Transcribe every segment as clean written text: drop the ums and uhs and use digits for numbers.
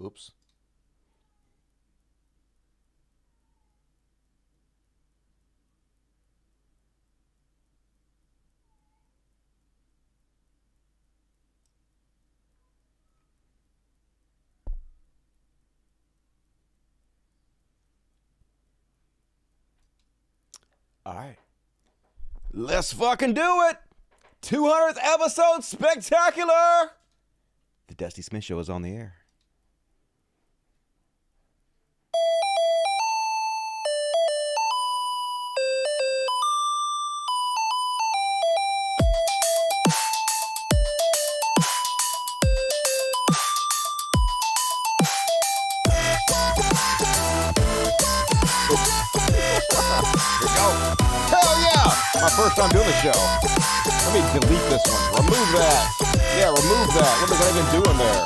Oops. All right. Let's fucking do it. 200th episode spectacular. The Dusty Smith Show is on the air. My first time doing the show. Let me delete this one. Remove that. Yeah, remove that. What was I even doing there?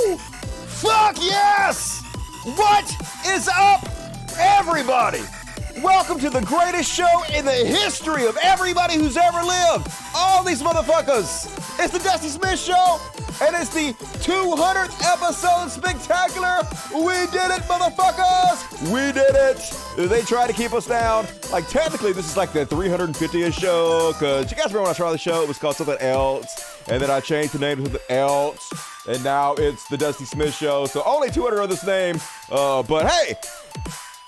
Woo! Fuck yes! What is up, everybody? Welcome to the greatest show in the history of everybody who's ever lived. All these motherfuckers. It's the Dusty Smith Show, and it's the 200th episode spectacular. We did it, motherfuckers. We did it. They tried to keep us down. Like, technically, this is like the 350th show, because you guys remember when I started the show, it was called something else, and then I changed the name to something else, and now it's the Dusty Smith Show, so only 200 of this name, but hey,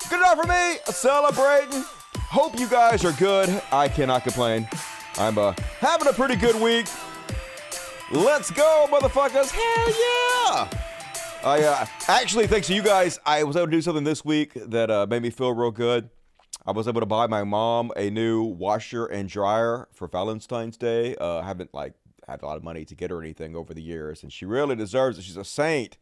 good enough for me. Celebrating. Hope you guys are good. I cannot complain. I'm having a pretty good week. Let's go, motherfuckers. Hell yeah. I actually, thanks to you guys, I was able to do something this week that made me feel real good. I was able to buy my mom a new washer and dryer for Valentine's Day. I haven't had a lot of money to get her anything over the years, and she really deserves it. She's a saint.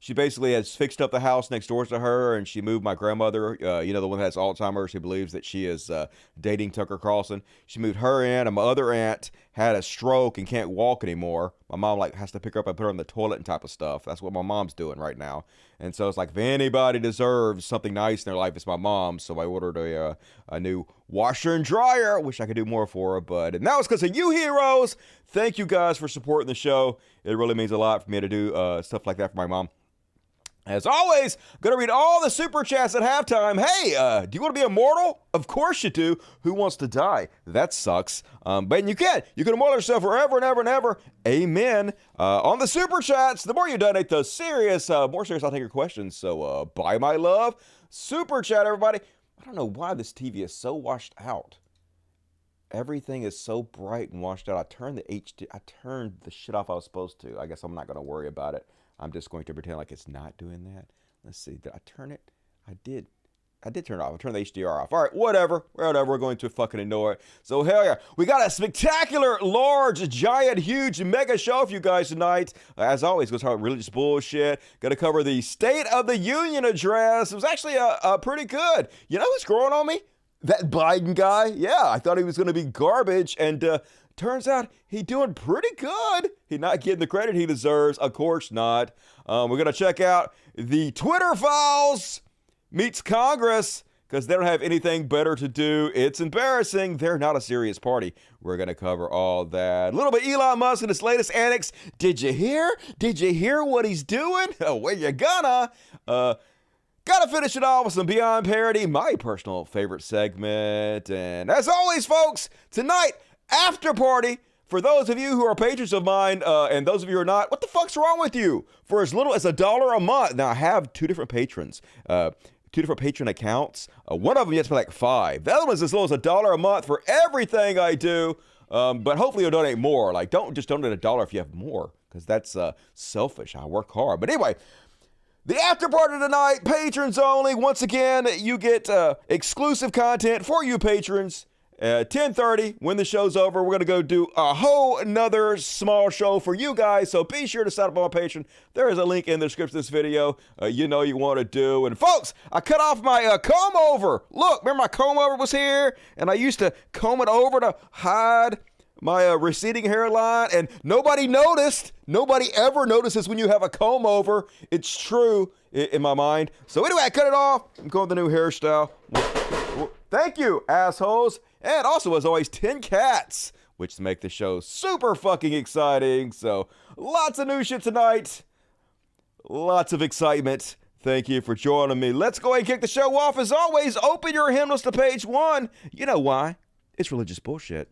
She basically has fixed up the house next door to her, and she moved my grandmother, the one that has Alzheimer's, who believes that she is dating Tucker Carlson. She moved her in, and my other aunt had a stroke and can't walk anymore. My mom has to pick her up and put her in the toilet and type of stuff. That's what my mom's doing right now. And so it's like, if anybody deserves something nice in their life, it's my mom. So I ordered a new washer and dryer. Wish I could do more for her, and that was because of you heroes. Thank you guys for supporting the show. It really means a lot for me to do stuff like that for my mom. As always, going to read all the super chats at halftime. Hey, do you want to be immortal? Of course you do. Who wants to die? That sucks. But you can. You can immortal yourself forever and ever and ever. Amen. On the super chats, the more you donate, the more serious I'll take your questions. So, bye, my love. Super chat, everybody. I don't know why this TV is so washed out. Everything is so bright and washed out. I turned the shit off I was supposed to. I guess I'm not going to worry about it. I'm just going to pretend like it's not doing that. Let's see. Did I turn it? I did turn it off. I turned the HDR off. All right, whatever. We're going to fucking ignore it. So, hell yeah. We got a spectacular, large, giant, huge, mega show for you guys tonight. As always, going to talk religious bullshit. Going to cover the State of the Union address. It was actually pretty good. You know who's growing on me? That Biden guy. Yeah, I thought he was going to be garbage, and turns out he's doing pretty good. He's not getting the credit he deserves. Of course not. We're going to check out the Twitter files meets Congress because they don't have anything better to do. It's embarrassing. They're not a serious party. We're going to cover all that. A little bit Elon Musk and his latest antics. Did you hear? Did you hear what he's doing? Well, you're gonna. Gotta finish it off with some Beyond Parody, my personal favorite segment. And as always, folks, tonight, after party, for those of you who are patrons of mine, and those of you who are not, what the fuck's wrong with you? For as little as $1 a month. Now, I have two different patrons, two different patron accounts. One of them gets me like $5. The other one's as low as $1 a month for everything I do. But hopefully you'll donate more. Like, don't just donate $1 if you have more, because that's selfish. I work hard. But anyway, the after party tonight, patrons only. Once again, you get exclusive content for you patrons. 10:30, when the show's over, we're going to go do a whole nother small show for you guys. So be sure to sign up on my Patreon. There is a link in the description of this video. You know you want to do. And folks, I cut off my comb over. Look, remember my comb over was here? And I used to comb it over to hide my receding hairline, and nobody noticed. Nobody ever notices when you have a comb over. It's true in my mind. So anyway, I cut it off. I'm going with the new hairstyle. Thank you, assholes. And also, as always, 10 cats, which make the show super fucking exciting. So lots of new shit tonight. Lots of excitement. Thank you for joining me. Let's go ahead and kick the show off. As always, open your hymnals to page 1. You know why? It's religious bullshit.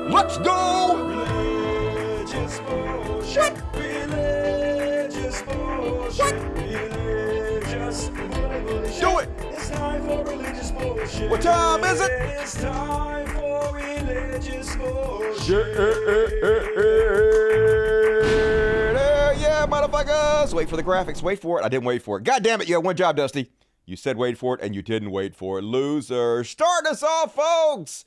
Let's go! Religious bullshit. Religious bullshit. Religious bullshit. Do it! It's time for religious bullshit. What time is it? It's time for religious bullshit. Yeah, motherfuckers! Wait for the graphics. Wait for it. I didn't wait for it. God damn it, you had one job, Dusty. You said wait for it, and you didn't wait for it. Loser. Start us off, folks!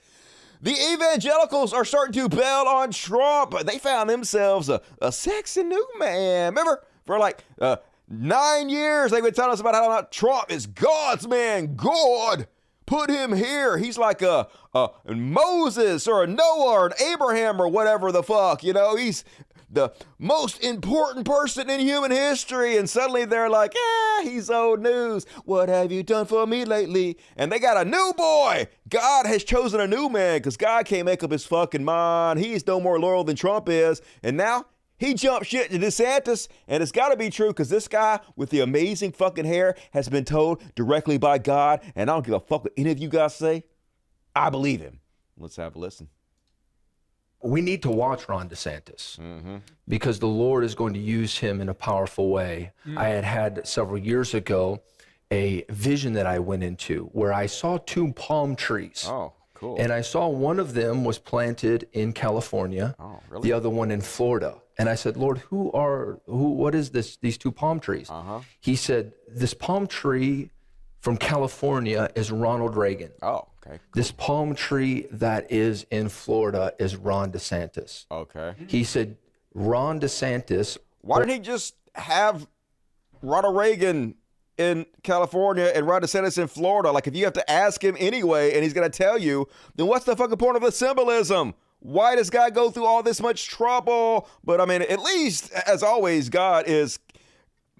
The evangelicals are starting to bail on Trump. They found themselves a sexy new man. Remember, for like 9 years, they've been telling us about how Trump is God's man. God put him here. He's like a Moses or a Noah or an Abraham or whatever the fuck. You know, he's the most important person in human history, and suddenly they're like, he's old news. What have you done for me lately? And they got a new boy. God has chosen a new man because God can't make up his fucking mind. He's no more loyal than Trump is. And now he jumped shit to DeSantis, and it's got to be true because this guy with the amazing fucking hair has been told directly by God, and I don't give a fuck what any of you guys say. I believe him. Let's have a listen. We need to watch Ron DeSantis because the Lord is going to use him in a powerful way. I had several years ago a vision that I went into where I saw 2 palm trees. Oh, cool. And I saw one of them was planted in California, the other one in Florida. And I said, Lord, what is this, these 2 palm trees? He said, this palm tree from California is Ronald Reagan. Oh, okay. Cool. This palm tree that is in Florida is Ron DeSantis. Okay. He said, Ron DeSantis. Why didn't he just have Ronald Reagan in California and Ron DeSantis in Florida? Like, if you have to ask him anyway and he's going to tell you, then what's the fucking point of the symbolism? Why does God go through all this much trouble? But I mean, at least, as always, God is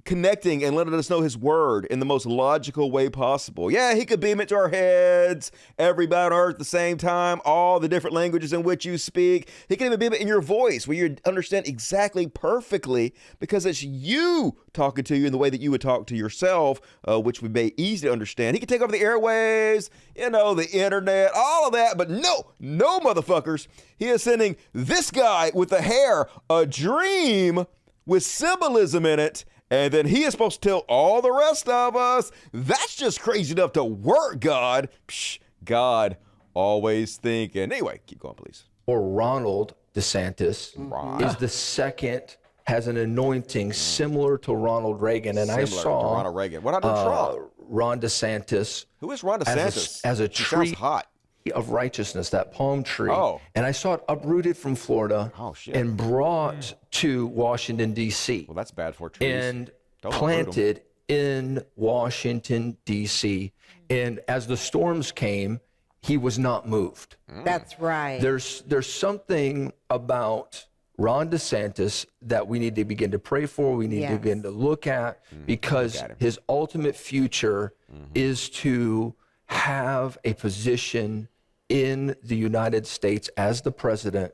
connecting and letting us know his word in the most logical way possible. Yeah, he could beam it to our heads, everybody on earth at the same time, all the different languages in which you speak. He can even beam it in your voice where you understand exactly perfectly because it's you talking to you in the way that you would talk to yourself, which would be easy to understand. He could take over the airwaves, you know, the internet, all of that, but no motherfuckers. He is sending this guy with the hair, a dream with symbolism in it, and then he is supposed to tell all the rest of us. That's just crazy enough to work, God. Psh, God always thinking. Anyway, keep going, please. Or Ronald DeSantis is the second, has an anointing similar to Ronald Reagan. And I saw Ronald Reagan. What happened to Trump? Ron DeSantis. Who is Ron DeSantis? As a tree sounds hot. Of righteousness, that palm tree. Oh. And I saw it uprooted from Florida and brought to Washington, D.C. Well, that's bad for trees. And planted in Washington, D.C. And as the storms came, he was not moved. That's right. There's something about Ron DeSantis that we need to begin to pray for, we need to begin to look at, because his ultimate future is to have a position in the United States as the president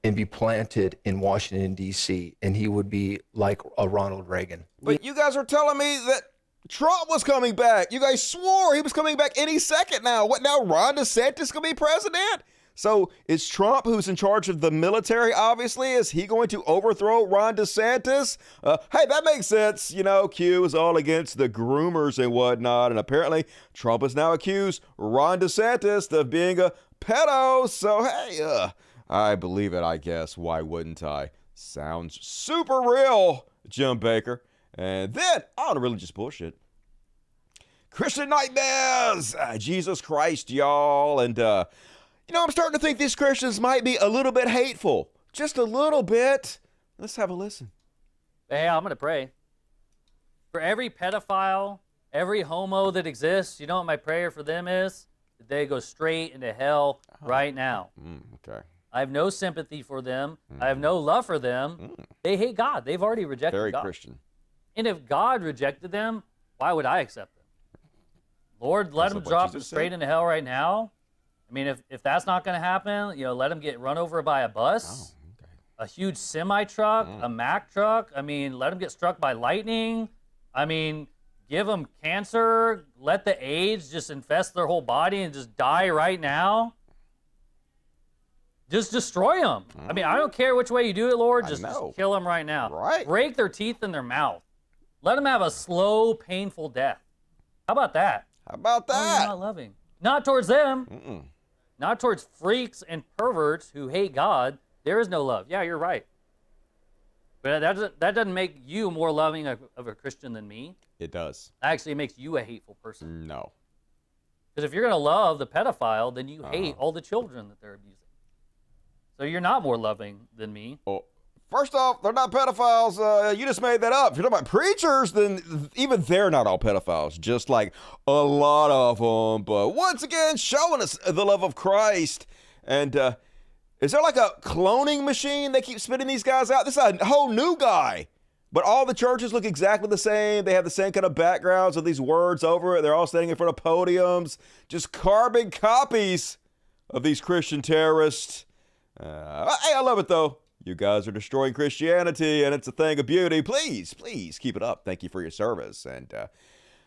and be planted in Washington, D.C., and he would be like a Ronald Reagan. But you guys are telling me that Trump was coming back. You guys swore he was coming back any second now. What now, Ron DeSantis going to be president? So is Trump, who's in charge of the military, obviously, is he going to overthrow Ron DeSantis? Hey, that makes sense. You know, Q is all against the groomers and whatnot. And apparently Trump has now accused Ron DeSantis of being a pedo. So, hey, I believe it, I guess. Why wouldn't I? Sounds super real, Jim Baker. And then on religious bullshit. Christian nightmares. Jesus Christ, y'all. And, you know, I'm starting to think these Christians might be a little bit hateful. Just a little bit. Let's have a listen. Hey, I'm going to pray. For every pedophile, every homo that exists, you know what my prayer for them is? they go straight into hell right now. Okay. I have no sympathy for them. I have no love for them. They hate God. They've already rejected Very God. Christian. And if God rejected them, why would I accept them? Lord, let them drop straight into hell right now. I mean, if that's not going to happen, let them get run over by a bus, a huge semi-truck, a Mack truck. I mean, let them get struck by lightning. I mean, give them cancer. Let the AIDS just infest their whole body and just die right now. Just destroy them. I mean, I don't care which way you do it, Lord. Just kill them right now. Right. Break their teeth in their mouth. Let them have a slow, painful death. How about that? How about that? Oh, you're not loving. Not towards them. Not towards freaks and perverts who hate God. There is no love. Yeah, you're right. But that doesn't make you more loving of a Christian than me. It does. Actually, it makes you a hateful person. No. Because if you're going to love the pedophile, then you hate all the children that they're abusing. So you're not more loving than me. Oh, first off, they're not pedophiles. You just made that up. If you're talking about preachers, then even they're not all pedophiles, just like a lot of them. But once again, showing us the love of Christ. And is there like a cloning machine they keep spitting these guys out? This is a whole new guy. But all the churches look exactly the same. They have the same kind of backgrounds with these words over it. They're all standing in front of podiums, just carbon copies of these Christian terrorists. Hey, I love it, though. You guys are destroying Christianity, and it's a thing of beauty. Please, please keep it up. Thank you for your service. And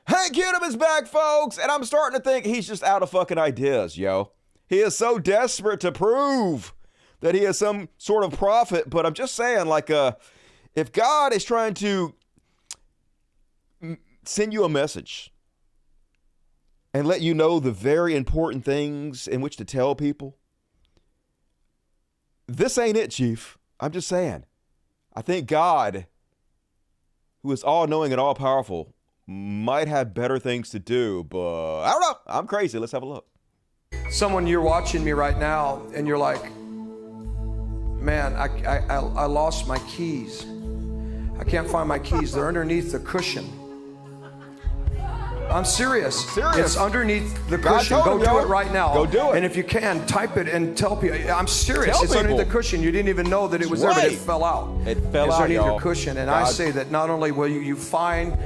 Hank Hinnam is back, folks, and I'm starting to think he's just out of fucking ideas, yo. He is so desperate to prove that he is some sort of prophet, but I'm just saying, like, if God is trying to send you a message and let you know the very important things in which to tell people, this ain't it, Chief. I'm just saying. I think God, who is all-knowing and all-powerful, might have better things to do, but I don't know. I'm crazy. Let's have a look. Someone, you're watching me right now, and you're like, man, I lost my keys. I can't find my keys. They're underneath the cushion. I'm serious. It's underneath the cushion. Go do it right now. Go do it. And if you can, type it and tell people. I'm serious. Tell it's people. underneath the cushion. You didn't even know that it was there, but it fell out. It fell it's out, underneath y'all. your cushion. And God. I say that not only will you find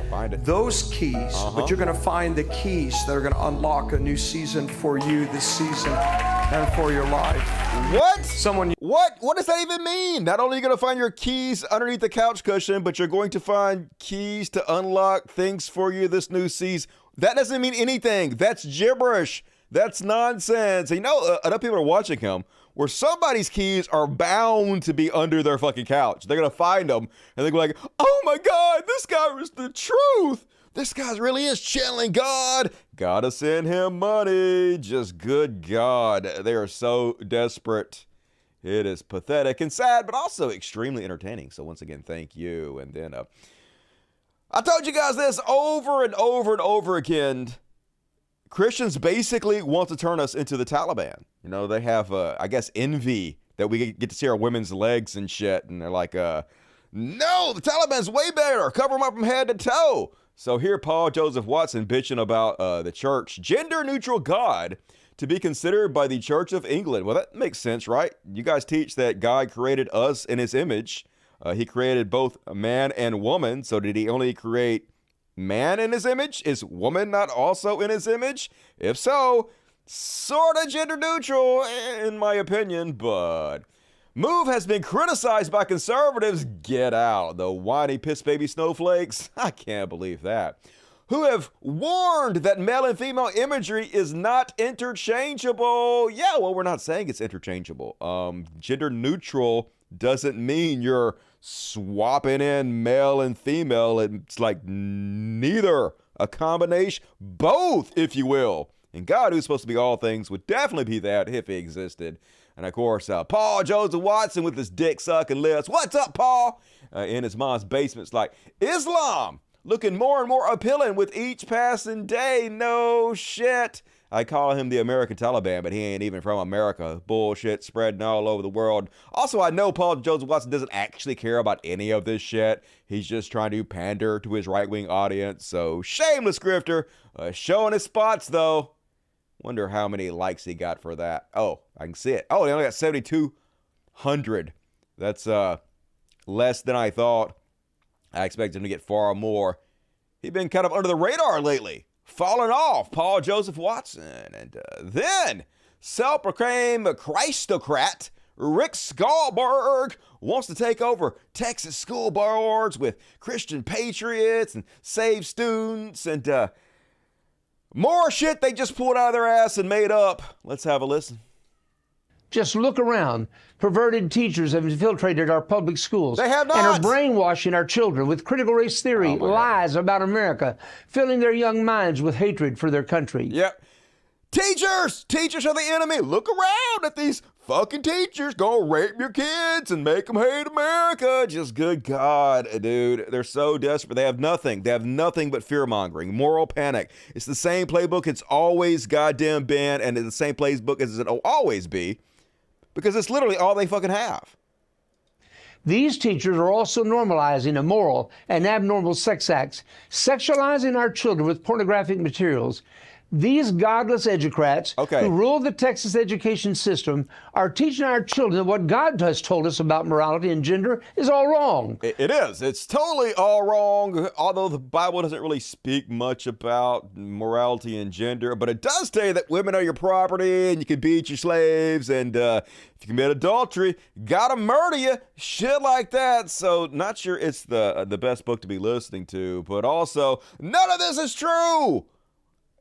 those keys, but you're going to find the keys that are going to unlock a new season for you this season and for your life. What? Someone. What does that even mean? Not only are you going to find your keys underneath the couch cushion, but you're going to find keys to unlock things for you this new season. That doesn't mean anything. That's gibberish. That's nonsense. And enough people are watching him where somebody's keys are bound to be under their fucking couch. They're going to find them and they're going to be like, oh my God, this guy was the truth. This guy really is channeling God. Gotta send him money. Just good God. They are so desperate. It is pathetic and sad, but also extremely entertaining. So once again, thank you. And then I told you guys this over and over and over again. Christians basically want to turn us into the Taliban. They have, I guess, envy that we get to see our women's legs and shit. And they're like, no, the Taliban's way better. Cover them up from head to toe. So here Paul Joseph Watson bitching about the church, gender-neutral God, to be considered by the Church of England. Well, that makes sense, right? You guys teach that God created us in his image. He created both man and woman. So did he only create man in his image? Is woman not also in his image? If so, sort of gender neutral, in my opinion, but move has been criticized by conservatives. Get out. The whiny piss baby snowflakes. I can't believe that. Who have warned that male and female imagery is not interchangeable. Yeah, well, we're not saying it's interchangeable. Gender neutral doesn't mean you're swapping in male and female. It's like neither, a combination, both, if you will. And God, who's supposed to be all things, would definitely be that if he existed. And of course, Paul Joseph Watson with his dick sucking lips. What's up, Paul? In his mom's basement. It's like, Islam looking more and more appealing with each passing day. No shit. I call him the American Taliban, but he ain't even from America. Bullshit spreading all over the world. Also, I know Paul Joseph Watson doesn't actually care about any of this shit. He's just trying to pander to his right-wing audience. So, shameless grifter. Showing his spots, though. Wonder how many likes he got for that. Oh, I can see it. Oh, he only got 7,200. That's less than I thought. I expected him to get far more. He's been kind of under the radar lately. Falling off, Paul Joseph Watson. And then, self-proclaimed Christocrat Rick Schalberg wants to take over Texas school boards with Christian patriots and save students and more shit they just pulled out of their ass and made up. Let's have a listen. Just look around. Perverted teachers have infiltrated our public schools. They have not. And are brainwashing our children with critical race theory, lies about America, filling their young minds with hatred for their country. Yep. Teachers! Teachers are the enemy. Look around at these fucking teachers. Gonna rape your kids and make them hate America. Just good God, dude. They're so desperate. They have nothing. They have nothing but fear-mongering, moral panic. It's the same playbook it's always goddamn been, and it's the same playbook as it'll always be, because it's literally all they fucking have. These teachers are also normalizing immoral and abnormal sex acts, sexualizing our children with pornographic materials. These godless educrats who rule the Texas education system are teaching our children that what God has told us about morality and gender is all wrong. It is. It's totally all wrong, although the Bible doesn't really speak much about morality and gender, but it does say that women are your property and you can beat your slaves, and if you commit adultery, gotta murder you, shit like that. So not sure it's the best book to be listening to, but also none of this is true.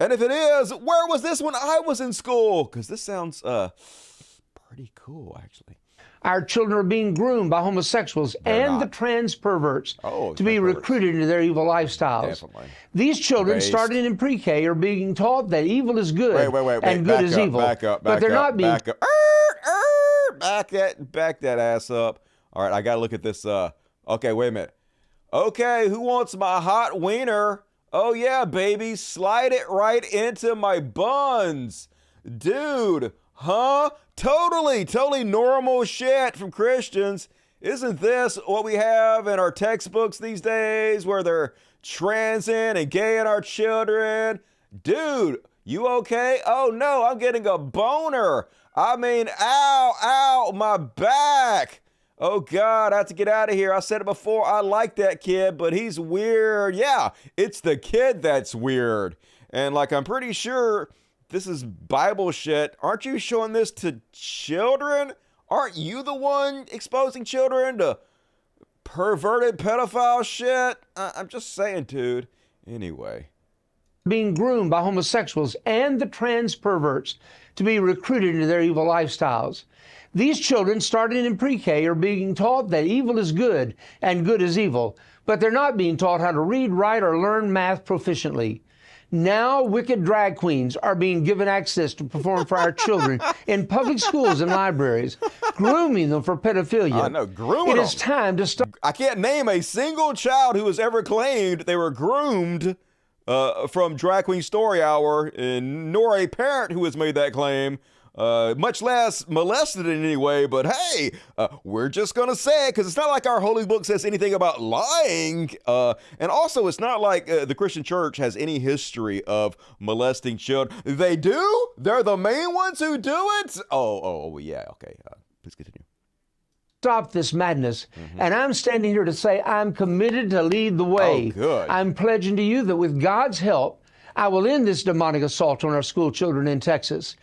And if it is, where was this when I was in school? Because this sounds pretty cool, actually. Our children are being groomed by homosexuals the trans perverts to be recruited into their evil lifestyles. Definitely. These children, starting in pre-K, are being taught that evil is good and good is evil. But they're not being... Back that ass up. All right, I got to look at this. Okay, wait a minute. Okay, who wants my hot wiener? Oh, yeah, baby. Slide it right into my buns. Dude, huh? Totally normal shit from Christians. Isn't this what we have in our textbooks these days, where they're transing and gaying our children? Dude, you okay? Oh, no, I'm getting a boner. I mean, ow, my back. Oh, God, I have to get out of here. I said it before. I like that kid, but he's weird. Yeah, it's the kid that's weird. And, like, I'm pretty sure this is Bible shit. Aren't you showing this to children? Aren't you the one exposing children to perverted pedophile shit? I'm just saying, dude. Anyway. Being groomed by homosexuals and the trans perverts to be recruited into their evil lifestyles. These children, starting in pre-K, are being taught that evil is good and good is evil, but they're not being taught how to read, write, or learn math proficiently. Now, wicked drag queens are being given access to perform for our children in public schools and libraries, grooming them for pedophilia. I know, grooming them. It is time to stop. I can't name a single child who has ever claimed they were groomed from Drag Queen Story Hour, nor a parent who has made that claim. Much less molested in any way, but hey, we're just gonna say it because it's not like our holy book says anything about lying. And also, it's not like the Christian church has any history of molesting children. They do? They're the main ones who do it? Oh, yeah, okay. Please continue. Stop this madness. And I'm standing here to say I'm committed to lead the way. Oh, good. I'm pledging to you that with God's help, I will end this demonic assault on our school children in Texas.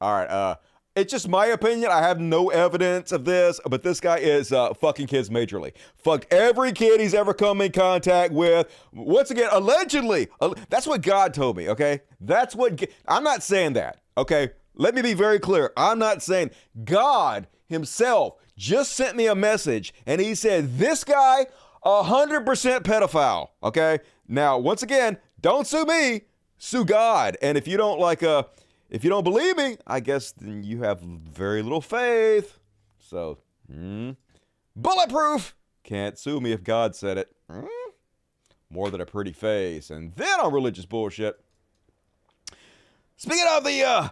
All right, it's just my opinion. I have no evidence of this, but this guy is fucking kids majorly. Fucked every kid he's ever come in contact with. Once again, allegedly. That's what God told me, okay? That's what... I'm not saying that, okay? Let me be very clear. I'm not saying... God himself just sent me a message, and he said, this guy, 100% pedophile, okay? Now, once again, don't sue me. Sue God. And if you don't like... If you don't believe me, I guess then you have very little faith. So, bulletproof. Can't sue me if God said it. More than a pretty face. And then on religious bullshit. Speaking of the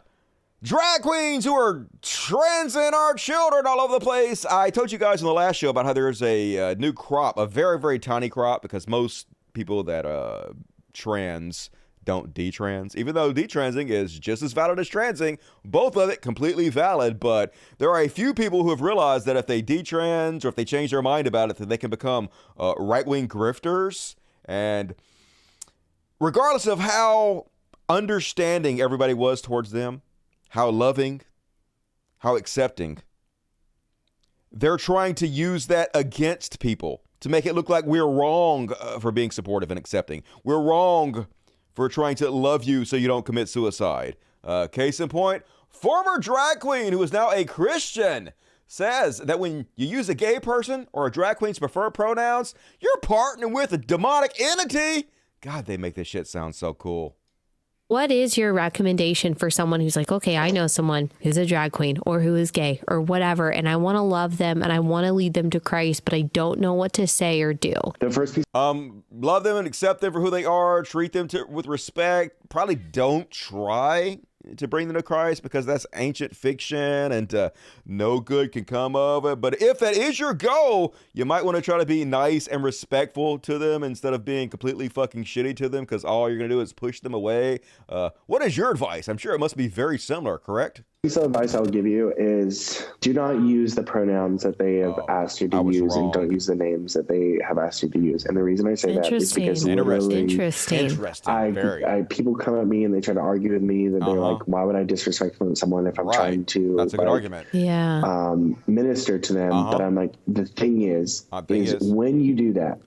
drag queens who are transing our children all over the place, I told you guys in the last show about how there's a new crop, a very, very tiny crop, because most people that trans don't detrans, even though detransing is just as valid as transing, both of it completely valid. But there are a few people who have realized that if they detrans or if they change their mind about it, then they can become right-wing grifters. And regardless of how understanding everybody was towards them, how loving, how accepting, they're trying to use that against people to make it look like we're wrong for being supportive and accepting. We're wrong for trying to love you so you don't commit suicide. Case in point, former drag queen who is now a Christian says that when you use a gay person or a drag queen's preferred pronouns, you're partnering with a demonic entity. God, they make this shit sound so cool. What is your recommendation for someone who's like, okay, I know someone who's a drag queen or who is gay or whatever, and I want to love them and I want to lead them to Christ, but I don't know what to say or do? The first piece. Love them and accept them for who they are. Treat them with respect. Probably don't try to bring them to Christ because that's ancient fiction and no good can come of it. But if that is your goal, you might want to try to be nice and respectful to them instead of being completely fucking shitty to them because all you're going to do is push them away. What is your advice? I'm sure it must be very similar, correct? Piece of advice I would give you is do not use the pronouns that they have asked you to use and don't use the names that they have asked you to use. And the reason I say that is because literally people come at me and they try to argue with me that they're like, why would I disrespect someone if I'm trying to That's a good argument. Yeah. Minister to them. But I'm like, the thing is when you do that,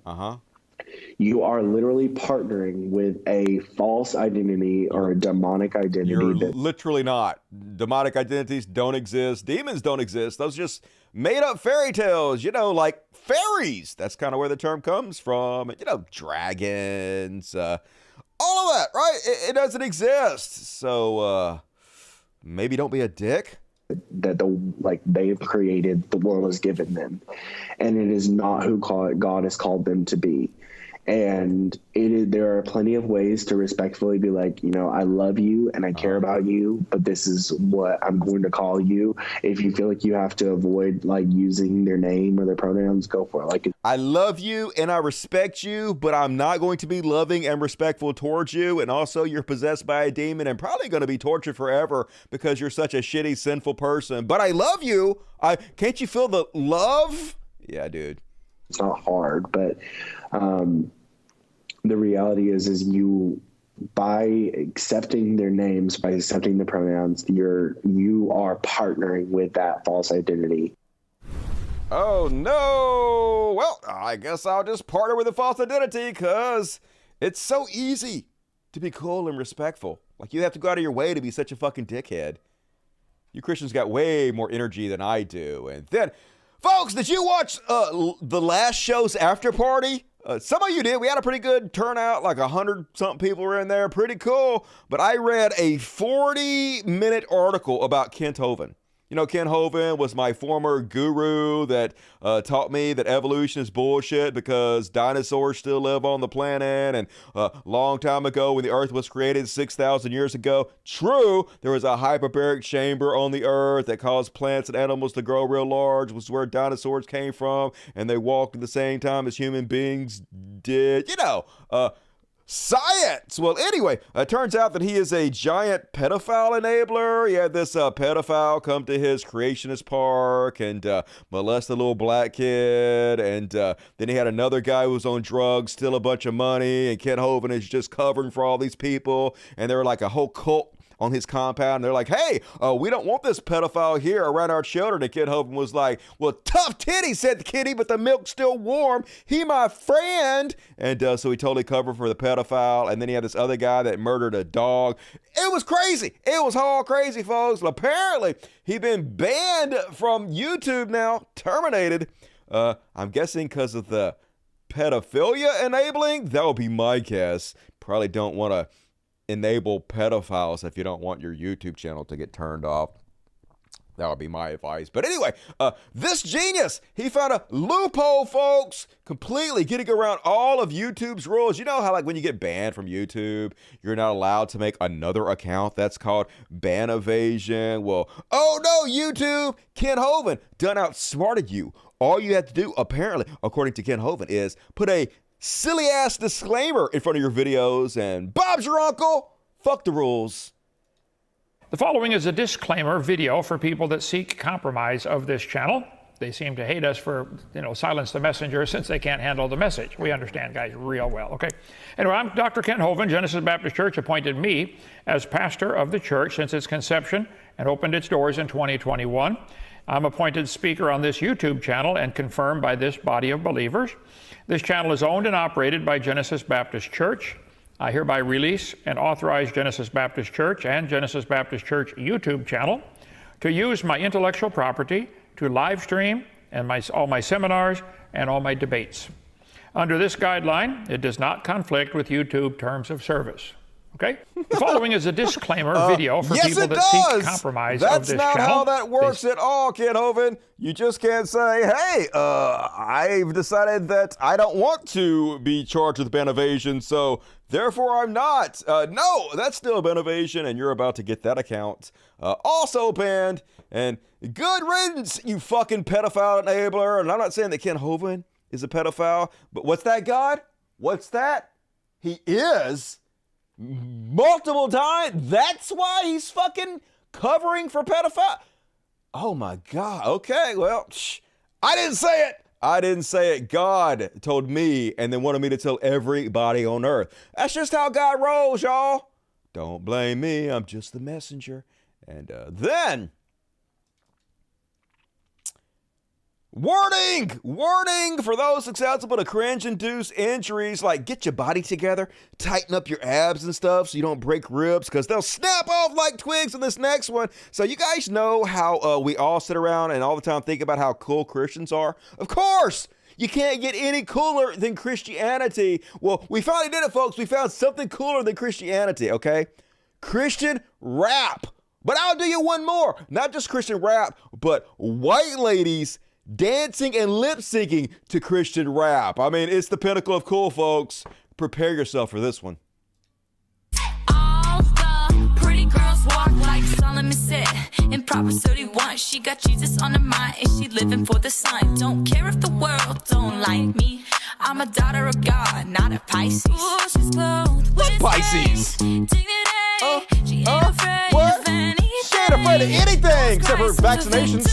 you are literally partnering with a false identity or a demonic identity. You're literally not. Demonic identities don't exist. Demons don't exist. Those are just made up fairy tales, you know, like fairies. That's kind of where the term comes from. You know, dragons, all of that, right? It doesn't exist. So maybe don't be a dick. That they've created, the world has given them, and it is not who God has called them to be. And there are plenty of ways to respectfully be like, you know, I love you and I care about you, but this is what I'm going to call you. If you feel like you have to avoid like using their name or their pronouns, go for it. Like, I love you and I respect you, but I'm not going to be loving and respectful towards you. And also you're possessed by a demon and probably going to be tortured forever because you're such a shitty, sinful person. But I love you. Can't you feel the love? Yeah, dude. It's not hard, but the reality is you, by accepting their names, by accepting the pronouns, you are partnering with that false identity. Oh no! Well, I guess I'll just partner with a false identity because it's so easy to be cool and respectful. Like, you have to go out of your way to be such a fucking dickhead. You Christians got way more energy than I do. And then, folks, did you watch the last show's after party? Some of you did. We had a pretty good turnout, like 100-something people were in there. Pretty cool. But I read a 40-minute article about Kent Hovind. You know, Kent Hovind was my former guru that taught me that evolution is bullshit because dinosaurs still live on the planet. And a long time ago when the Earth was created 6,000 years ago, true, there was a hyperbaric chamber on the Earth that caused plants and animals to grow real large, which is where dinosaurs came from. And they walked at the same time as human beings did. You know, science. Well, anyway, it turns out that he is a giant pedophile enabler. He had this pedophile come to his creationist park and molest a little black kid. And then he had another guy who was on drugs, steal a bunch of money. And Kent Hovind is just covering for all these people. And they were like a whole cult on his compound. And they're like, hey, we don't want this pedophile here around our children. And Kent Hovind was like, well, tough titty, said the kitty, but the milk's still warm. He my friend. And so he totally covered for the pedophile. And then he had this other guy that murdered a dog. It was crazy. It was all crazy, folks. But apparently, he's been banned from YouTube now, terminated. I'm guessing because of the pedophilia enabling. That would be my guess. Probably don't want to enable pedophiles if you don't want your YouTube channel to get turned off. That would be my advice. But anyway, this genius, he found a loophole, folks, completely getting around all of YouTube's rules. You know how, like, when you get banned from YouTube, you're not allowed to make another account? That's called ban evasion. Well, oh no, YouTube, Kent Hovind done outsmarted you. All you have to do, apparently, according to Kent Hovind, is put a silly ass disclaimer in front of your videos, and Bob's your uncle. Fuck the rules. The following is a disclaimer video for people that seek compromise of this channel. They seem to hate us for, silence the messenger since they can't handle the message. We understand, guys, real well, okay? Anyway, I'm Dr. Kent Hovind. Genesis Baptist Church appointed me as pastor of the church since its conception and opened its doors in 2021. I'm appointed speaker on this YouTube channel and confirmed by this body of believers. This channel is owned and operated by Genesis Baptist Church. I hereby release and authorize Genesis Baptist Church and Genesis Baptist Church YouTube channel to use my intellectual property to live stream and all my seminars and all my debates. Under this guideline, it does not conflict with YouTube terms of service. Okay? The following is a disclaimer video for people that seek compromise of this channel. That's not how that works at all, Kent Hovind. You just can't say, hey, I've decided that I don't want to be charged with ban evasion, so therefore I'm not. No, that's still ban evasion, and you're about to get that account also banned. And good riddance, you fucking pedophile enabler. And I'm not saying that Kent Hovind is a pedophile, but what's that, God? What's that? He is multiple times. That's why he's fucking covering for pedophile. Oh my God. Okay, well, I didn't say it. I didn't say it. God told me and then wanted me to tell everybody on earth. That's just how God rolls, y'all. Don't blame me. I'm just the messenger. And then... Warning for those susceptible to cringe-induced injuries, like get your body together, tighten up your abs and stuff so you don't break ribs, because they'll snap off like twigs in this next one. So you guys know how we all sit around and all the time think about how cool Christians are? Of course! You can't get any cooler than Christianity. Well, we finally did it, folks. We found something cooler than Christianity, okay? Christian rap. But I'll do you one more. Not just Christian rap, but white ladies dancing and lip syncing to Christian rap. I mean, it's the pinnacle of cool, folks. Prepare yourself for this one. All the pretty girls walk like Solomon said. In Proverbs 31, she got Jesus on her mind and she living for the sun. Don't care if the world don't like me. I'm a daughter of God, not a Pisces. Ooh, she's clothed with Pisces. Dignity. She ain't afraid of anything. She ain't afraid of anything except for vaccinations.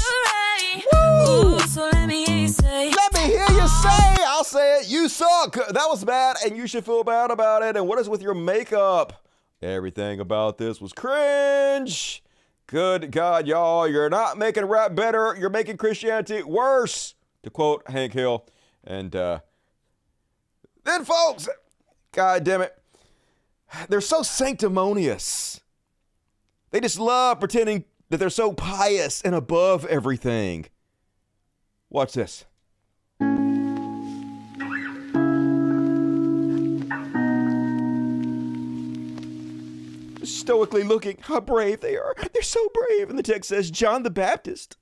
Woo! So let me hear you say. Let me hear you say. I'll say it. You suck. That was bad, and you should feel bad about it. And what is with your makeup? Everything about this was cringe. Good God, y'all. You're not making rap better. You're making Christianity worse, to quote Hank Hill. And then, folks, God damn it, they're so sanctimonious. They just love pretending that they're so pious and above everything. Watch this. Stoically looking, how brave they are. They're so brave. And the text says, John the Baptist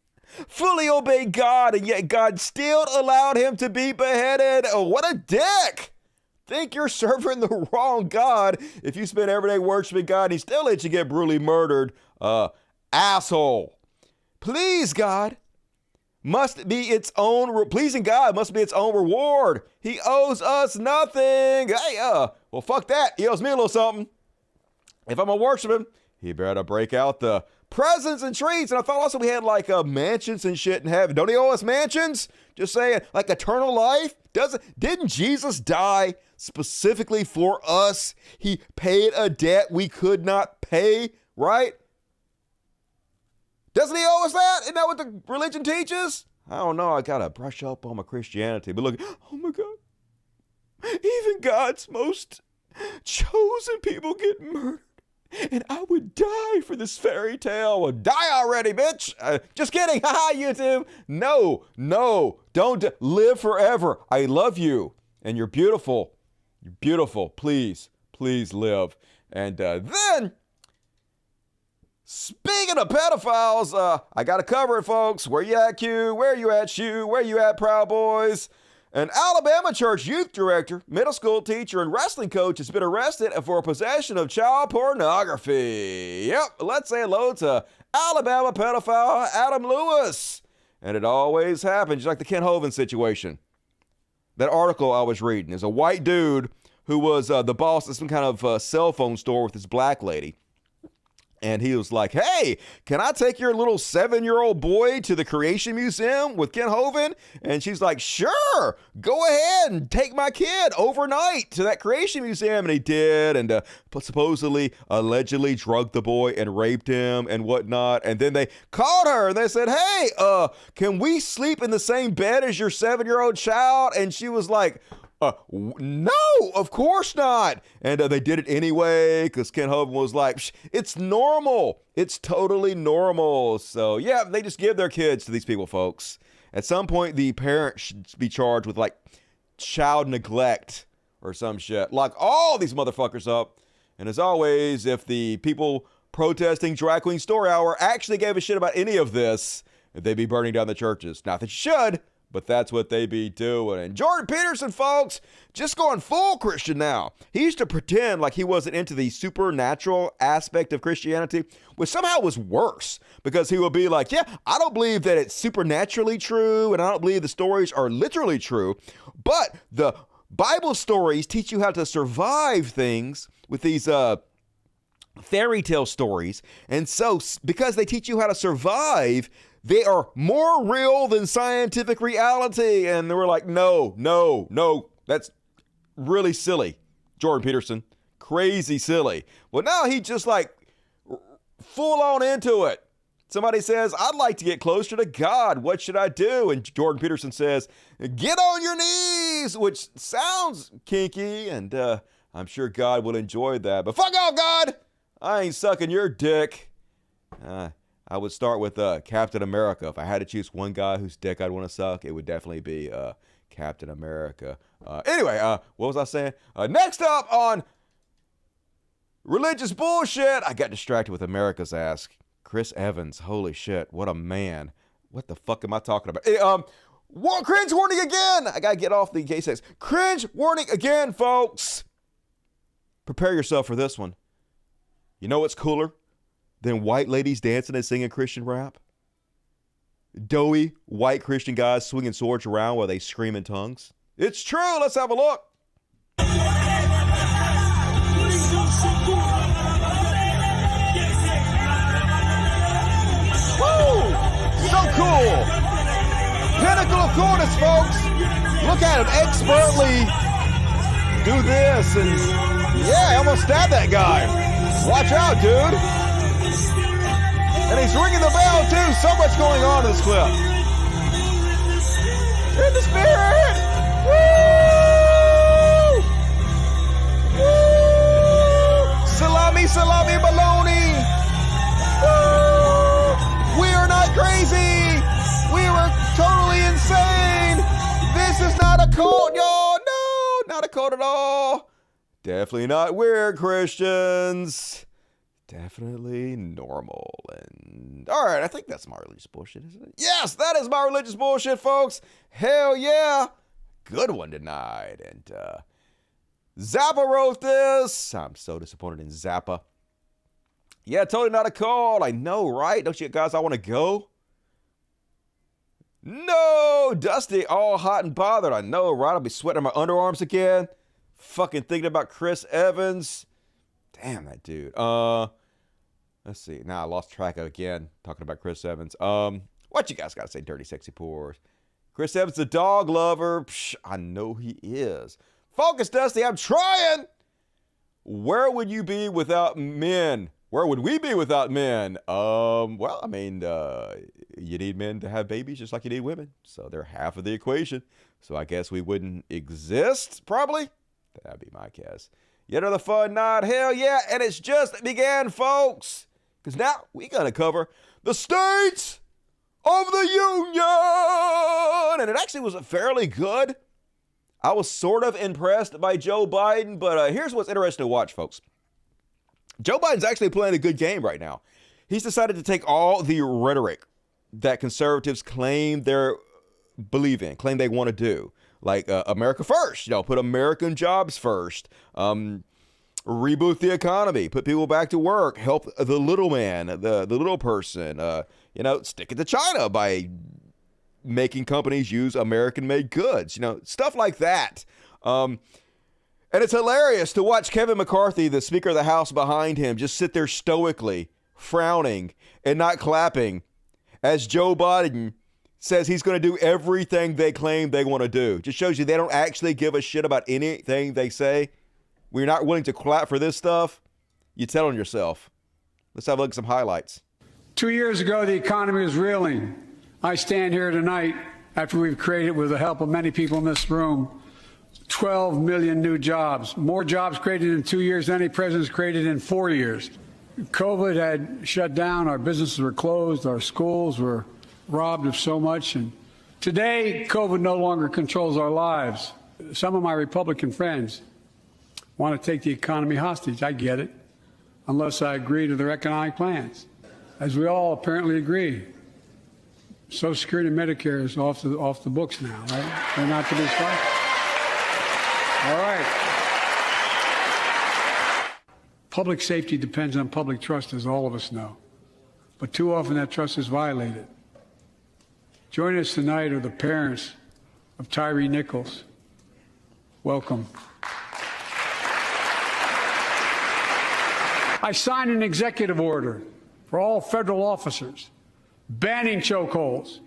fully obeyed God, and yet God still allowed him to be beheaded. Oh, what a dick. Think you're serving the wrong God if you spend every day worshiping God and he still lets you get brutally murdered. Asshole. Please God must be its own, pleasing God must be its own reward. He owes us nothing. Hey, well, fuck that. He owes me a little something. If I'm gonna worship him, he better break out the presents and treats. And I thought also we had like mansions and shit in heaven. Don't he owe us mansions? Just saying, like eternal life? Didn't Jesus die specifically for us? He paid a debt we could not pay, right? Doesn't he owe us that? Isn't that what the religion teaches? I don't know. I gotta brush up on my Christianity. But look, oh my God. Even God's most chosen people get murdered. And I would die for this fairy tale. Well, die already, bitch. Just kidding. Haha, YouTube. No. Don't live forever. I love you. And you're beautiful. You're beautiful. Please live. And then, speaking of pedophiles, I got to cover it, folks. Where you at, Q? Where you at, Shu? Where you at, Proud Boys? An Alabama church youth director, middle school teacher, and wrestling coach has been arrested for possession of child pornography. Yep, let's say hello to Alabama pedophile Adam Lewis. And it always happens, like the Kent Hovind situation. that article I was reading. There's a white dude who was the boss of some kind of cell phone store with this black lady. And he was like, hey, can I take your little 7-year-old boy to the Creation Museum with Ken Hovind? And she's like, sure, go ahead and take my kid overnight to that Creation Museum. And he did, and supposedly, allegedly drugged the boy and raped him and whatnot. And then they called her and they said, hey, can we sleep in the same bed as your 7-year-old child? And she was like, no, of course not. And they did it anyway because Ken Hovind was like, it's normal. It's totally normal. So, yeah, they just give their kids to these people, folks. At some point, the parent should be charged with, like, child neglect or some shit. Lock all these motherfuckers up. And as always, if the people protesting Drag Queen Story Hour actually gave a shit about any of this, they'd be burning down the churches. Not that you should, but that's what they be doing. And Jordan Peterson, folks, just going full Christian now. He used to pretend like he wasn't into the supernatural aspect of Christianity, which somehow was worse because he would be like, yeah, I don't believe that it's supernaturally true, and I don't believe the stories are literally true, but the Bible stories teach you how to survive things with these fairy tale stories. And so because they teach you how to survive, they are more real than scientific reality. And they were like, no, that's really silly, Jordan Peterson. Crazy silly. Well, now he just like full on into it. Somebody says, I'd like to get closer to God. What should I do? And Jordan Peterson says, get on your knees, which sounds kinky. And I'm sure God will enjoy that. But fuck off, God. I ain't sucking your dick. I would start with Captain America. If I had to choose one guy whose dick I'd want to suck, it would definitely be Captain America. Anyway, what was I saying? Next up on religious bullshit, I got distracted with America's ass. Chris Evans, holy shit, what a man. What the fuck am I talking about? Hey, cringe warning again. I gotta get off the gay sex. Cringe warning again, folks. Prepare yourself for this one. You know what's cooler than white ladies dancing and singing Christian rap? Doughy white Christian guys swinging swords around while they scream in tongues. It's true. Let's have a look. Woo! So cool. Pinnacle of coolness, folks. Look at him expertly do this, and yeah, I almost stabbed that guy. Watch out, dude. And he's ringing the bell, too. So much going on in this clip. In the spirit! Woo! Woo! Salami, baloney! Woo! We are not crazy! We are totally insane! This is not a cult, y'all! No, not a cult at all! Definitely not weird, Christians. Definitely normal. And all right, I think that's my religious bullshit, isn't it? Yes, that is my religious bullshit, folks. Hell yeah. Good one tonight. And Zappa wrote this. I'm so disappointed in Zappa. Yeah, totally not a call. I know, right? Don't you guys all want to go? No, Dusty, all hot and bothered. I know, right? I'll be sweating my underarms again. Fucking thinking about Chris Evans. Damn that dude. Let's see. Now I lost track of again talking about Chris Evans. What you guys gotta say? Dirty, sexy pores. Chris Evans, the dog lover. Psh, I know he is. Focus, Dusty. I'm trying. Where would you be without men? Where would we be without men? Well, I mean, you need men to have babies just like you need women. So they're half of the equation. So I guess we wouldn't exist, probably. That'd be my guess. Yet another fun night. Hell yeah. And it's just began, folks. Because now we're going to cover the States of the Union. And it actually was fairly good. I was sort of impressed by Joe Biden. But here's what's interesting to watch, folks. Joe Biden's actually playing a good game right now. He's decided to take all the rhetoric that conservatives claim they believe in, claim they want to do. Like America first, put American jobs first, reboot the economy, put people back to work, help the little man, the little person, stick it to China by making companies use American-made goods. You know, stuff like that. And it's hilarious to watch Kevin McCarthy, the Speaker of the House behind him, just sit there stoically, frowning and not clapping as Joe Biden says he's going to do everything they claim they want to do. Just shows you they don't actually give a shit about anything they say. We're not willing to clap for this stuff. You tell on yourself. Let's have a look at some highlights. 2 years ago, the economy was reeling. I stand here tonight after we've created, with the help of many people in this room, 12 million new jobs. More jobs created in 2 years than any president's created in 4 years. COVID had shut down. Our businesses were closed. Our schools were robbed of so much. And today, COVID no longer controls our lives. Some of my Republican friends want to take the economy hostage. I get it, unless I agree to their economic plans, as we all apparently agree. Social Security and Medicare is off the books now, right? They're not to be stopped. All right. Public safety depends on public trust, as all of us know. But too often that trust is violated. Joining us tonight are the parents of Tyree Nichols. Welcome. I signed an executive order for all federal officers, banning chokeholds,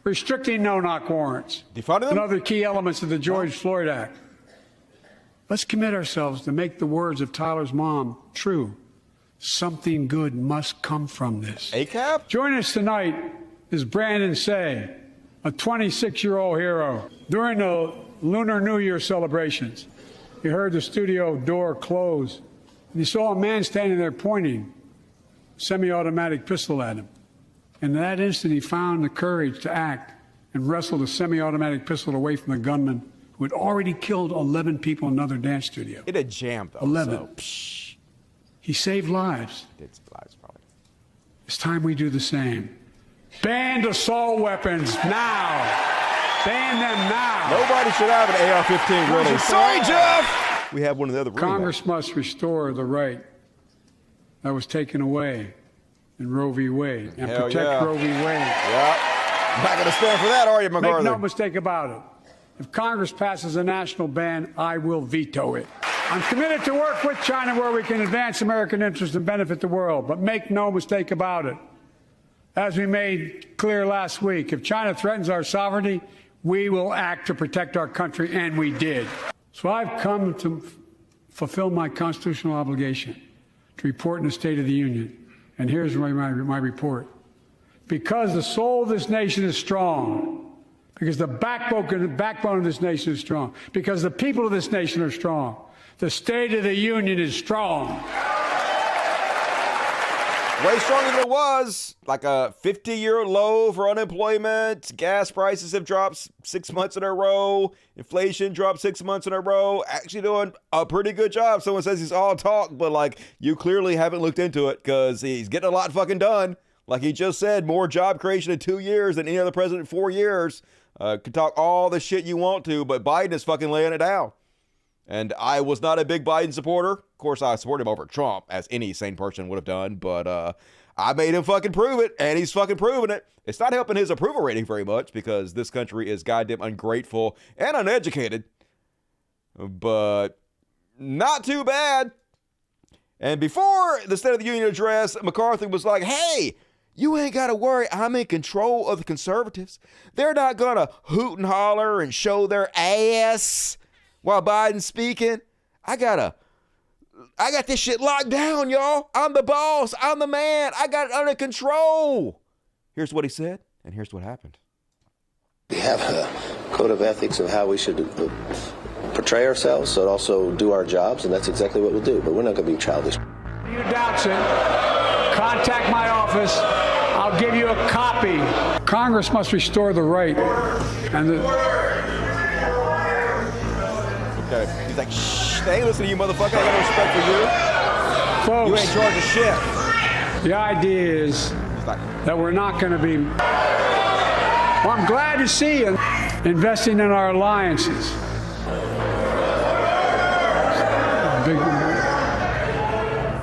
restricting no-knock warrants, and other key elements of the George Floyd Act. Let's commit ourselves to make the words of Tyler's mom true. Something good must come from this. ACAB? Joining us tonight is Brandon Say, a 26-year-old hero. During the Lunar New Year celebrations, he heard the studio door close, and he saw a man standing there pointing a semi-automatic pistol at him. And in that instant, he found the courage to act and wrestled a semi-automatic pistol away from the gunman who had already killed 11 people in another dance studio. It had jammed, though. 11. So, he saved lives. did some lives, probably. It's time we do the same. Ban assault weapons now. Ban them now. Nobody should have an AR-15, really. Sorry, Jeff! We have one in the other room. Congress must restore the right that was taken away in Roe v. Wade and protect Roe v. Wade. Yeah. Not going to stand for that, are you, McCarthy? Make no mistake about it. If Congress passes a national ban, I will veto it. I'm committed to work with China where we can advance American interests and benefit the world. But make no mistake about it. As we made clear last week, if China threatens our sovereignty, we will act to protect our country, and we did. So I've come to fulfill my constitutional obligation to report in the State of the Union. And here's my report. Because the soul of this nation is strong, because the backbone of this nation is strong, because the people of this nation are strong, the State of the Union is strong. Way stronger than it was. Like a 50-year low for unemployment. Gas prices have dropped 6 months in a row. Inflation dropped 6 months in a row. Actually doing a pretty good job. Someone says he's all talk, but like you clearly haven't looked into it because he's getting a lot fucking done. Like he just said, more job creation in 2 years than any other president in 4 years. Could talk all the shit you want to, but Biden is fucking laying it down. And I was not a big Biden supporter. Of course, I support him over Trump, as any sane person would have done. But I made him fucking prove it, and he's fucking proving it. It's not helping his approval rating very much because this country is goddamn ungrateful and uneducated. But not too bad. And before the State of the Union address, McCarthy was like, hey, you ain't got to worry. I'm in control of the conservatives. They're not going to hoot and holler and show their ass while Biden's speaking. I got this shit locked down, y'all. I'm the boss. I'm the man. I got it under control. Here's what he said, and here's what happened. We have a code of ethics of how we should portray ourselves, so also do our jobs, and that's exactly what we'll do. But we're not going to be childish. You doubts it, contact my office. I'll give you a copy. Congress must restore the right and the... Okay. He's like, shh, they ain't listening to you, motherfucker. I got no respect for you. Folks, You ain't charged of shit. The idea is that we're not going to be... Well, I'm glad to see you investing in our alliances.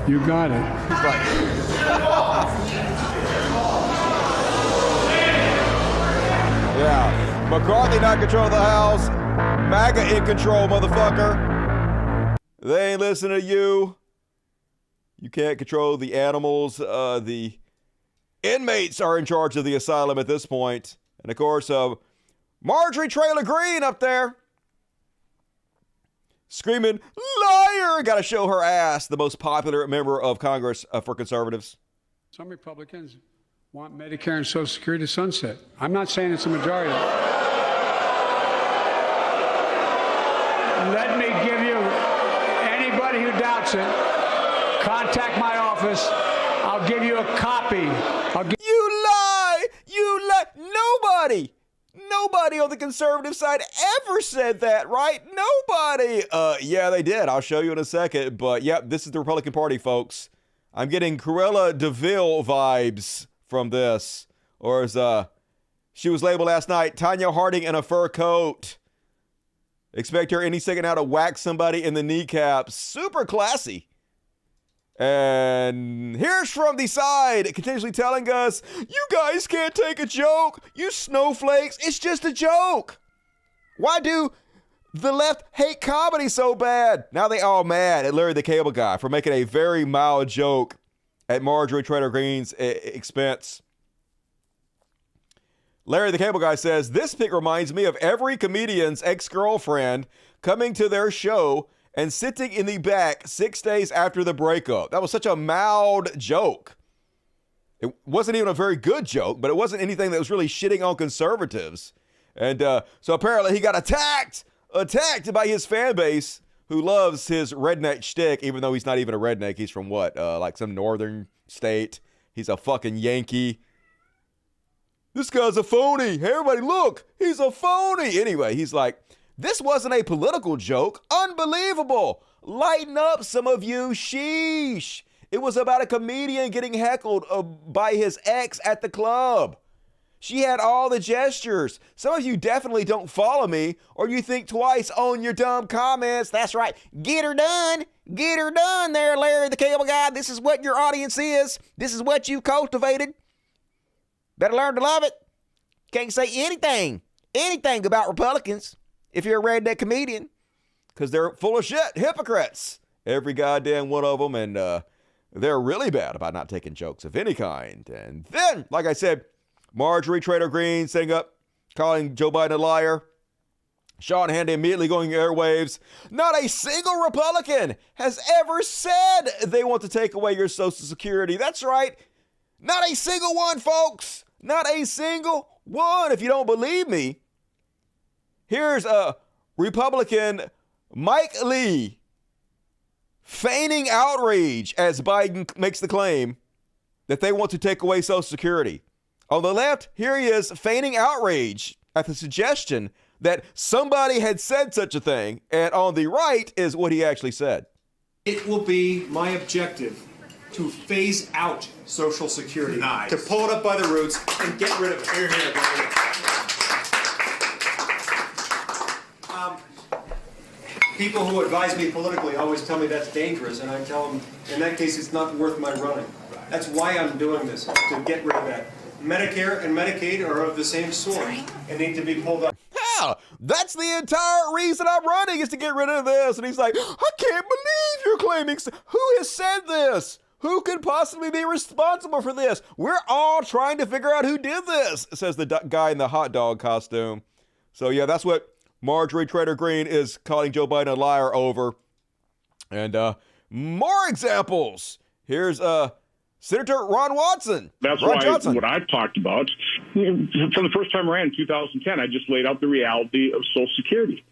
You got it. He's like... Yeah. McCarthy not controlling the House. MAGA in control, motherfucker. They ain't listening to you. You can't control the animals. The inmates are in charge of the asylum at this point. And of course, Marjorie Taylor Greene up there screaming, liar! Gotta show her ass, the most popular member of Congress for conservatives. Some Republicans want Medicare and Social Security to sunset. I'm not saying it's a majority. Let me give you, anybody who doubts it, contact my office. I'll give you a copy. You lie! You lie! Nobody on the conservative side ever said that, right? Nobody! Yeah, they did. I'll show you in a second. But, yeah, this is the Republican Party, folks. I'm getting Cruella de Vil vibes from this. Or as she was labeled last night, Tanya Harding in a fur coat. Expect her any second now to whack somebody in the kneecaps. Super classy. And here's from the side, continuously telling us, you guys can't take a joke. You snowflakes, it's just a joke. Why do the left hate comedy so bad? Now they all mad at Larry the Cable Guy for making a very mild joke at Marjorie Taylor Greene's expense. Larry the Cable Guy says, this pic reminds me of every comedian's ex-girlfriend coming to their show and sitting in the back 6 days after the breakup. That was such a mild joke. It wasn't even a very good joke, but it wasn't anything that was really shitting on conservatives. And so apparently he got attacked by his fan base who loves his redneck shtick, even though he's not even a redneck. He's from what? Like some northern state. He's a fucking Yankee. This guy's a phony. Hey, everybody, look, he's a phony. Anyway, he's like, this wasn't a political joke. Unbelievable. Lighten up, some of you. Sheesh. It was about a comedian getting heckled by his ex at the club. She had all the gestures. Some of you definitely don't follow me, or you think twice on your dumb comments. That's right. Get her done. Get her done there, Larry the Cable Guy. This is what your audience is. This is what you cultivated. Better learn to love it. Can't say anything about Republicans if you're a redneck comedian, because they're full of shit, hypocrites. Every goddamn one of them, and they're really bad about not taking jokes of any kind. And then, like I said, Marjorie Taylor Greene setting up, calling Joe Biden a liar. Sean Hannity immediately going airwaves. Not a single Republican has ever said they want to take away your Social Security. That's right. Not a single one, folks. Not a single one. If you don't believe me, here's a Republican Mike Lee feigning outrage as Biden makes the claim that they want to take away Social Security. On the left, here he is feigning outrage at the suggestion that somebody had said such a thing. And on the right is what he actually said. It will be my objective to phase out Social Security, to pull it up by the roots and get rid of it. Here, people who advise me politically always tell me that's dangerous, and I tell them, in that case, it's not worth my running. That's why I'm doing this, to get rid of that. Medicare and Medicaid are of the same sort and need to be pulled up. Yeah, that's the entire reason I'm running, is to get rid of this. And he's like, I can't believe you're claiming. Who has said this? Who could possibly be responsible for this? We're all trying to figure out who did this, says the guy in the hot dog costume. So, yeah, that's what Marjorie Taylor Greene is calling Joe Biden a liar over. And more examples. Here's Senator Ron Watson. That's Ron why Johnson. What I've talked about, from the first time around in 2010, I just laid out the reality of Social Security.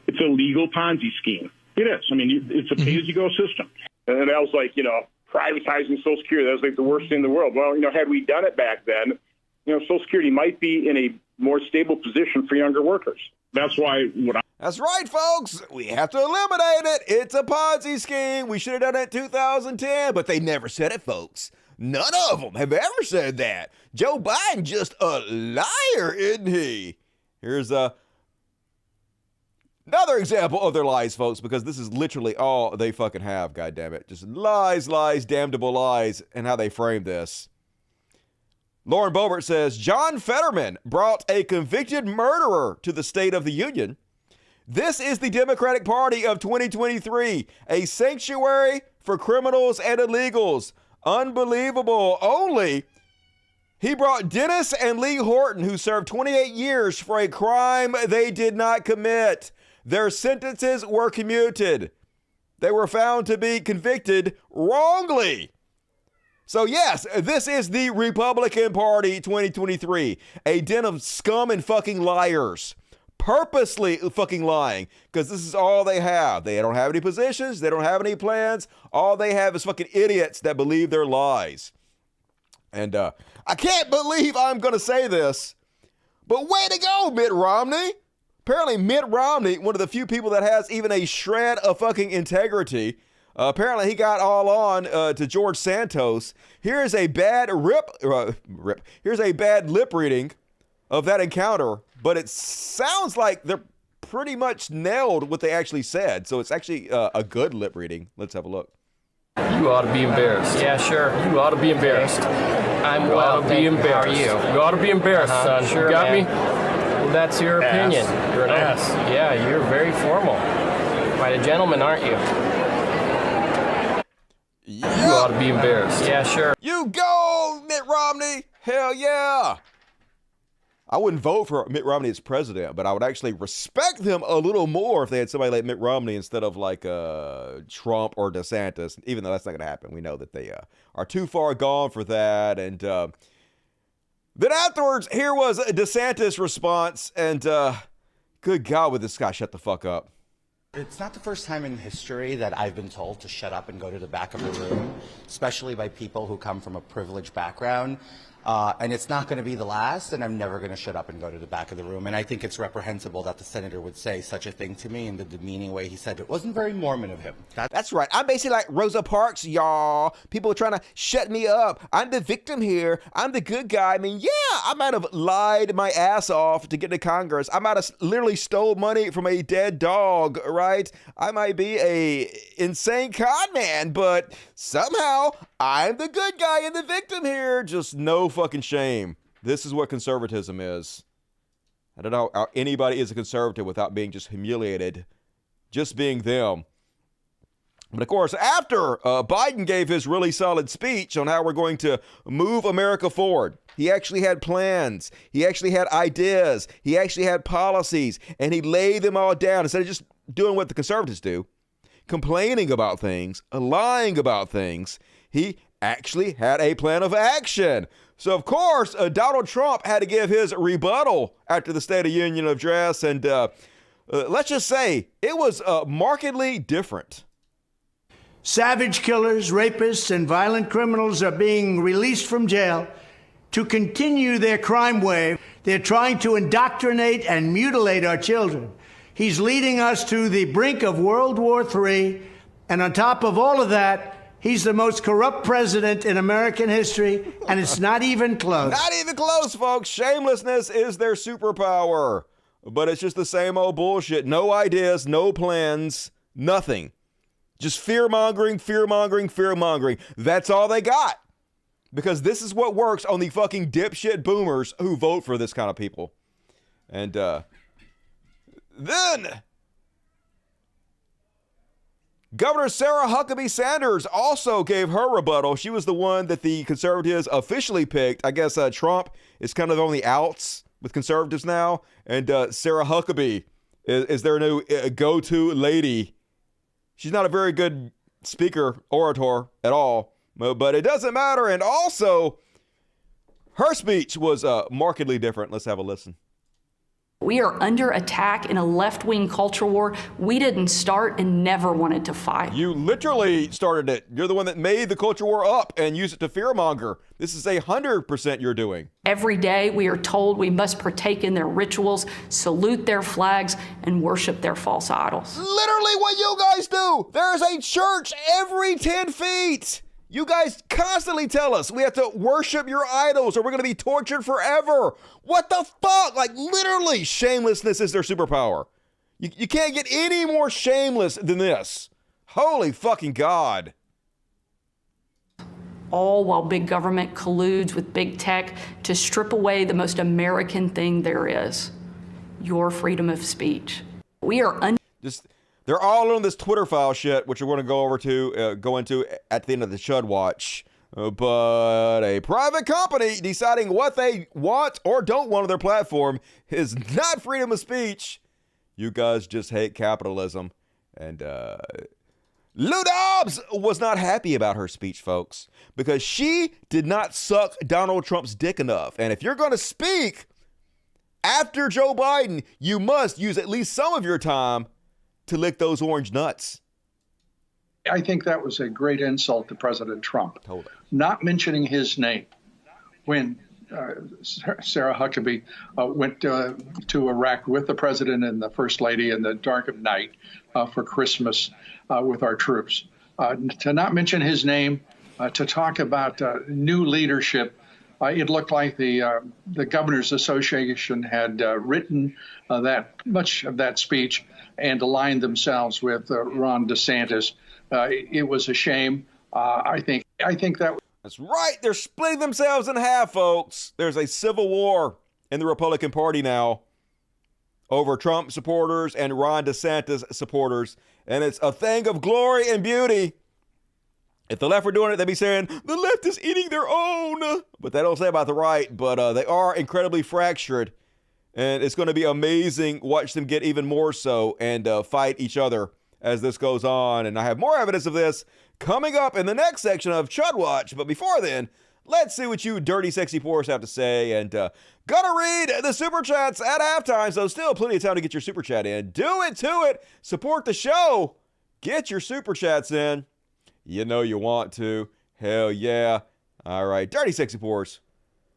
It's a legal Ponzi scheme. It is. I mean, it's a pay-as-you-go system. And I was like, privatizing Social Security, that was like the worst thing in the world. Well, had we done it back then, Social Security might be in a more stable position for younger workers. That's why That's right, folks. We have to eliminate it. It's a Ponzi scheme. We should have done it in 2010, but they never said it, folks. None of them have ever said that. Joe Biden just a liar, isn't he? Here's another example of their lies, folks, because this is literally all they fucking have, goddammit. Just lies, damnable lies, and how they frame this. Lauren Boebert says, John Fetterman brought a convicted murderer to the State of the Union. This is the Democratic Party of 2023, a sanctuary for criminals and illegals. Unbelievable. Only he brought Dennis and Lee Horton, who served 28 years for a crime they did not commit. Their sentences were commuted. They were found to be convicted wrongly. So yes, this is the Republican Party 2023, a den of scum and fucking liars, purposely fucking lying, because this is all they have. They don't have any positions. They don't have any plans. All they have is fucking idiots that believe their lies. And I can't believe I'm going to say this, but way to go, Mitt Romney. Apparently Mitt Romney, one of the few people that has even a shred of fucking integrity, apparently he got all on to George Santos. Here's a bad Here's a bad lip reading of that encounter, but it sounds like they're pretty much nailed what they actually said. So it's actually a good lip reading. Let's have a look. You ought to be embarrassed. Yeah, sure. You ought to be embarrassed. I'm well, be embarrassed. How are you? You ought to be embarrassed, son. Sure, you got man. Me? Well, that's your opinion. You're an ass. Yeah, you're very formal. Quite a gentleman, aren't you? You ought to be embarrassed. Yeah, sure. You go, Mitt Romney. Hell yeah. I wouldn't vote for Mitt Romney as president, but I would actually respect them a little more if they had somebody like Mitt Romney instead of like Trump or DeSantis, even though that's not going to happen. We know that they are too far gone for that. And then afterwards, here was a DeSantis response. And good God, would this guy shut the fuck up? It's not the first time in history that I've been told to shut up and go to the back of the room, especially by people who come from a privileged background. And it's not going to be the last, and I'm never going to shut up and go to the back of the room. And I think it's reprehensible that the senator would say such a thing to me in the demeaning way he said. It wasn't very Mormon of him. That's right. I'm basically like Rosa Parks, y'all. People are trying to shut me up. I'm the victim here. I'm the good guy. I mean, yeah, I might have lied my ass off to get to Congress. I might have literally stole money from a dead dog, right? I might be a insane con man, but somehow I'm the good guy and the victim here. Just no fucking shame. This is what conservatism is. I don't know how anybody is a conservative without being just humiliated, just being them. But of course, after Biden gave his really solid speech on how we're going to move America forward, he actually had plans. He actually had ideas. He actually had policies, and he laid them all down instead of just doing what the conservatives do, complaining about things, lying about things. He actually had a plan of action. So, of course, Donald Trump had to give his rebuttal after the State of Union address. And let's just say it was markedly different. Savage killers, rapists, and violent criminals are being released from jail to continue their crime wave. They're trying to indoctrinate and mutilate our children. He's leading us to the brink of World War III. And on top of all of that, he's the most corrupt president in American history, and it's not even close. Not even close, folks. Shamelessness is their superpower. But it's just the same old bullshit. No ideas, no plans, nothing. Just fear-mongering, fear-mongering, fear-mongering. That's all they got. Because this is what works on the fucking dipshit boomers who vote for this kind of people. And then Governor Sarah Huckabee Sanders also gave her rebuttal. She was the one that the conservatives officially picked. I guess Trump is kind of on the outs with conservatives now. And Sarah Huckabee is their new go-to lady. She's not a very good speaker, orator at all, but it doesn't matter. And also, her speech was markedly different. Let's have a listen. We are under attack in a left-wing culture war we didn't start and never wanted to fight. You literally started it. You're the one that made the culture war up and used it to fearmonger. This is 100% you're doing. Every day we are told we must partake in their rituals, salute their flags, and worship their false idols. Literally what you guys do. There's a church every 10 feet. You guys constantly tell us we have to worship your idols or we're going to be tortured forever. What the fuck? Like, literally, shamelessness is their superpower. You can't get any more shameless than this. Holy fucking God. all while big government colludes with big tech to strip away the most American thing there is, your freedom of speech. We are they're all on this Twitter file shit, which we're going to go into at the end of the Chud Watch. But a private company deciding what they want or don't want on their platform is not freedom of speech. You guys just hate capitalism. And Lou Dobbs was not happy about her speech, folks, because she did not suck Donald Trump's dick enough. And if you're going to speak after Joe Biden, you must use at least some of your time to lick those orange nuts. I think that was a great insult to President Trump. Totally. Not mentioning his name when Sarah Huckabee went to Iraq with the president and the first lady in the dark of night for Christmas with our troops. To not mention his name, to talk about new leadership, it looked like the Governors Association had written that much of that speech and aligned themselves with Ron DeSantis. It was a shame. I think that. That's right. They're splitting themselves in half, folks. There's a civil war in the Republican Party now over Trump supporters and Ron DeSantis supporters. And it's a thing of glory and beauty. If the left were doing it, they'd be saying, the left is eating their own. But they don't say about the right. But they are incredibly fractured. And it's going to be amazing. Watch them get even more so and fight each other as this goes on. And I have more evidence of this coming up in the next section of Chud Watch. But before then, let's see what you dirty, sexy poors have to say. And gonna read the super chats at halftime. So still plenty of time to get your super chat in. Do it to it. Support the show. Get your super chats in. You know you want to. Hell yeah. All right. Dirty, sexy poors.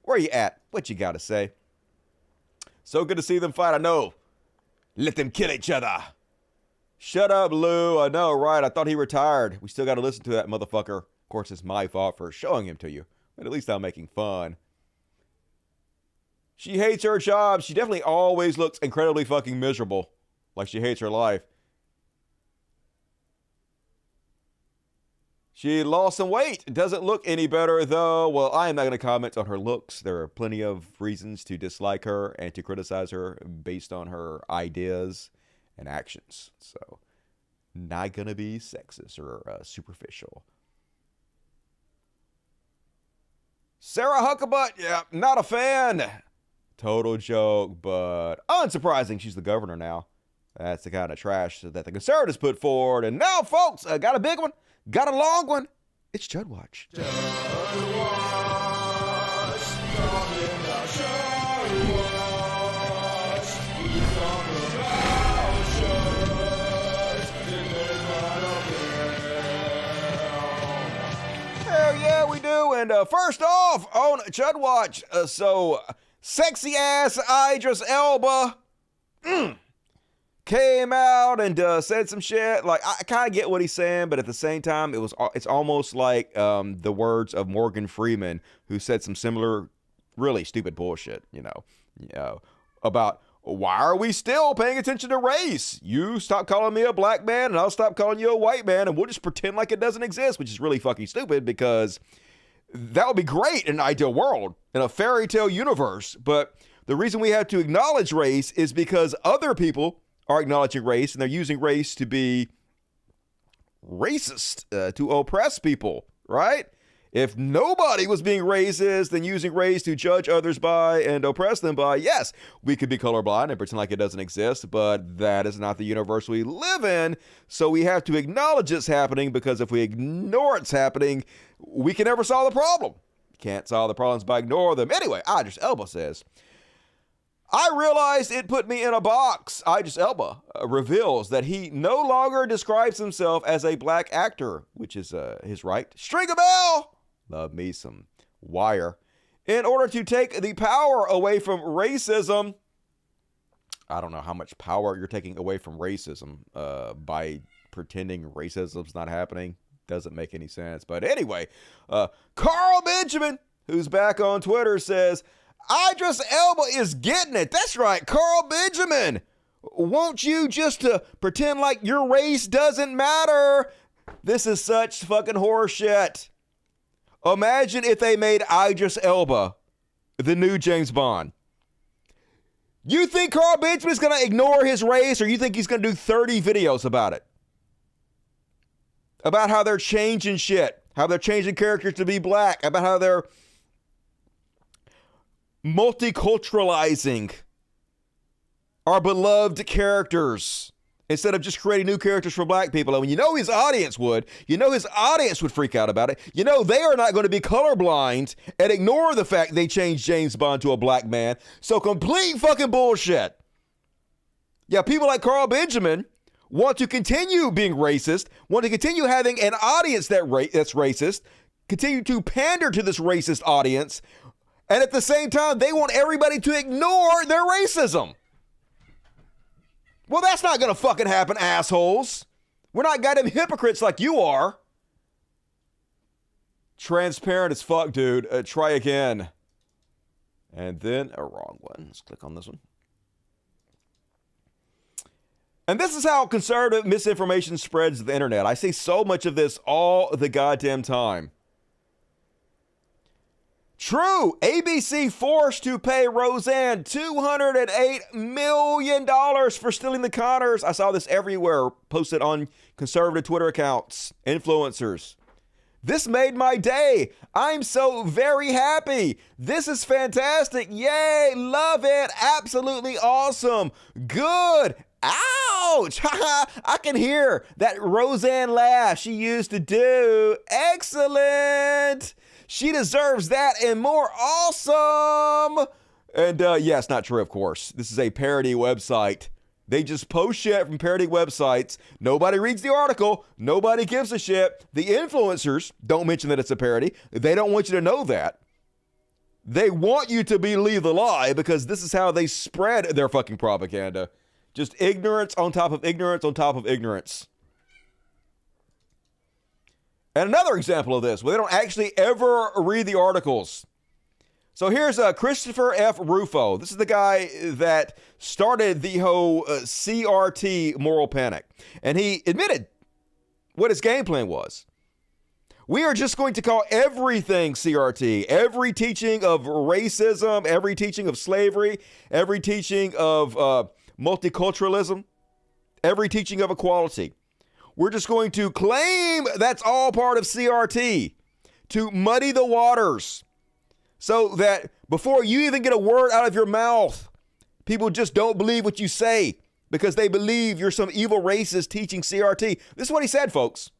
Where you at? What you got to say? So good to see them fight. I know. Let them kill each other. Shut up, Lou. I know, right? I thought he retired. We still got to listen to that motherfucker. Of course, it's my fault for showing him to you. But at least I'm making fun. She hates her job. She definitely always looks incredibly fucking miserable. Like she hates her life. She lost some weight. Doesn't look any better, though. Well, I am not going to comment on her looks. There are plenty of reasons to dislike her and to criticize her based on her ideas and actions. So, not going to be sexist or superficial. Sarah Huckabee, yeah, not a fan. Total joke, but unsurprising. She's the governor now. That's the kind of trash that the conservatives put forward. And now, folks, got a big one. Got a long one. It's Chud Watch. Hell yeah, we do. And first off on Chud Watch, sexy ass Idris Elba. Came out and said some shit. Like, I kind of get what he's saying, but at the same time, it's almost like the words of Morgan Freeman, who said some similar, really stupid bullshit, about why are we still paying attention to race? You stop calling me a black man, and I'll stop calling you a white man, and we'll just pretend like it doesn't exist, which is really fucking stupid, because that would be great in an ideal world, in a fairy tale universe. But the reason we have to acknowledge race is because other people are acknowledging race, and they're using race to be racist, to oppress people, right? If nobody was being racist and using race to judge others by and oppress them by, yes, we could be colorblind and pretend like it doesn't exist, but that is not the universe we live in, so we have to acknowledge it's happening, because if we ignore it's happening, we can never solve the problem. Can't solve the problems by ignoring them. Anyway, Idris Elba says, I realized it put me in a box. Idris Elba reveals that he no longer describes himself as a black actor, which is his right. String a bell! Love me some Wire. In order to take the power away from racism. I don't know how much power you're taking away from racism by pretending racism's not happening. Doesn't make any sense. But anyway, Carl Benjamin, who's back on Twitter, says, Idris Elba is getting it. That's right, Carl Benjamin. Won't you just pretend like your race doesn't matter? This is such fucking horseshit. Imagine if they made Idris Elba the new James Bond. You think Carl Benjamin's going to ignore his race, or you think he's going to do 30 videos about it? About how they're changing shit, how they're changing characters to be black, about how they're multiculturalizing our beloved characters instead of just creating new characters for black people. And you know his audience would. You know his audience would freak out about it. You know they are not going to be colorblind and ignore the fact they changed James Bond to a black man. So complete fucking bullshit. Yeah, people like Carl Benjamin want to continue being racist, want to continue having an audience that's racist, continue to pander to this racist audience, and at the same time, they want everybody to ignore their racism. Well, that's not going to fucking happen, assholes. We're not goddamn hypocrites like you are. Transparent as fuck, dude. Try again. And then a wrong one. Let's click on this one. And this is how conservative misinformation spreads the internet. I see so much of this all the goddamn time. True, ABC forced to pay Roseanne $208 million for stealing the Connors. I saw this everywhere, posted on conservative Twitter accounts, influencers. This made my day. I'm so very happy. This is fantastic. Yay, love it. Absolutely awesome. Good. Ouch! I can hear that Roseanne laugh she used to do. Excellent! She deserves that and more. Awesome! And yeah, it's not true, of course. This is a parody website. They just post shit from parody websites. Nobody reads the article. Nobody gives a shit. The influencers don't mention that it's a parody. They don't want you to know that. They want you to believe the lie because this is how they spread their fucking propaganda. Just ignorance on top of ignorance on top of ignorance. And another example of this, where they don't actually ever read the articles. So here's Christopher F. Rufo. This is the guy that started the whole CRT moral panic. And he admitted what his game plan was. We are just going to call everything CRT. Every teaching of racism, every teaching of slavery, every teaching of multiculturalism, every teaching of equality. We're just going to claim that's all part of CRT to muddy the waters so that before you even get a word out of your mouth, people just don't believe what you say because they believe you're some evil racist teaching CRT. This is what he said, folks.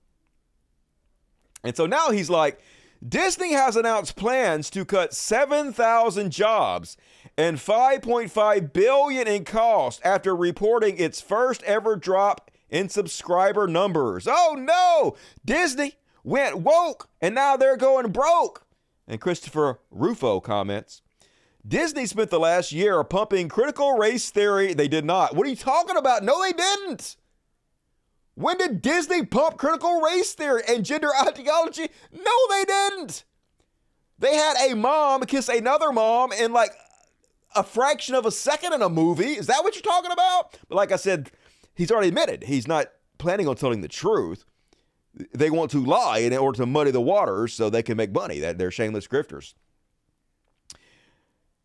And so now he's like, Disney has announced plans to cut 7,000 jobs and $5.5 billion in cost after reporting its first ever drop in subscriber numbers. Oh no! Disney went woke and now they're going broke. And Christopher Rufo comments, Disney spent the last year pumping critical race theory. They did not. What are you talking about? No, they didn't. When did Disney pump critical race theory and gender ideology? No, they didn't. They had a mom kiss another mom in like a fraction of a second in a movie. Is that what you're talking about? But like I said, he's already admitted he's not planning on telling the truth. They want to lie in order to muddy the waters so they can make money. They're shameless grifters.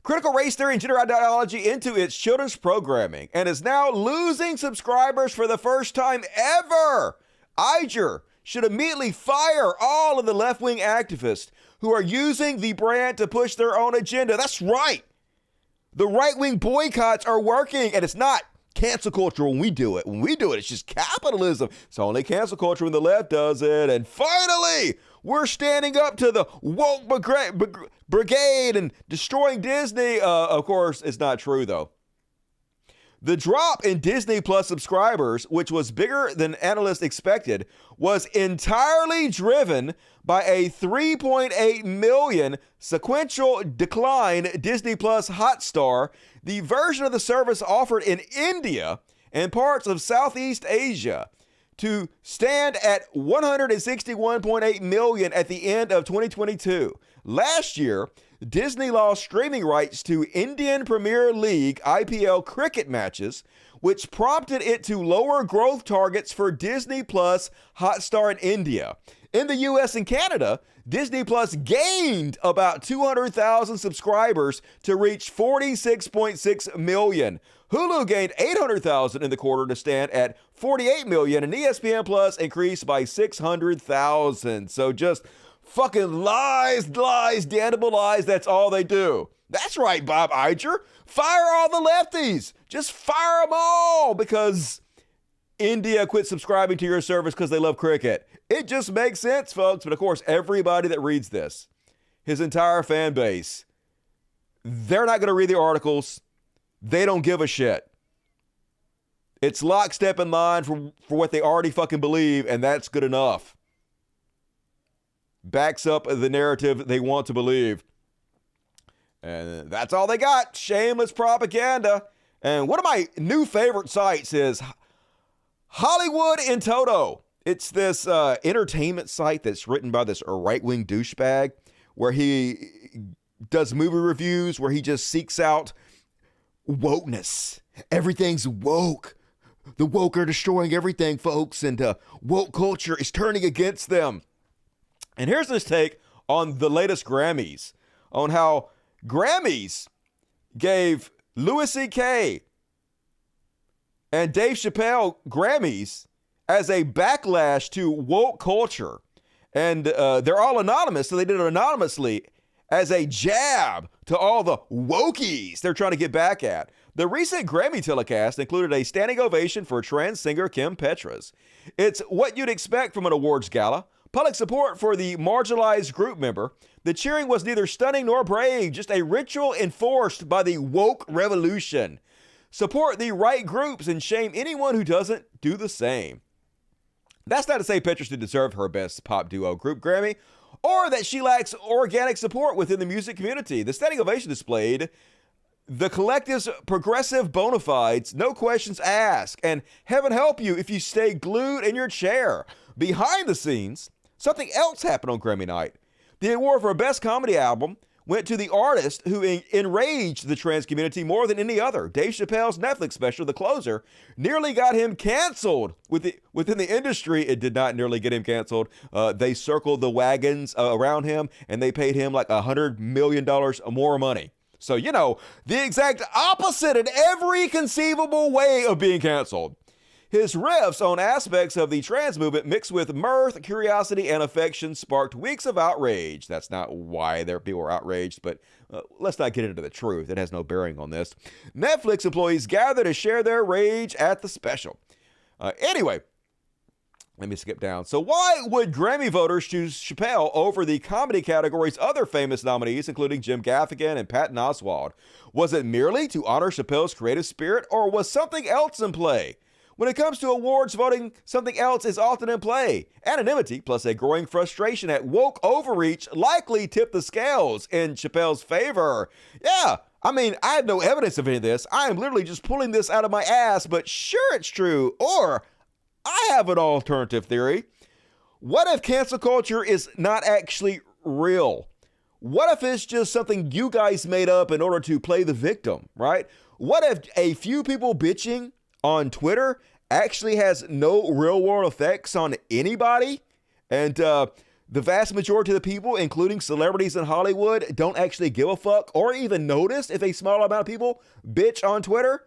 Critical race theory and gender ideology into its children's programming and is now losing subscribers for the first time ever. Iger should immediately fire all of the left-wing activists who are using the brand to push their own agenda. That's right. The right-wing boycotts are working, and it's not cancel culture when we do it. When we do it, it's just capitalism. It's only cancel culture when the left does it. And finally, we're standing up to the woke brigade and destroying Disney. Of course, it's not true, though. The drop in Disney Plus subscribers, which was bigger than analysts expected, was entirely driven by a 3.8 million sequential decline Disney Plus Hotstar, the version of the service offered in India and parts of Southeast Asia, to stand at 161.8 million at the end of 2022. Last year, Disney lost streaming rights to Indian Premier League IPL cricket matches, which prompted it to lower growth targets for Disney Plus Hotstar in India. In the US and Canada, Disney Plus gained about 200,000 subscribers to reach 46.6 million. Hulu gained 800,000 in the quarter to stand at 48 million, and ESPN Plus increased by 600,000. So just fucking lies, damnable lies. That's all they do. That's right, Bob Iger. Fire all the lefties. Just fire them all because India quit subscribing to your service because they love cricket. It just makes sense, folks. But of course, everybody that reads this, his entire fan base, they're not going to read the articles. They don't give a shit. It's lockstep in line for what they already fucking believe, and that's good enough. Backs up the narrative they want to believe. And that's all they got. Shameless propaganda. And one of my new favorite sites is Hollywood in Toto. It's this entertainment site that's written by this right-wing douchebag where he does movie reviews where he just seeks out wokeness. Everything's woke. The woke are destroying everything, folks, and woke culture is turning against them. And here's this take on the latest Grammys, on how Grammys gave Louis C.K. and Dave Chappelle Grammys as a backlash to woke culture. And they're all anonymous, so they did it anonymously as a jab to all the wokies they're trying to get back at. The recent Grammy telecast included a standing ovation for trans singer Kim Petras. It's what you'd expect from an awards gala. Public support for the marginalized group member. The cheering was neither stunning nor brave, just a ritual enforced by the woke revolution. Support the right groups and shame anyone who doesn't do the same. That's not to say Petras didn't deserve her Best Pop Duo Group Grammy, or that she lacks organic support within the music community. The standing ovation displayed the collective's progressive bona fides, no questions asked, and heaven help you if you stay glued in your chair. Behind the scenes, something else happened on Grammy night. The award for Best Comedy Album went to the artist who enraged the trans community more than any other. Dave Chappelle's Netflix special, The Closer, nearly got him canceled. Within the industry, it did not nearly get him canceled. They circled the wagons around him, and they paid him like $100 million more money. So, you know, the exact opposite in every conceivable way of being canceled. His riffs on aspects of the trans movement mixed with mirth, curiosity, and affection sparked weeks of outrage. That's not why people were outraged, but let's not get into the truth. It has no bearing on this. Netflix employees gathered to share their rage at the special. Anyway, let me skip down. So why would Grammy voters choose Chappelle over the comedy category's other famous nominees, including Jim Gaffigan and Patton Oswalt? Was it merely to honor Chappelle's creative spirit, or was something else in play? When it comes to awards voting, something else is often in play. Anonymity plus a growing frustration at woke overreach likely tip the scales in Chappelle's favor. Yeah, I mean, I have no evidence of any of this. I am literally just pulling this out of my ass, but sure it's true. Or I have an alternative theory. What if cancel culture is not actually real? What if it's just something you guys made up in order to play the victim, right? What if a few people bitching on Twitter actually has no real world effects on anybody? And the vast majority of the people, including celebrities in Hollywood, don't actually give a fuck or even notice if a small amount of people bitch on Twitter?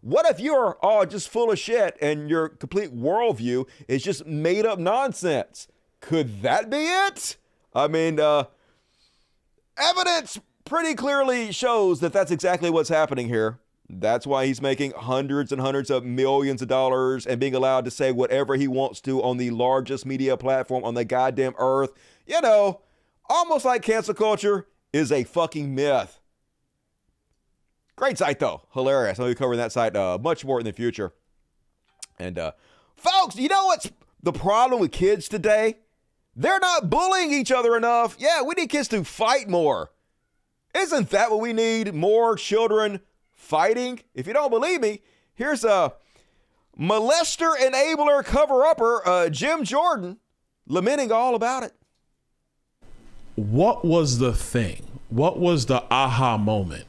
What if you're all just full of shit and your complete worldview is just made up nonsense? Could that be it? I mean, evidence pretty clearly shows that that's exactly what's happening here. That's why he's making hundreds and hundreds of millions of dollars and being allowed to say whatever he wants to on the largest media platform on the goddamn earth. You know, almost like cancel culture is a fucking myth. Great site, though. Hilarious. I'll be covering that site much more in the future. And, folks, you know what's the problem with kids today? They're not bullying each other enough. Yeah, we need kids to fight more. Isn't that what we need? More children fighting? If you don't believe me, here's a molester, enabler, cover-upper, Jim Jordan, lamenting all about it. What was the thing? What was the aha moment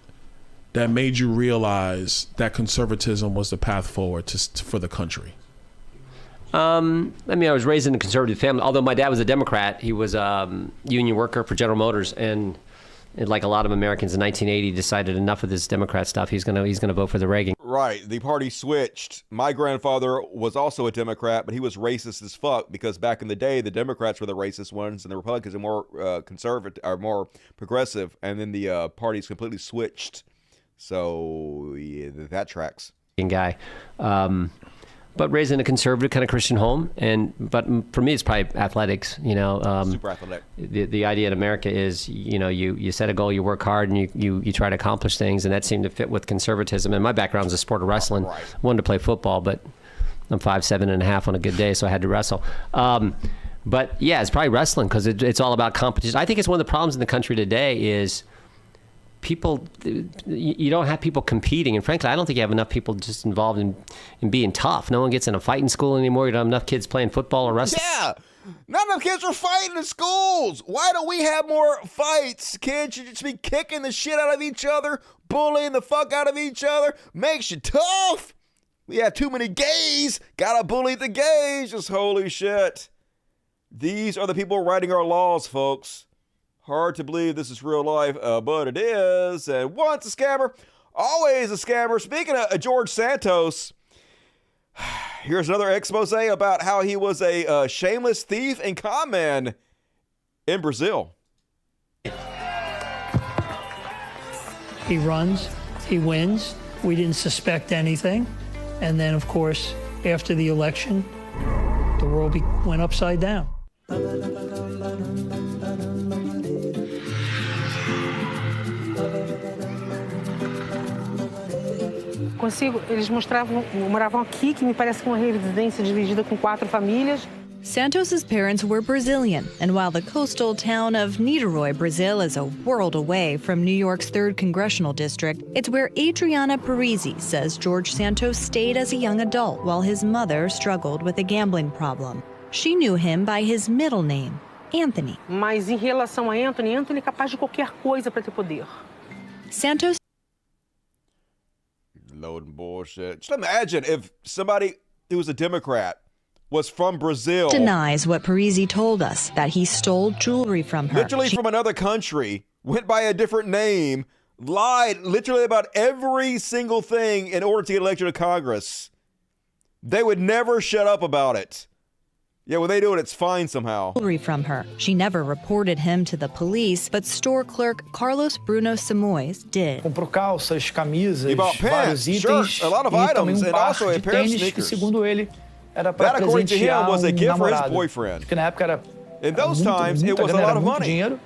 that made you realize that conservatism was the path forward for the country? I mean, I was raised in a conservative family. Although my dad was a Democrat, he was a union worker for General Motors, and like a lot of Americans in 1980, decided enough of this Democrat stuff. He's gonna vote for the Reagan. Right. The party switched. My grandfather was also a Democrat, but he was racist as fuck because back in the day, the Democrats were the racist ones and the Republicans are more conservative or more progressive. And then the parties completely switched. So yeah, that tracks. Guy. But raised in a conservative kind of Christian home, but for me, it's probably athletics. Super athletic. The idea in America is, you set a goal, you work hard, and you try to accomplish things, and that seemed to fit with conservatism. And my background is a sport of wrestling. Right. I wanted to play football, but I'm 5'7.5" on a good day, so I had to wrestle. But yeah, it's probably wrestling because it's all about competition. I think it's one of the problems in the country today is people, you don't have people competing, and frankly, I don't think you have enough people just involved in being tough. No one gets in a fight in school anymore. You don't have enough kids playing football or wrestling. Yeah, not enough kids are fighting in schools. Why don't we have more fights? Kids should just be kicking the shit out of each other, bullying the fuck out of each other. Makes you tough. We have too many gays. Gotta bully the gays. Just holy shit. These are the people writing our laws, folks. Hard to believe this is real life, but it is. And once a scammer, always a scammer. Speaking of George Santos, here's another expose about how he was a shameless thief and con man in Brazil. He runs, he wins. We didn't suspect anything. And then, of course, after the election, the world went upside down. Eles moravam aqui, que me parece que uma residência dividida com 4 famílias. Santos's parents were Brazilian, and while the coastal town of Niterói, Brazil, is a world away from New York's 3rd Congressional District, it's where Adriana Parisi says George Santos stayed as a young adult while his mother struggled with a gambling problem. She knew him by his middle name, Anthony. Mas em relação a Anthony é capaz de qualquer coisa para ter poder. Santos Loading bullshit. Just imagine if somebody who was a Democrat was from Brazil. Denies what Parisi told us, that he stole jewelry from her. Literally from another country, went by a different name, lied literally about every single thing in order to get elected to Congress. They would never shut up about it. Yeah, when they do it, it's fine somehow. Jewelry from her. She never reported him to the police, but store clerk Carlos Bruno Simoes did. Comprou calças, camisas, he bought pants, shirts, a lot of items, and also a pair of sneakers. Que, segundo ele, era that, according to him, was a gift for his boyfriend. Que na época era in those times, it was a lot of money. Dinheiro.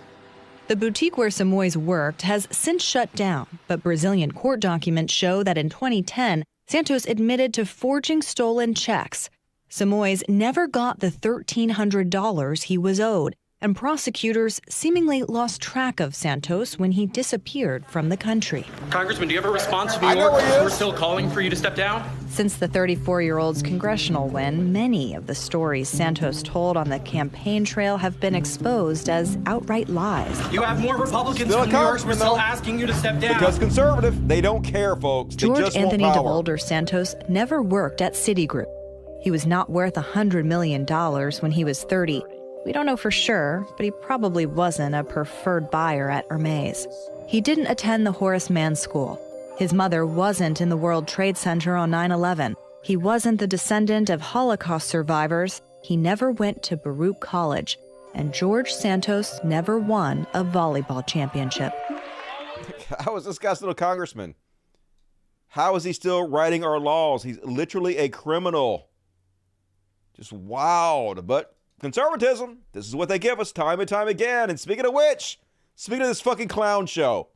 The boutique where Simoes worked has since shut down, but Brazilian court documents show that in 2010, Santos admitted to forging stolen checks. Simoes never got the $1,300 he was owed, and prosecutors seemingly lost track of Santos when he disappeared from the country. Congressman, do you have a response to New York? We're still calling for you to step down. Since the 34-year-old's congressional win, many of the stories Santos told on the campaign trail have been exposed as outright lies. You have more Republicans from New York still asking you to step down. Because conservative, they don't care, folks. They George just Anthony want power. DeVolder Santos never worked at Citigroup. He was not worth $100 million when he was 30. We don't know for sure, but he probably wasn't a preferred buyer at Hermes. He didn't attend the Horace Mann School. His mother wasn't in the World Trade Center on 9/11. He wasn't the descendant of Holocaust survivors. He never went to Baruch College. And George Santos never won a volleyball championship. How is this guy still a congressman? How is he still writing our laws? He's literally a criminal. Just wild. But conservatism, this is what they give us time and time again. And speaking of which, speaking of this fucking clown show,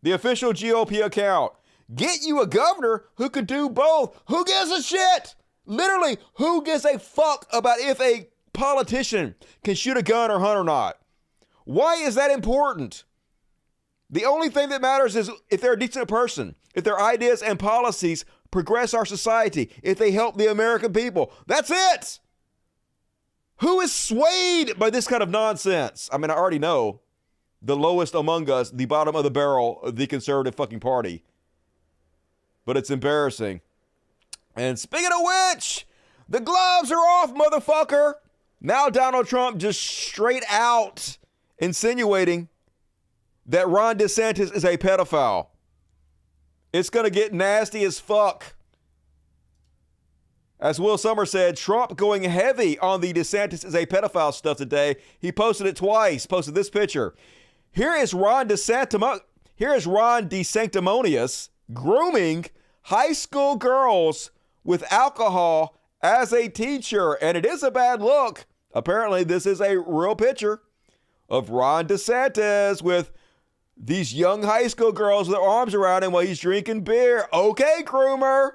the official GOP account, get you a governor who could do both. Who gives a shit? Literally, who gives a fuck about if a politician can shoot a gun or hunt or not? Why is that important? The only thing that matters is if they're a decent person, if their ideas and policies progress our society, if they help the American people. That's it. Who is swayed by this kind of nonsense? I mean, I already know the lowest among us, the bottom of the barrel of the conservative fucking party. But it's embarrassing. And speaking of which, The gloves are off, motherfucker. Now Donald Trump just straight out insinuating that Ron DeSantis is a pedophile. It's going to get nasty as fuck. As Will Summers said, Trump going heavy on the DeSantis is a pedophile stuff today. He posted it twice, posted this picture. Here is Ron DeSanctimonious grooming high school girls with alcohol as a teacher. And it is a bad look. Apparently, this is a real picture of Ron DeSantis with these young high school girls with their arms around him while he's drinking beer. Okay, groomer.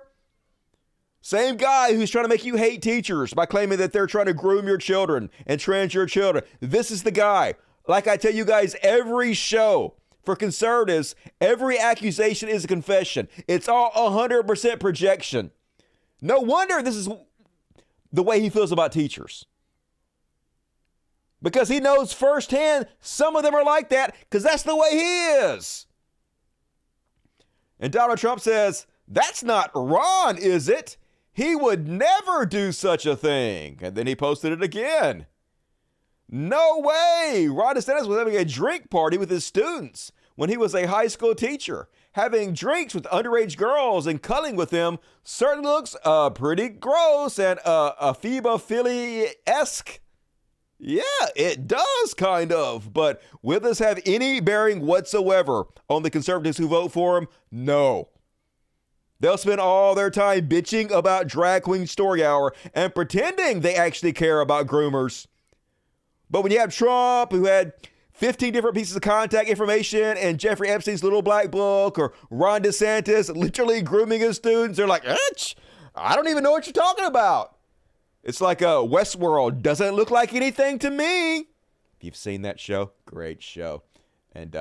Same guy who's trying to make you hate teachers by claiming that they're trying to groom your children and trans your children. This is the guy. Like I tell you guys every show, for conservatives, every accusation is a confession. It's all 100% projection. No wonder this is the way he feels about teachers. Because he knows firsthand some of them are like that because that's the way he is. And Donald Trump says, that's not Ron, is it? He would never do such a thing. And then he posted it again. No way. Ron DeSantis was having a drink party with his students when he was a high school teacher. Having drinks with underage girls and cuddling with them certainly looks pretty gross and ephebophily-esque. Yeah, it does kind of. But will this have any bearing whatsoever on the conservatives who vote for him? No. They'll spend all their time bitching about Drag Queen Story Hour and pretending they actually care about groomers. But when you have Trump, who had 15 different pieces of contact information in Jeffrey Epstein's little black book, or Ron DeSantis literally grooming his students, they're like, I don't even know what you're talking about. It's like Westworld doesn't look like anything to me. If you've seen that show, great show. And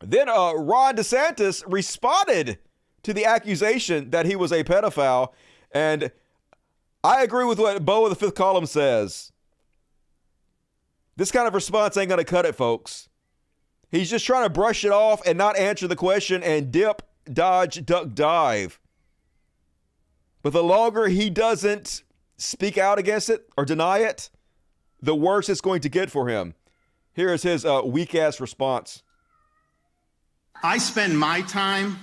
then Ron DeSantis responded to the accusation that he was a pedophile. And I agree with what Bo of the Fifth Column says. This kind of response ain't going to cut it, folks. He's just trying to brush it off and not answer the question and dip, dodge, duck, dive. But the longer he doesn't speak out against it or deny it, the worse it's going to get for him. Here is his weak-ass response. I spend my time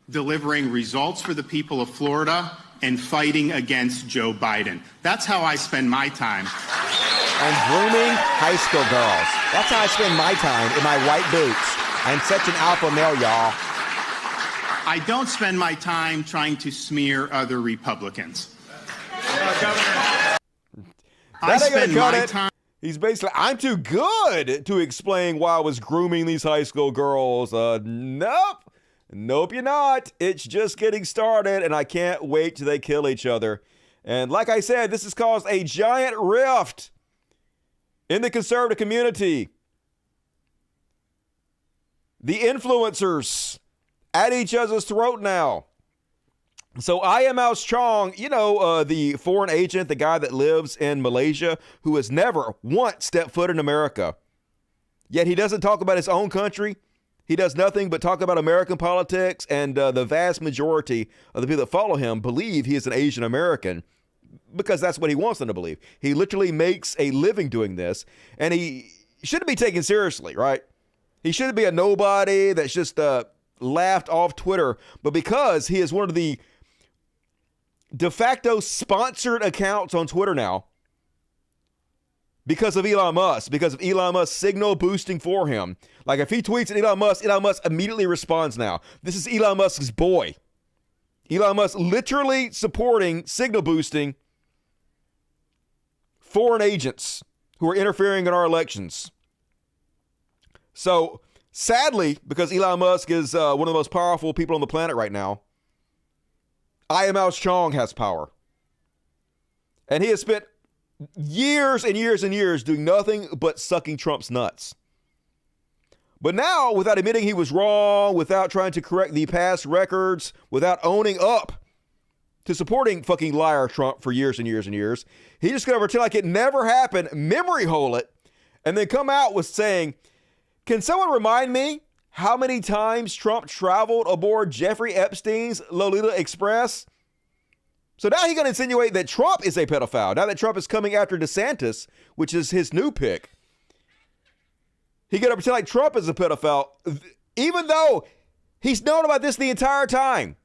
delivering results for the people of Florida and fighting against Joe Biden. That's how I spend my time. And grooming high school girls. That's how I spend my time in my white boots. I'm such an alpha male, y'all. I don't spend my time trying to smear other Republicans. I spend my time. He's basically, I'm too good to explain why I was grooming these high school girls. Nope, you're not. It's just getting started, and I can't wait till they kill each other. And like I said, this has caused a giant rift in the conservative community. The influencers at each other's throat now. So I am Mouse Chong, the foreign agent, the guy that lives in Malaysia, who has never once stepped foot in America. Yet he doesn't talk about his own country. He does nothing but talk about American politics, and the vast majority of the people that follow him believe he is an Asian American because that's what he wants them to believe. He literally makes a living doing this, and he shouldn't be taken seriously, right? He shouldn't be a nobody that's just laughed off Twitter, but because he is one of the de facto sponsored accounts on Twitter now, because of Elon Musk signal boosting for him. Like if he tweets at Elon Musk immediately responds now. This is Elon Musk's boy. Elon Musk literally supporting signal boosting foreign agents who are interfering in our elections. So sadly, because Elon Musk is one of the most powerful people on the planet right now, I Am Mouse Chong has power. And he has spent years and years and years doing nothing but sucking Trump's nuts. But now, without admitting he was wrong, without trying to correct the past records, without owning up to supporting fucking liar Trump for years and years and years, he's just going to pretend like it never happened, memory hole it, and then come out with saying, can someone remind me how many times Trump traveled aboard Jeffrey Epstein's Lolita Express? So now he's going to insinuate that Trump is a pedophile. Now that Trump is coming after DeSantis, which is his new pick, he's going to pretend like Trump is a pedophile, even though he's known about this the entire time.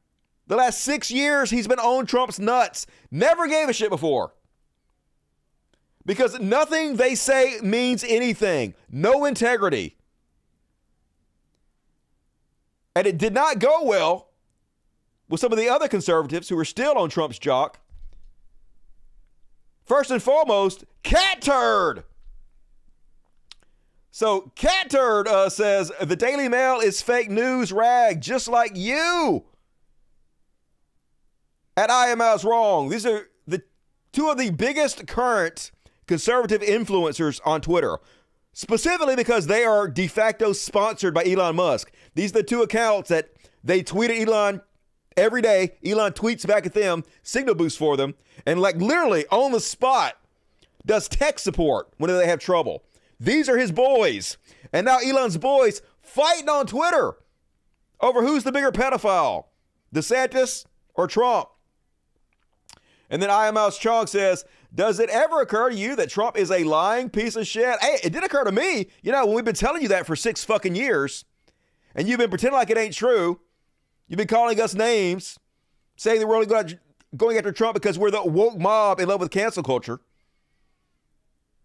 The last 6 years, he's been on Trump's nuts. Never gave a shit before. Because nothing they say means anything. No integrity. And it did not go well with some of the other conservatives who were still on Trump's jock. First and foremost, Cat Turd. So Cat Turd says, the Daily Mail is fake news rag, just like you. At I Am House Wrong. These are the two of the biggest current conservative influencers on Twitter, specifically because they are de facto sponsored by Elon Musk. These are the two accounts that they tweet at Elon every day. Elon tweets back at them, signal boosts for them, and like literally on the spot does tech support whenever they have trouble. These are his boys. And now Elon's boys fighting on Twitter over who's the bigger pedophile, DeSantis or Trump. And then I Am House Chong says, does it ever occur to you that Trump is a lying piece of shit? Hey, it did occur to me. You know, when we've been telling you that for 6 fucking years, and you've been pretending like it ain't true. You've been calling us names, saying that we're only going after Trump because we're the woke mob in love with cancel culture.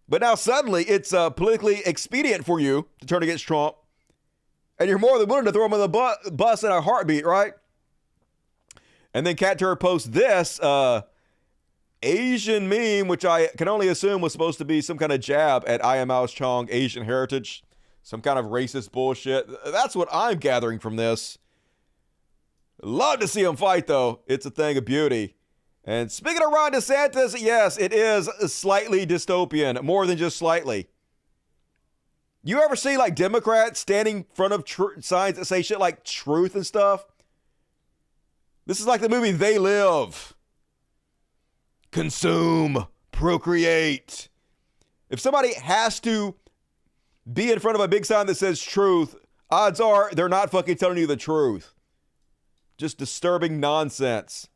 But now suddenly it's politically expedient for you to turn against Trump. And you're more than willing to throw him on the bus in a heartbeat, right? And then Cat Turd posts this Asian meme, which I can only assume was supposed to be some kind of jab at I Am House Chong Asian heritage. Some kind of racist bullshit. That's what I'm gathering from this. Love to see him fight, though. It's a thing of beauty. And speaking of Ron DeSantis, yes, it is slightly dystopian. More than just slightly. You ever see, like, Democrats standing in front of signs that say shit like truth and stuff? This is like the movie They Live. Consume. Procreate. If somebody has to be in front of a big sign that says truth, odds are they're not fucking telling you the truth. Just disturbing nonsense.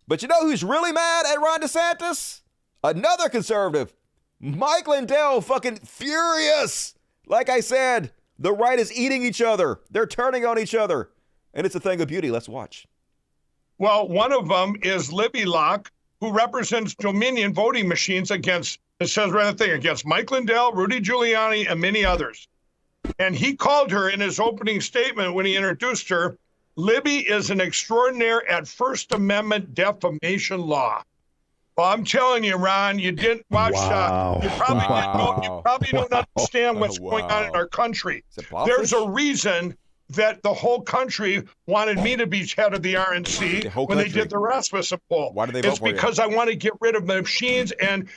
But you know who's really mad at Ron DeSantis? Another conservative. Mike Lindell fucking furious. Like I said, the right is eating each other. They're turning on each other. And it's a thing of beauty. Let's watch. Well, one of them is Libby Locke, who represents Dominion voting machines against, it says right thing, against Mike Lindell, Rudy Giuliani, and many others. And he called her in his opening statement when he introduced her, Libby is an extraordinaire at First Amendment defamation law. Well, I'm telling you, Ron, you didn't watch. You probably don't understand what's going on in our country. There's a reason that the whole country wanted me to be head of the RNC when they did the Rasmussen poll. Why did they vote for you? It's because I want to get rid of the machines and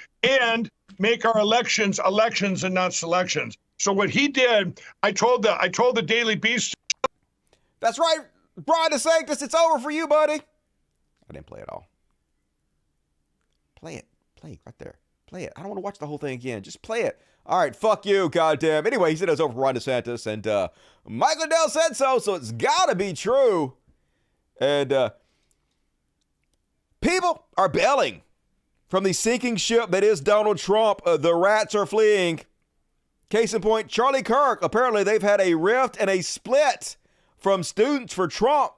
make our elections and not selections. So what he did, I told the Daily Beast. That's right, Ron DeSantis. It's over for you, buddy. I didn't play it all. Play it right there. Play it. I don't want to watch the whole thing again. Just play it. All right, fuck you, goddamn. Anyway, he said it was over for Ron DeSantis, and Mike Lindell said so it's got to be true. And people are bailing from the sinking ship that is Donald Trump. The rats are fleeing. Case in point, Charlie Kirk. Apparently, they've had a rift and a split from Students for Trump.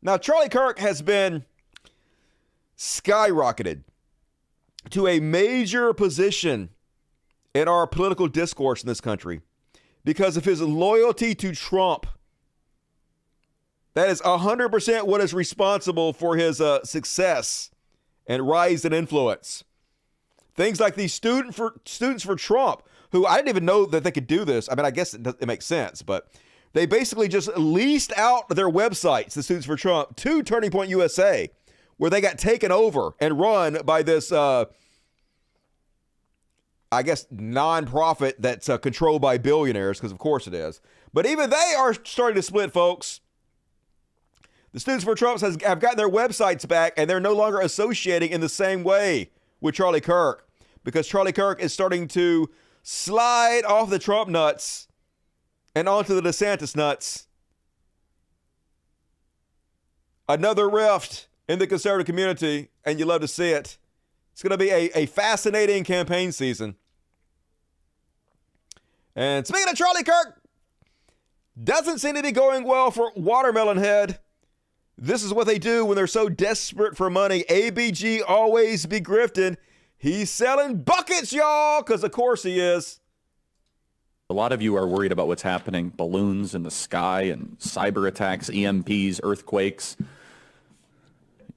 Now, Charlie Kirk has been skyrocketed to a major position in our political discourse in this country because of his loyalty to Trump. That is 100% what is responsible for his success and rise in influence. Things like the Students for Trump, who I didn't even know that they could do this. I mean, I guess it makes sense, but they basically just leased out their websites, the Students for Trump, to Turning Point USA, where they got taken over and run by this, I guess, nonprofit that's controlled by billionaires, because of course it is. But even they are starting to split, folks. The Students for Trump have gotten their websites back, and they're no longer associating in the same way with Charlie Kirk, because Charlie Kirk is starting to slide off the Trump nuts and onto the DeSantis nuts. Another rift in the conservative community, and you love to see it. It's going to be a fascinating campaign season. And speaking of Charlie Kirk, doesn't seem to be going well for Watermelon Head. This is what they do when they're so desperate for money. ABG always be grifting. He's selling buckets, y'all, because of course he is. A lot of you are worried about what's happening. Balloons in the sky and cyber attacks, EMPs, earthquakes.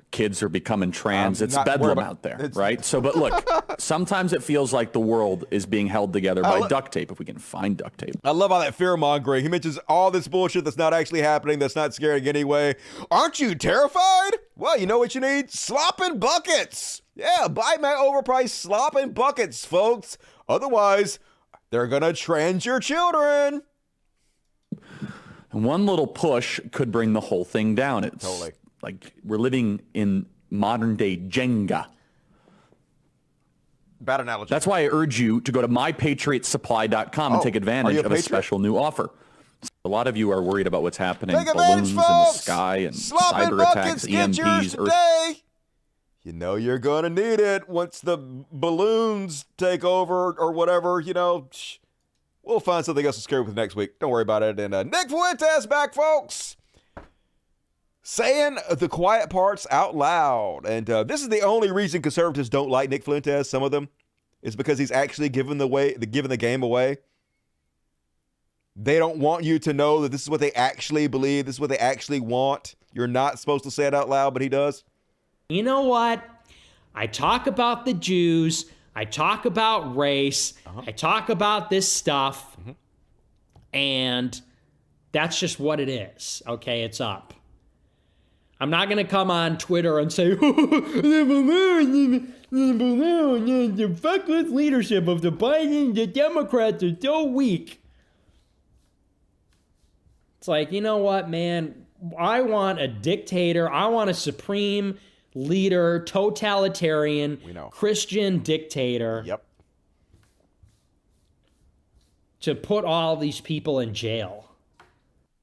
Kids are becoming trans. It's bedlam out there, right? So, but look, sometimes it feels like the world is being held together by duct tape, if we can find duct tape. I love all that fear-mongering. He mentions all this bullshit that's not actually happening, that's not scaring anyway. Aren't you terrified? Well, you know what you need? Slopping buckets. Yeah, buy my overpriced slopping buckets, folks. Otherwise, they're going to trans your children. And one little push could bring the whole thing down. It's totally. Like we're living in modern day Jenga. Bad analogy. That's why I urge you to go to mypatriotsupply.com and take advantage of a special new offer. A lot of you are worried about what's happening. Take Balloons advantage, in the folks. sky and Slopping cyber buckets, attacks, get yours EMPs, today. You know you're going to need it once the balloons take over or whatever, you know. We'll find something else to scare with next week. Don't worry about it. And Nick Fuentes back, folks. Saying the quiet parts out loud. And this is the only reason conservatives don't like Nick Fuentes, some of them, is because he's actually giving the game away. They don't want you to know that this is what they actually believe. This is what they actually want. You're not supposed to say it out loud, but he does. You know what? I talk about the Jews. I talk about race. I talk about this stuff. And that's just what it is. Okay, it's up. I'm not going to come on Twitter and say, the feckless leadership of the Biden, the Democrats are so weak. It's like, you know what, man? I want a dictator. I want a supreme leader, totalitarian, Christian dictator. Yep. To put all these people in jail.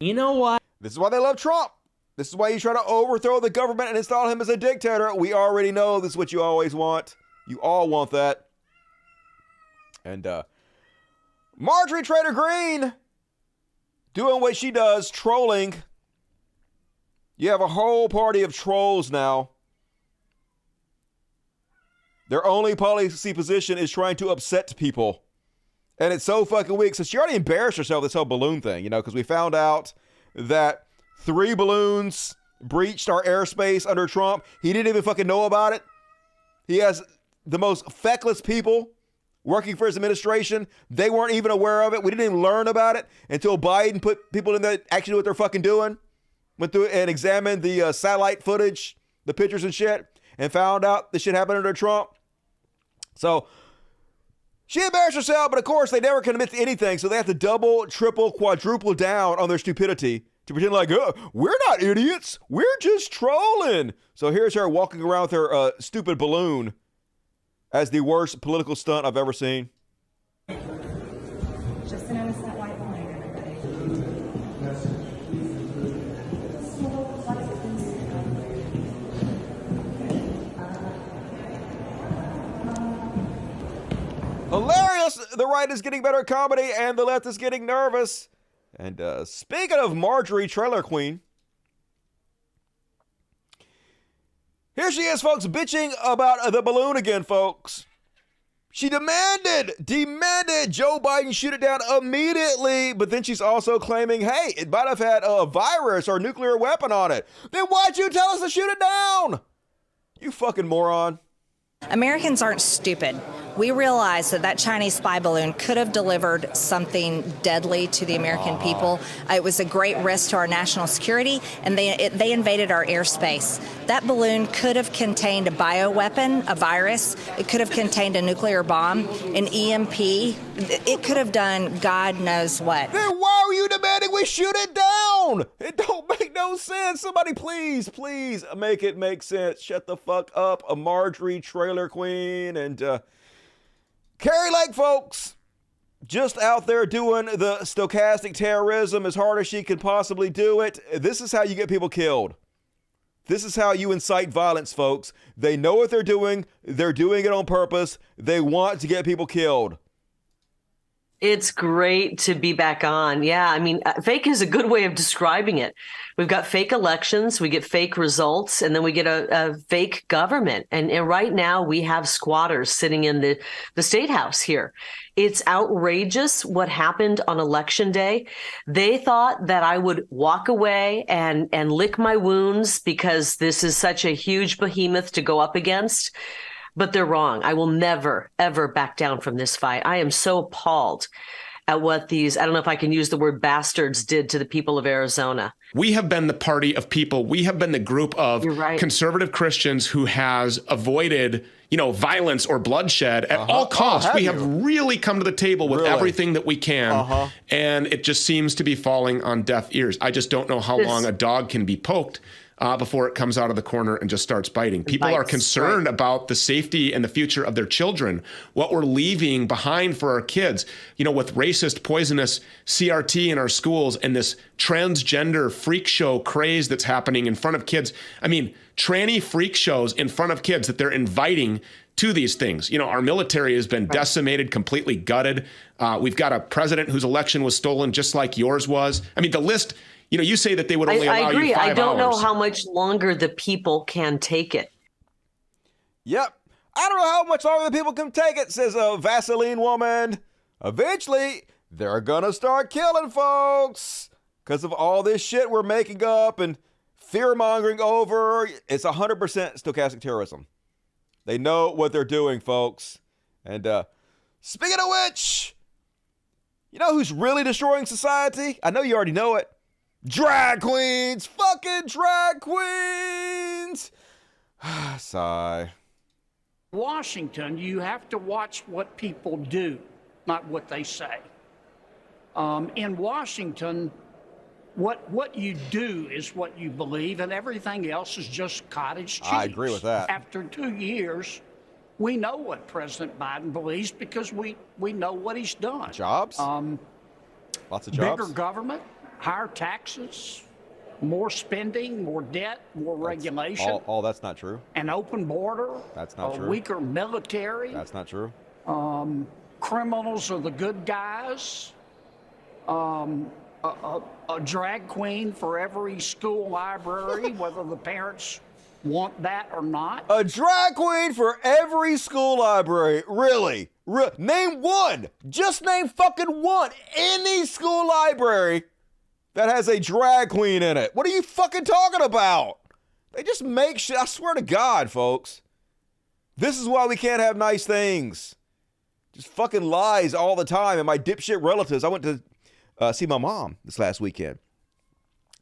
You know what? This is why they love Trump. This is why you try to overthrow the government and install him as a dictator. We already know this is what you always want. You all want that. And Marjorie Taylor Greene doing what she does, trolling. You have a whole party of trolls now. Their only policy position is trying to upset people. And it's so fucking weak. So she already embarrassed herself, this whole balloon thing, you know, because we found out that 3 balloons breached our airspace under Trump. He didn't even fucking know about it. He has the most feckless people working for his administration. They weren't even aware of it. We didn't even learn about it until Biden put people in there that actually know what they're fucking doing. Went through and examined the satellite footage, the pictures and shit, and found out this shit happened under Trump. So she embarrassed herself, but of course they never can admit to anything, so they have to double, triple, quadruple down on their stupidity to pretend like, we're not idiots, we're just trolling. So here's her walking around with her stupid balloon as the worst political stunt I've ever seen. Just an innocent white balloon, everybody. Hilarious! The right is getting better at comedy and the left is getting nervous. And speaking of Marjorie Taylor Greene, here she is, folks, bitching about the balloon again, folks. She demanded Joe Biden shoot it down immediately, but then she's also claiming, hey, it might have had a virus or a nuclear weapon on it. Then why'd you tell us to shoot it down? You fucking moron. Americans aren't stupid. We realize that Chinese spy balloon could have delivered something deadly to the American people. It was a great risk to our national security, and they invaded our airspace. That balloon could have contained a bioweapon, a virus. It could have contained a nuclear bomb, an EMP. It could have done God knows what. Then why are you demanding we shoot it down? It don't make no sense. Somebody please make it make sense. Shut the fuck up, a Marjorie Taylor Greene and Carrie Lake, folks, just out there doing the stochastic terrorism as hard as she could possibly do it. This is how you get people killed. This is how you incite violence, folks. They know what they're doing. They're doing it on purpose. They want to get people killed. It's great to be back on. Yeah, I mean, fake is a good way of describing it. We've got fake elections, we get fake results, and then we get a fake government. And right now we have squatters sitting in the state house here. It's outrageous what happened on election day. They thought that I would walk away and lick my wounds because this is such a huge behemoth to go up against. But they're wrong. I will never, ever back down from this fight. I am so appalled at what these, I don't know if I can use the word bastards, did to the people of Arizona. We have been the party of people. We have been the group of conservative Christians who has avoided, violence or bloodshed at all costs. We have really come to the table with everything that we can. And it just seems to be falling on deaf ears. I just don't know how long a dog can be poked before it comes out of the corner and just starts biting. People are concerned about the safety and the future of their children, what we're leaving behind for our kids, with racist, poisonous CRT in our schools and this transgender freak show craze that's happening in front of kids. I mean, tranny freak shows in front of kids that they're inviting to these things. Our military has been decimated, completely gutted. We've got a president whose election was stolen just like yours was. I mean, the list... you say that they would only allow you 5 hours. I don't know how much longer the people can take it. Yep. I don't know how much longer the people can take it, says a Vaseline woman. Eventually, they're going to start killing folks because of all this shit we're making up and fear-mongering over. It's 100% stochastic terrorism. They know what they're doing, folks. And speaking of which, you know who's really destroying society? I know you already know it. Drag queens! Fucking drag queens! Sigh. Washington, you have to watch what people do, not what they say. In Washington, what you do is what you believe, and everything else is just cottage cheese. I agree with that. After 2 years, we know what President Biden believes because we know what he's done. Jobs? Lots of jobs? Bigger government. Higher taxes, more spending, more debt, more regulation. All that's not true. An open border. That's not true. A weaker military. That's not true. Criminals are the good guys. A drag queen for every school library, whether the parents want that or not. A drag queen for every school library. Really? Name one. Just name fucking one. Any school library that has a drag queen in it. What are you fucking talking about? They just make shit. I swear to God, folks. This is why we can't have nice things. Just fucking lies all the time. And my dipshit relatives, I went to see my mom this last weekend.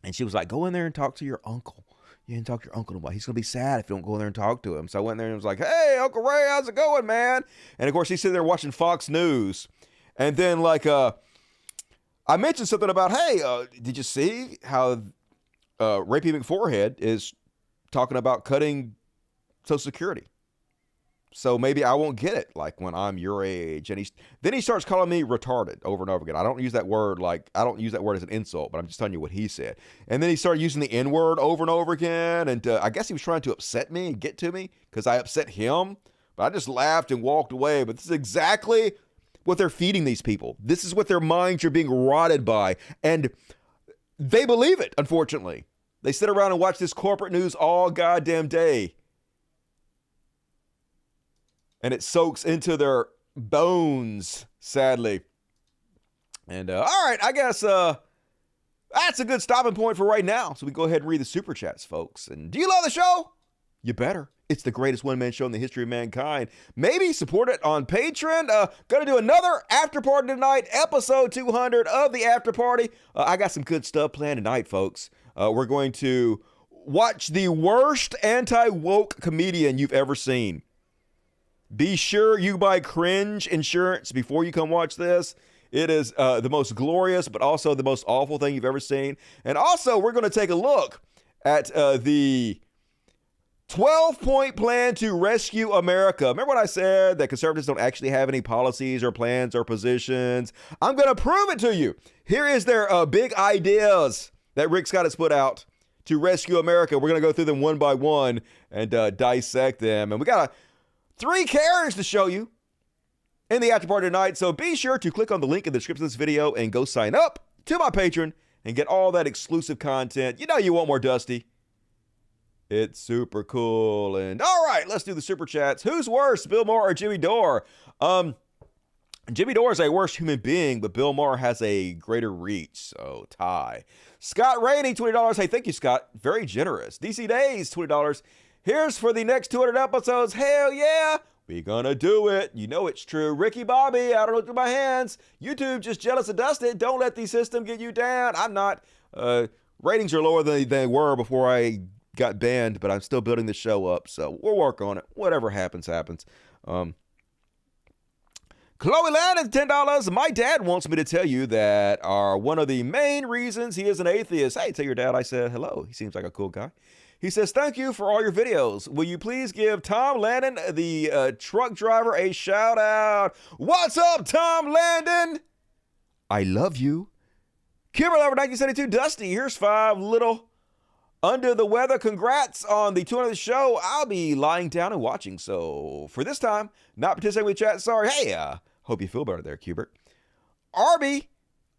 And she was like, go in there and talk to your uncle. You didn't talk to your uncle about. He's going to be sad if you don't go in there and talk to him. So I went there and was like, hey, Uncle Ray, how's it going, man? And of course, he's sitting there watching Fox News. And then I mentioned something about, hey, did you see how Rapey McForehead is talking about cutting Social Security? So maybe I won't get it like when I'm your age. And then he starts calling me retarded over and over again. I don't use that word as an insult, but I'm just telling you what he said. And then he started using the N-word over and over again. And I guess he was trying to upset me and get to me because I upset him. But I just laughed and walked away. But this is exactly what they're feeding these people. This is what their minds are being rotted by. And they believe it, unfortunately. They sit around and watch this corporate news all goddamn day. And it soaks into their bones, sadly. And all right, I guess that's a good stopping point for right now. So we go ahead and read the super chats, folks. And do you love the show? You better. It's the greatest one-man show in the history of mankind. Maybe support it on Patreon. Gonna do another after party tonight, episode 200 of the after party. I got some good stuff planned tonight, folks. We're going to watch the worst anti-woke comedian you've ever seen. Be sure you buy cringe insurance before you come watch this. It is the most glorious, but also the most awful thing you've ever seen. And also, we're going to take a look at the 12-point plan to rescue America. Remember what I said, that conservatives don't actually have any policies or plans or positions? I'm going to prove it to you. Here is their big ideas that Rick Scott has put out to rescue America. We're going to go through them one by one and dissect them. And we got 3 Karens to show you in the after party tonight. So be sure to click on the link in the description of this video and go sign up to my Patreon and get all that exclusive content. You know you want more, Dusty. It's super cool. And all right, let's do the super chats. Who's worse, Bill Maher or Jimmy Dore? Jimmy Dore is a worse human being, but Bill Maher has a greater reach. So tie. Scott Rainey, $20. Hey, thank you, Scott. Very generous. DC Days, $20. Here's for the next 200 episodes. Hell yeah. We gonna do it. You know it's true. Ricky Bobby, I don't look through my hands. YouTube just jealous of Dustin. Don't let the system get you down. I'm not. Ratings are lower than they were before I got banned, but I'm still building the show up. So we'll work on it. Whatever happens, happens. Chloe Landon, $10. My dad wants me to tell you that are one of the main reasons he is an atheist. Hey, tell your dad I said hello. He seems like a cool guy. He says, thank you for all your videos. Will you please give Tom Landon, the truck driver, a shout out? What's up, Tom Landon? I love you. Kimber Lover 1972, Dusty, here's 5 little under the weather. Congrats on the 200th show. I'll be lying down and watching. So for this time, not participating with chat. Sorry. Hey, hope you feel better there, Cubert. Arby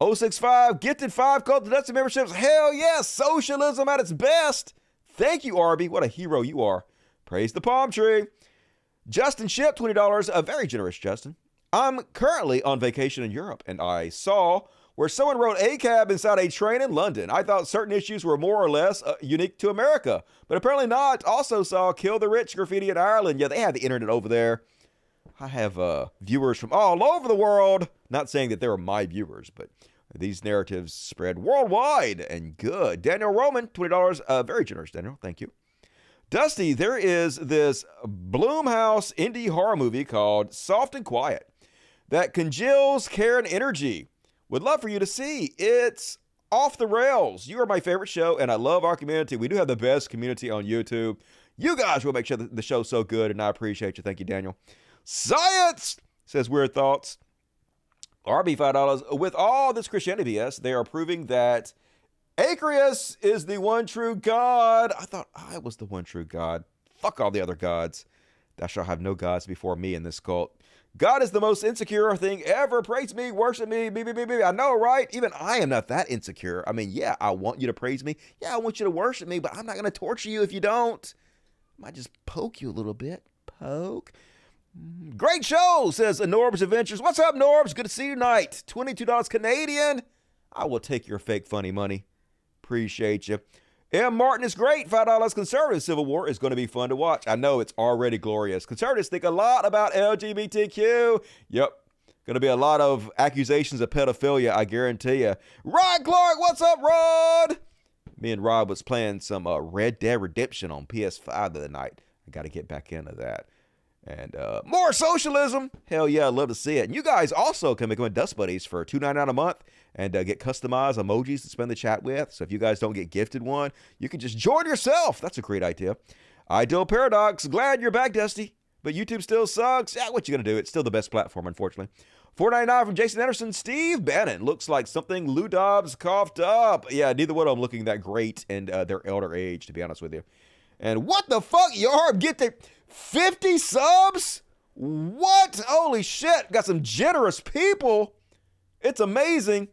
065, gifted 5 Cult of Dusty memberships. Hell yes, socialism at its best. Thank you, Arby. What a hero you are. Praise the palm tree. Justin Ship, $20. Very generous, Justin. I'm currently on vacation in Europe, and I saw where someone wrote ACAB inside a train in London. I thought certain issues were more or less unique to America, but apparently not. Also saw Kill the Rich graffiti in Ireland. Yeah, they have the internet over there. I have viewers from all over the world. Not saying that they were my viewers, but these narratives spread worldwide and good. Daniel Roman, $20. Very generous, Daniel. Thank you. Dusty, there is this Blumhouse indie horror movie called Soft and Quiet that congeals care and energy. Would love for you to see. It's off the rails. You are my favorite show, and I love our community. We do have the best community on YouTube. You guys will make sure that the show's so good, and I appreciate you. Thank you, Daniel. Science says Weird Thoughts. RB $5. With all this Christianity BS, they are proving that Accuses is the one true God. I thought I was the one true God. Fuck all the other gods. Thou shalt have no gods before me in this cult. God is the most insecure thing ever. Praise me, worship me, I know, right? Even I am not that insecure. I mean, yeah, I want you to praise me. Yeah, I want you to worship me, but I'm not going to torture you if you don't. I might just poke you a little bit. Poke. Great show, says Norb's Adventures. What's up, Norbs? Good to see you tonight. $22 Canadian. I will take your fake funny money. Appreciate you. M. Martin is great. $5 Conservative Civil War is going to be fun to watch. I know it's already glorious. Conservatives think a lot about LGBTQ. Yep. Going to be a lot of accusations of pedophilia, I guarantee you. Rod Clark, what's up, Rod? Me and Rod was playing some Red Dead Redemption on PS5 the other night. I got to get back into that. And more socialism. Hell yeah, I'd love to see it. And you guys also can become Dust Buddies for $2.99 a month and get customized emojis to spend the chat with. So if you guys don't get gifted one, you can just join yourself. That's a great idea. Ideal Paradox. Glad you're back, Dusty. But YouTube still sucks. Yeah, what you gonna do? It's still the best platform, unfortunately. $4.99 from Jason Anderson. Steve Bannon. Looks like something Lou Dobbs coughed up. Yeah, neither one of them looking that great in their elder age, to be honest with you. And what the fuck, Yarb? Get the 50 subs? What? Holy shit. Got some generous people. It's amazing.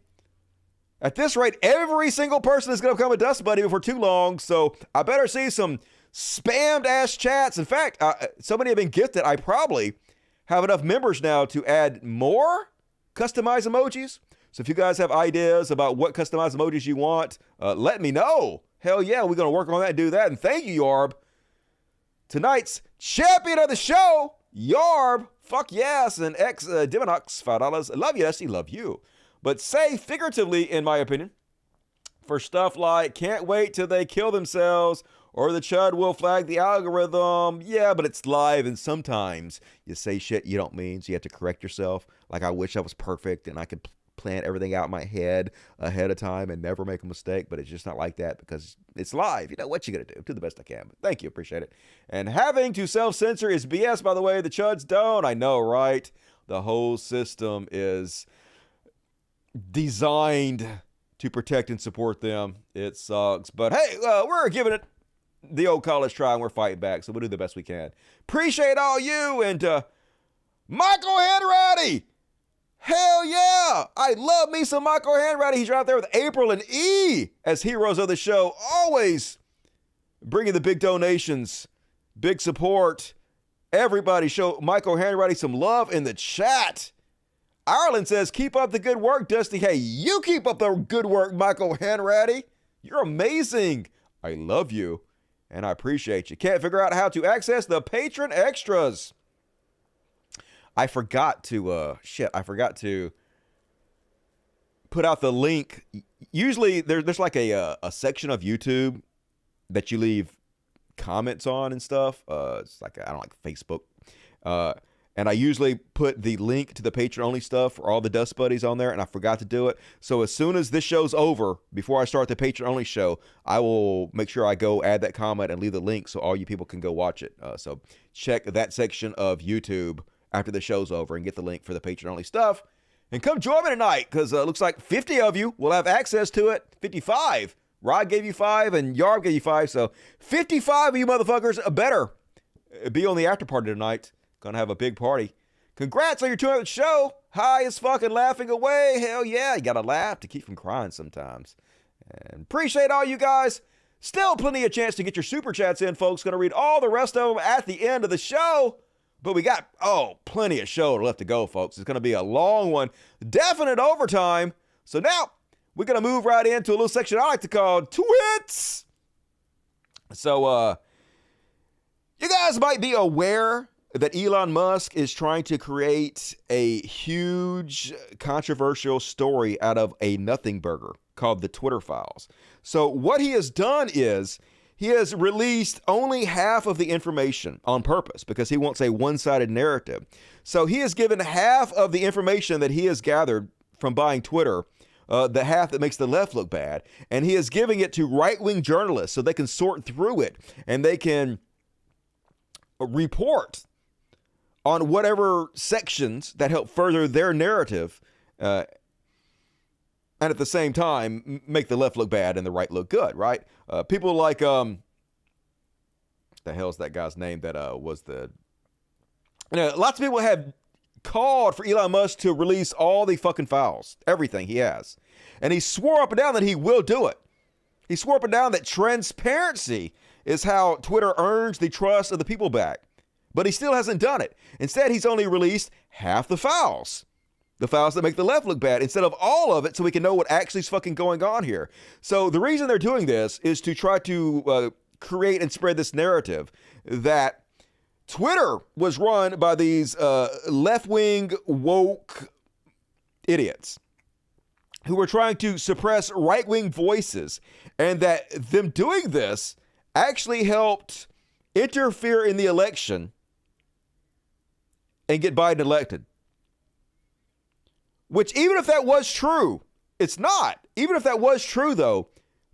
At this rate, every single person is going to become a Dust Buddy before too long. So I better see some spammed ass chats. In fact, so many have been gifted. I probably have enough members now to add more customized emojis. So if you guys have ideas about what customized emojis you want, let me know. Hell yeah, we're going to work on that and do that. And thank you, Yarb. Tonight's champion of the show, Yarb. Fuck yes. And Diminox, $5. Love you, Dusty. Love you. But say figuratively, in my opinion, for stuff like can't wait till they kill themselves or the chud will flag the algorithm. Yeah, but it's live and sometimes you say shit you don't mean, so you have to correct yourself. Like I wish I was perfect and I could plan everything out in my head ahead of time and never make a mistake, but it's just not like that because it's live. You know what you gotta do the best I can. But thank you, appreciate it. And having to self-censor is BS, by the way. The chuds don't. I know, right? The whole system is designed to protect and support them. It sucks. But hey, we're giving it the old college try, and we're fighting back, so we'll do the best we can. Appreciate all you, and Michael Hanratty. Hell yeah. I love me some Michael Hanratty. He's right out there with April and E as heroes of the show. Always bringing the big donations, big support. Everybody show Michael Hanratty some love in the chat. Ireland says, keep up the good work, Dusty. Hey, you keep up the good work, Michael Hanratty. You're amazing. I love you, and I appreciate you. Can't figure out how to access the patron extras. I forgot to put out the link. Usually there's like a section of YouTube that you leave comments on and stuff. It's like, I don't like Facebook. And I usually put the link to the patron only stuff for all the Dust Buddies on there, and I forgot to do it. So as soon as this show's over, before I start the patron only show, I will make sure I go add that comment and leave the link so all you people can go watch it. So check that section of YouTube after the show's over and get the link for the patron only stuff. And come join me tonight, because it looks like 50 of you will have access to it. 55. Rod gave you 5 and Yarb gave you 5. So 55 of you motherfuckers better be on the after party tonight. Gonna have a big party. Congrats on your 200th show. High as fucking laughing away. Hell yeah. You gotta laugh to keep from crying sometimes. And appreciate all you guys. Still plenty of chance to get your super chats in, folks. Gonna read all the rest of them at the end of the show. But we got, plenty of show left to go, folks. It's going to be a long one. Definite overtime. So now we're going to move right into a little section I like to call Twits. So you guys might be aware that Elon Musk is trying to create a huge controversial story out of a nothing burger called the Twitter Files. So what he has done is he has released only half of the information on purpose because he wants a one-sided narrative. So he has given half of the information that he has gathered from buying Twitter, the half that makes the left look bad, and he is giving it to right-wing journalists so they can sort through it and they can report on whatever sections that help further their narrative and at the same time make the left look bad and the right look good, right? People like, the hell's that guy's name that was the... lots of people have called for Elon Musk to release all the fucking files, everything he has. And he swore up and down that he will do it. He swore up and down that transparency is how Twitter earns the trust of the people back. But he still hasn't done it. Instead, he's only released half the files. The files that make the left look bad, instead of all of it, so we can know what actually is fucking going on here. So the reason they're doing this is to try to create and spread this narrative that Twitter was run by these left-wing woke idiots who were trying to suppress right-wing voices, and that them doing this actually helped interfere in the election and get Biden elected. Which, even if that was true, it's not. Even if that was true, though,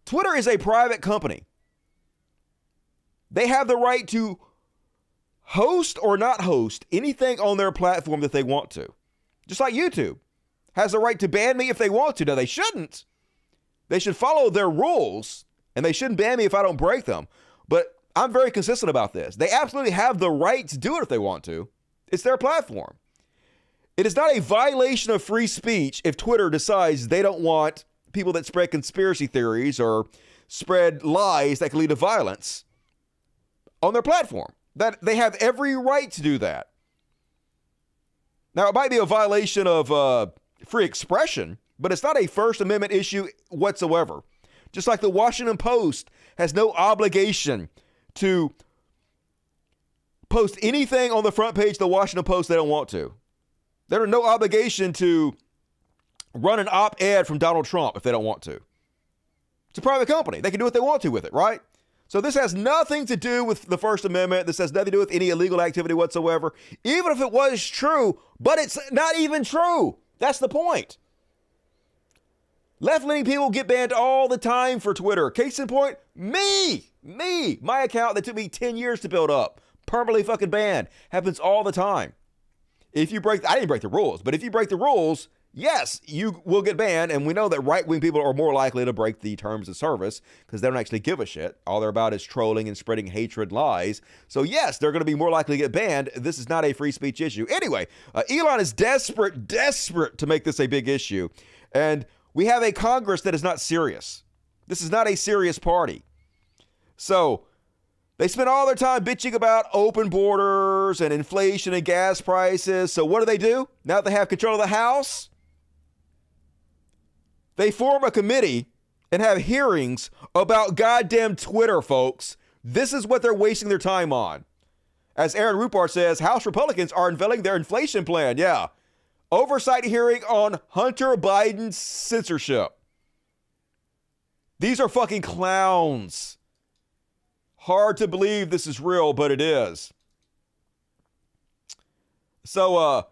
Twitter is a private company. They have the right to host or not host anything on their platform that they want to. Just like YouTube has the right to ban me if they want to. Now, they shouldn't. They should follow their rules, and they shouldn't ban me if I don't break them. But I'm very consistent about this. They absolutely have the right to do it if they want to. It's their platform. It is not a violation of free speech if Twitter decides they don't want people that spread conspiracy theories or spread lies that can lead to violence on their platform. That they have every right to do that. Now, it might be a violation of free expression, but it's not a First Amendment issue whatsoever. Just like the Washington Post has no obligation to post anything on the front page of the Washington Post they don't want to. There are no obligation to run an op-ed from Donald Trump if they don't want to. It's a private company. They can do what they want to with it, right? So this has nothing to do with the First Amendment. This has nothing to do with any illegal activity whatsoever, even if it was true, but it's not even true. That's the point. Left-leaning people get banned all the time for Twitter. Case in point, me, my account that took me 10 years to build up, permanently fucking banned. Happens all the time. If you break, I didn't break the rules, but if you break the rules, yes, you will get banned, and we know that right-wing people are more likely to break the terms of service because they don't actually give a shit. All they're about is trolling and spreading hatred lies. So yes, they're going to be more likely to get banned. This is not a free speech issue. Anyway, Elon is desperate to make this a big issue. And we have a Congress that is not serious. This is not a serious party. So they spend all their time bitching about open borders and inflation and gas prices. So what do? Now that they have control of the House, they form a committee and have hearings about goddamn Twitter, folks. This is what they're wasting their time on. As Aaron Rupert says, House Republicans are unveiling their inflation plan. Yeah. Oversight hearing on Hunter Biden's censorship. These are fucking clowns. Hard to believe this is real, but it is. So,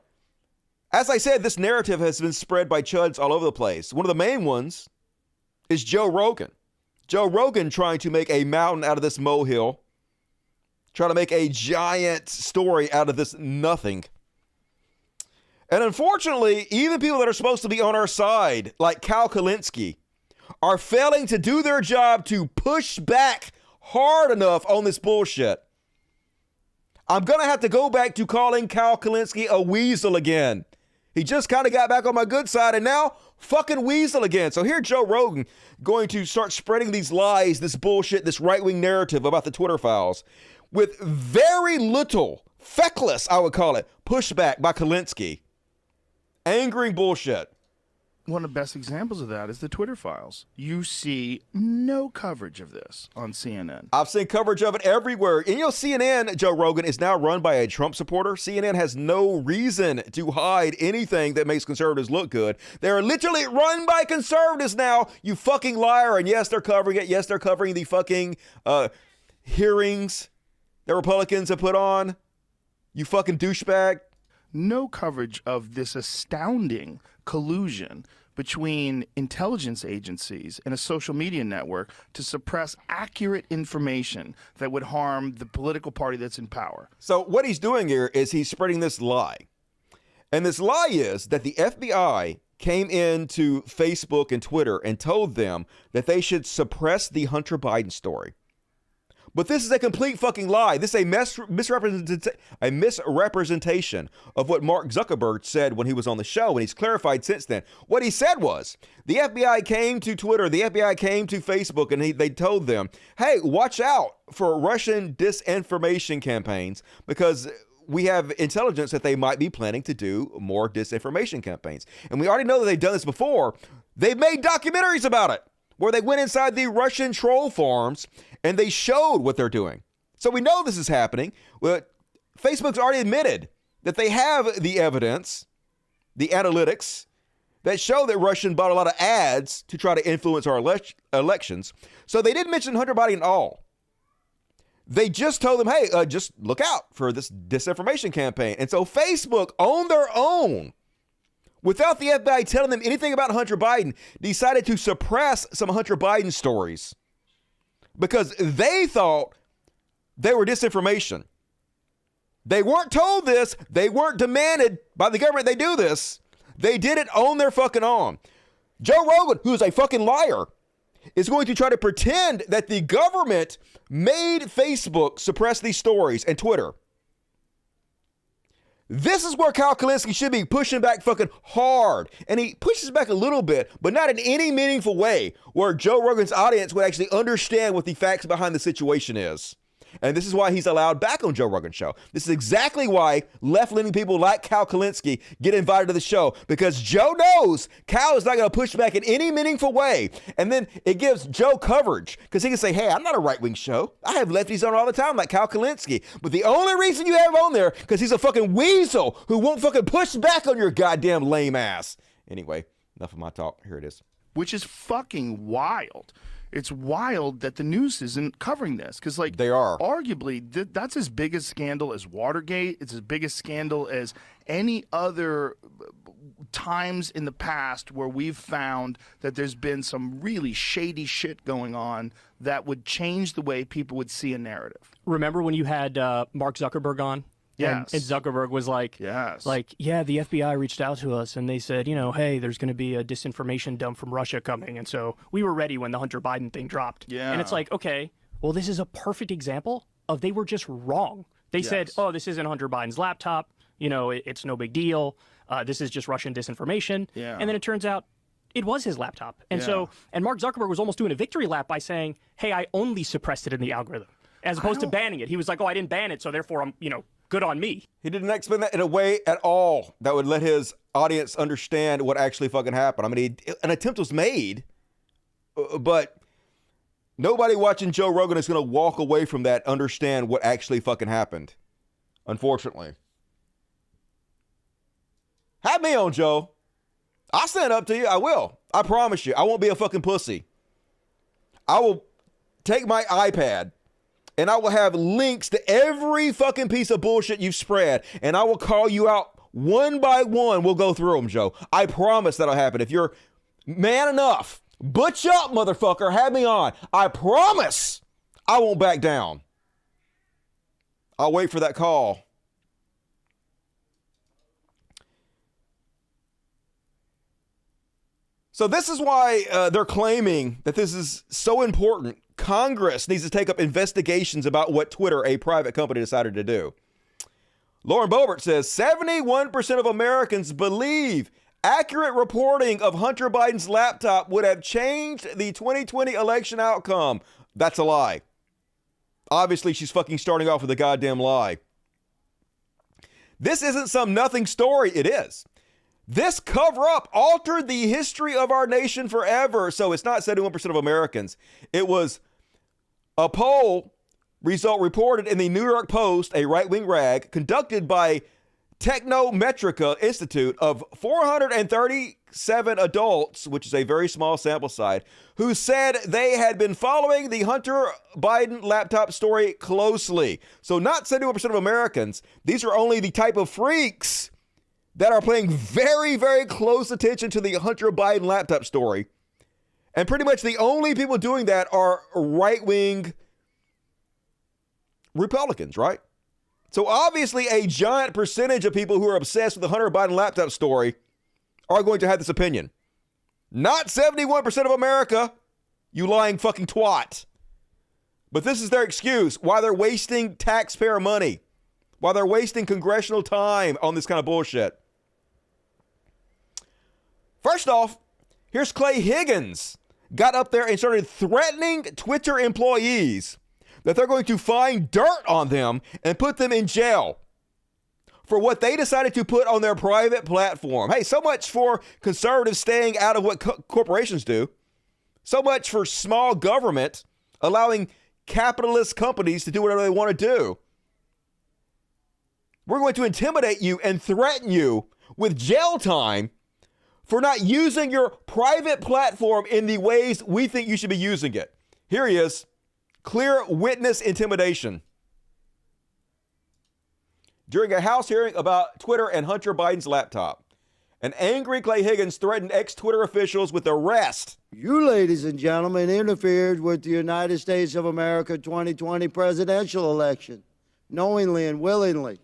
as I said, this narrative has been spread by chuds all over the place. One of the main ones is Joe Rogan. Joe Rogan trying to make a mountain out of this molehill. Trying to make a giant story out of this nothing. And unfortunately, even people that are supposed to be on our side, like Cal Kalinske, are failing to do their job to push back hard enough on this bullshit. I'm going to have to go back to calling Cal Kalinske a weasel again. He just kind of got back on my good side and now fucking weasel again. So here Joe Rogan going to start spreading these lies, this bullshit, this right-wing narrative about the Twitter files with very little, feckless, I would call it, pushback by Kalinske. Angering bullshit. One of the best examples of that is the Twitter files. You see no coverage of this on CNN. I've seen coverage of it everywhere. And CNN, Joe Rogan, is now run by a Trump supporter. CNN has no reason to hide anything that makes conservatives look good. They're literally run by conservatives now, you fucking liar. And yes, they're covering it. Yes, they're covering the fucking hearings that Republicans have put on. You fucking douchebag. No coverage of this astounding collusion between intelligence agencies and a social media network to suppress accurate information that would harm the political party that's in power. So what he's doing here is he's spreading this lie. And this lie is that the FBI came into Facebook and Twitter and told them that they should suppress the Hunter Biden story. But this is a complete fucking lie. This is a misrepresentation of what Mark Zuckerberg said when he was on the show, and he's clarified since then. What he said was, the FBI came to Twitter, the FBI came to Facebook, and they told them, hey, watch out for Russian disinformation campaigns because we have intelligence that they might be planning to do more disinformation campaigns. And we already know that they've done this before. They've made documentaries about it, where they went inside the Russian troll farms and they showed what they're doing. So we know this is happening. Well, Facebook's already admitted that they have the evidence, the analytics, that show that Russians bought a lot of ads to try to influence our elections. So they didn't mention Hunter Biden at all. They just told them, hey, just look out for this disinformation campaign. And so Facebook, on their own, without the FBI telling them anything about Hunter Biden, decided to suppress some Hunter Biden stories because they thought they were disinformation. They weren't told this. They weren't demanded by the government they do this. They did it on their fucking own. Joe Rogan, who is a fucking liar, is going to try to pretend that the government made Facebook suppress these stories and Twitter. This is where Kyle Kalinske should be pushing back fucking hard. And he pushes back a little bit, but not in any meaningful way where Joe Rogan's audience would actually understand what the facts behind the situation is. And this is why he's allowed back on Joe Rogan's show. This is exactly why left-leaning people like Cal Kalinske get invited to the show, because Joe knows Cal is not going to push back in any meaningful way. And then it gives Joe coverage because he can say, hey, I'm not a right-wing show. I have lefties on all the time like Cal Kalinske. But the only reason you have him on there because he's a fucking weasel who won't fucking push back on your goddamn lame ass. Anyway, enough of my talk. Here it is. Which is fucking wild. It's wild that the news isn't covering this because, like, they are arguably that's as big a scandal as Watergate. It's as big a scandal as any other times in the past where we've found that there's been some really shady shit going on that would change the way people would see a narrative. Remember when you had Mark Zuckerberg on Yes. And Zuckerberg was like, yeah, the FBI reached out to us and they said, hey, there's going to be a disinformation dump from Russia coming. And so we were ready when the Hunter Biden thing dropped. Yeah. And it's like, okay, well, this is a perfect example of they were just wrong. They said, oh, this isn't Hunter Biden's laptop. It's no big deal. This is just Russian disinformation. Yeah. And then it turns out it was his laptop. And and Mark Zuckerberg was almost doing a victory lap by saying, hey, I only suppressed it in the algorithm, as opposed to banning it. He was like, oh, I didn't ban it, so therefore I'm, good on me. He didn't explain that in a way at all that would let his audience understand what actually fucking happened. I mean, an attempt was made, but nobody watching Joe Rogan is going to walk away from that, understand what actually fucking happened, unfortunately. Have me on, Joe. I'll stand up to you. I will. I promise you. I won't be a fucking pussy. I will take my iPad and I will have links to every fucking piece of bullshit you've spread, and I will call you out one by one. We'll go through them, Joe. I promise that'll happen. If you're man enough, butch up, motherfucker. Have me on. I promise I won't back down. I'll wait for that call. So this is why they're claiming that this is so important. Congress needs to take up investigations about what Twitter, a private company, decided to do. Lauren Boebert says 71% of Americans believe accurate reporting of Hunter Biden's laptop would have changed the 2020 election outcome. That's a lie. Obviously, she's fucking starting off with a goddamn lie. This isn't some nothing story. It is. This cover-up altered the history of our nation forever. So it's not 71% of Americans. It was a poll result reported in the New York Post, a right-wing rag, conducted by Technometrica Institute of 437 adults, which is a very small sample size, who said they had been following the Hunter Biden laptop story closely. So not 71% of Americans. These are only the type of freaks that are paying very, very close attention to the Hunter Biden laptop story. And pretty much the only people doing that are right-wing Republicans, right? So obviously a giant percentage of people who are obsessed with the Hunter Biden laptop story are going to have this opinion. Not 71% of America, you lying fucking twat. But this is their excuse why they're wasting taxpayer money, why they're wasting congressional time on this kind of bullshit. First off, here's Clay Higgins got up there and started threatening Twitter employees that they're going to find dirt on them and put them in jail for what they decided to put on their private platform. Hey, so much for conservatives staying out of what corporations do. So much for small government allowing capitalist companies to do whatever they want to do. We're going to intimidate you and threaten you with jail time for not using your private platform in the ways we think you should be using it. Here he is. Clear witness intimidation. During a House hearing about Twitter and Hunter Biden's laptop, an angry Clay Higgins threatened ex-Twitter officials with arrest. You, ladies and gentlemen, interfered with the United States of America 2020 presidential election, knowingly and willingly.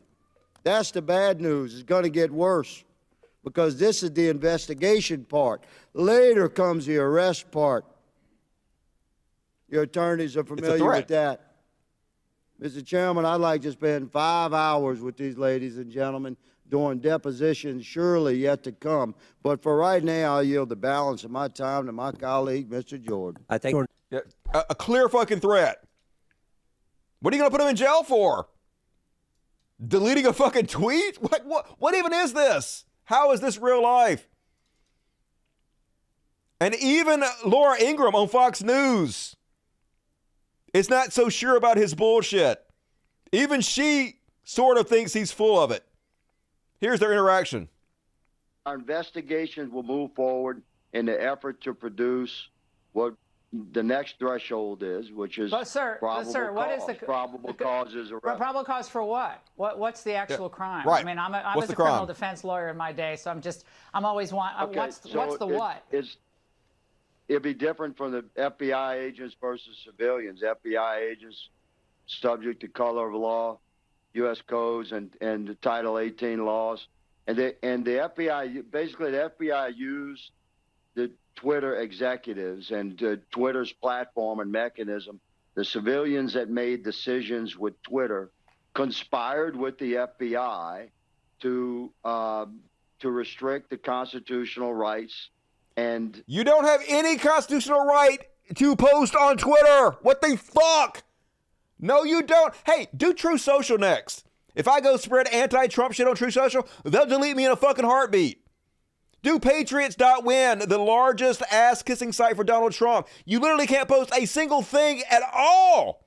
That's the bad news. It's going to get worse because this is the investigation part. Later comes the arrest part. Your attorneys are familiar with that. Mr. Chairman, I'd like to spend 5 hours with these ladies and gentlemen doing depositions surely yet to come. But for right now, I'll yield the balance of my time to my colleague, Mr. Jordan. I think a clear fucking threat. What are you going to put him in jail for? Deleting a fucking tweet? What even is this? How is this real life? And even Laura Ingraham on Fox News is not so sure about his bullshit. Even she sort of thinks he's full of it. Here's their interaction. Our investigations will move forward in the effort to produce what the next threshold is, which is probable cause. What is the probable causes arrest? Probable cause for what? What's the actual crime? right. I mean, I What's was a the crime? criminal defense lawyer in my day, so I'm always what's the what? It'd be different from the FBI agents versus civilians. FBI agents subject to color of law, U.S. codes and the Title 18 laws. And the FBI, basically the FBI used the Twitter executives and Twitter's platform and mechanism. The civilians that made decisions with Twitter conspired with the FBI to restrict the constitutional rights. And you don't have any constitutional right to post on Twitter. What the fuck? No, you don't. Hey, do True Social next. If I go spread anti-Trump shit on True Social, they'll delete me in a fucking heartbeat. Do Patriots.win, the largest ass-kissing site for Donald Trump. You literally can't post a single thing at all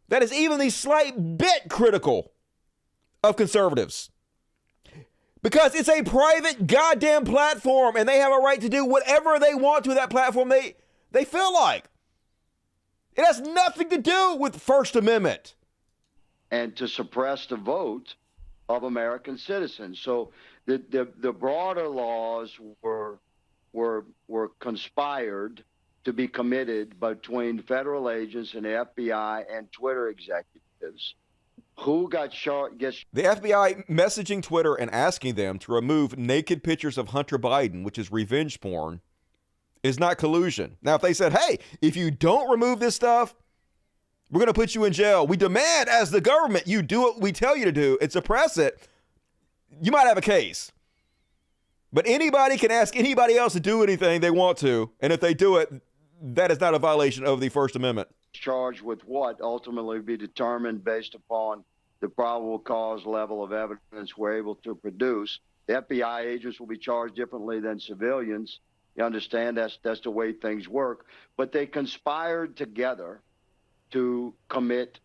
that is even the slight bit critical of conservatives. Because it's a private goddamn platform, and they have a right to do whatever they want to that platform they feel like. It has nothing to do with First Amendment. And to suppress the vote of American citizens. So the broader laws were conspired to be committed between federal agents and the FBI and Twitter executives. Who got shot? The FBI messaging Twitter and asking them to remove naked pictures of Hunter Biden, which is revenge porn, is not collusion. Now, if they said, hey, if you don't remove this stuff, we're going to put you in jail. We demand as the government you do what we tell you to do and suppress it. You might have a case. But anybody can ask anybody else to do anything they want to. And if they do it, that is not a violation of the First Amendment. Charged with what ultimately be determined based upon the probable cause level of evidence we're able to produce. The FBI agents will be charged differently than civilians. You understand that's the way things work. But they conspired together to commit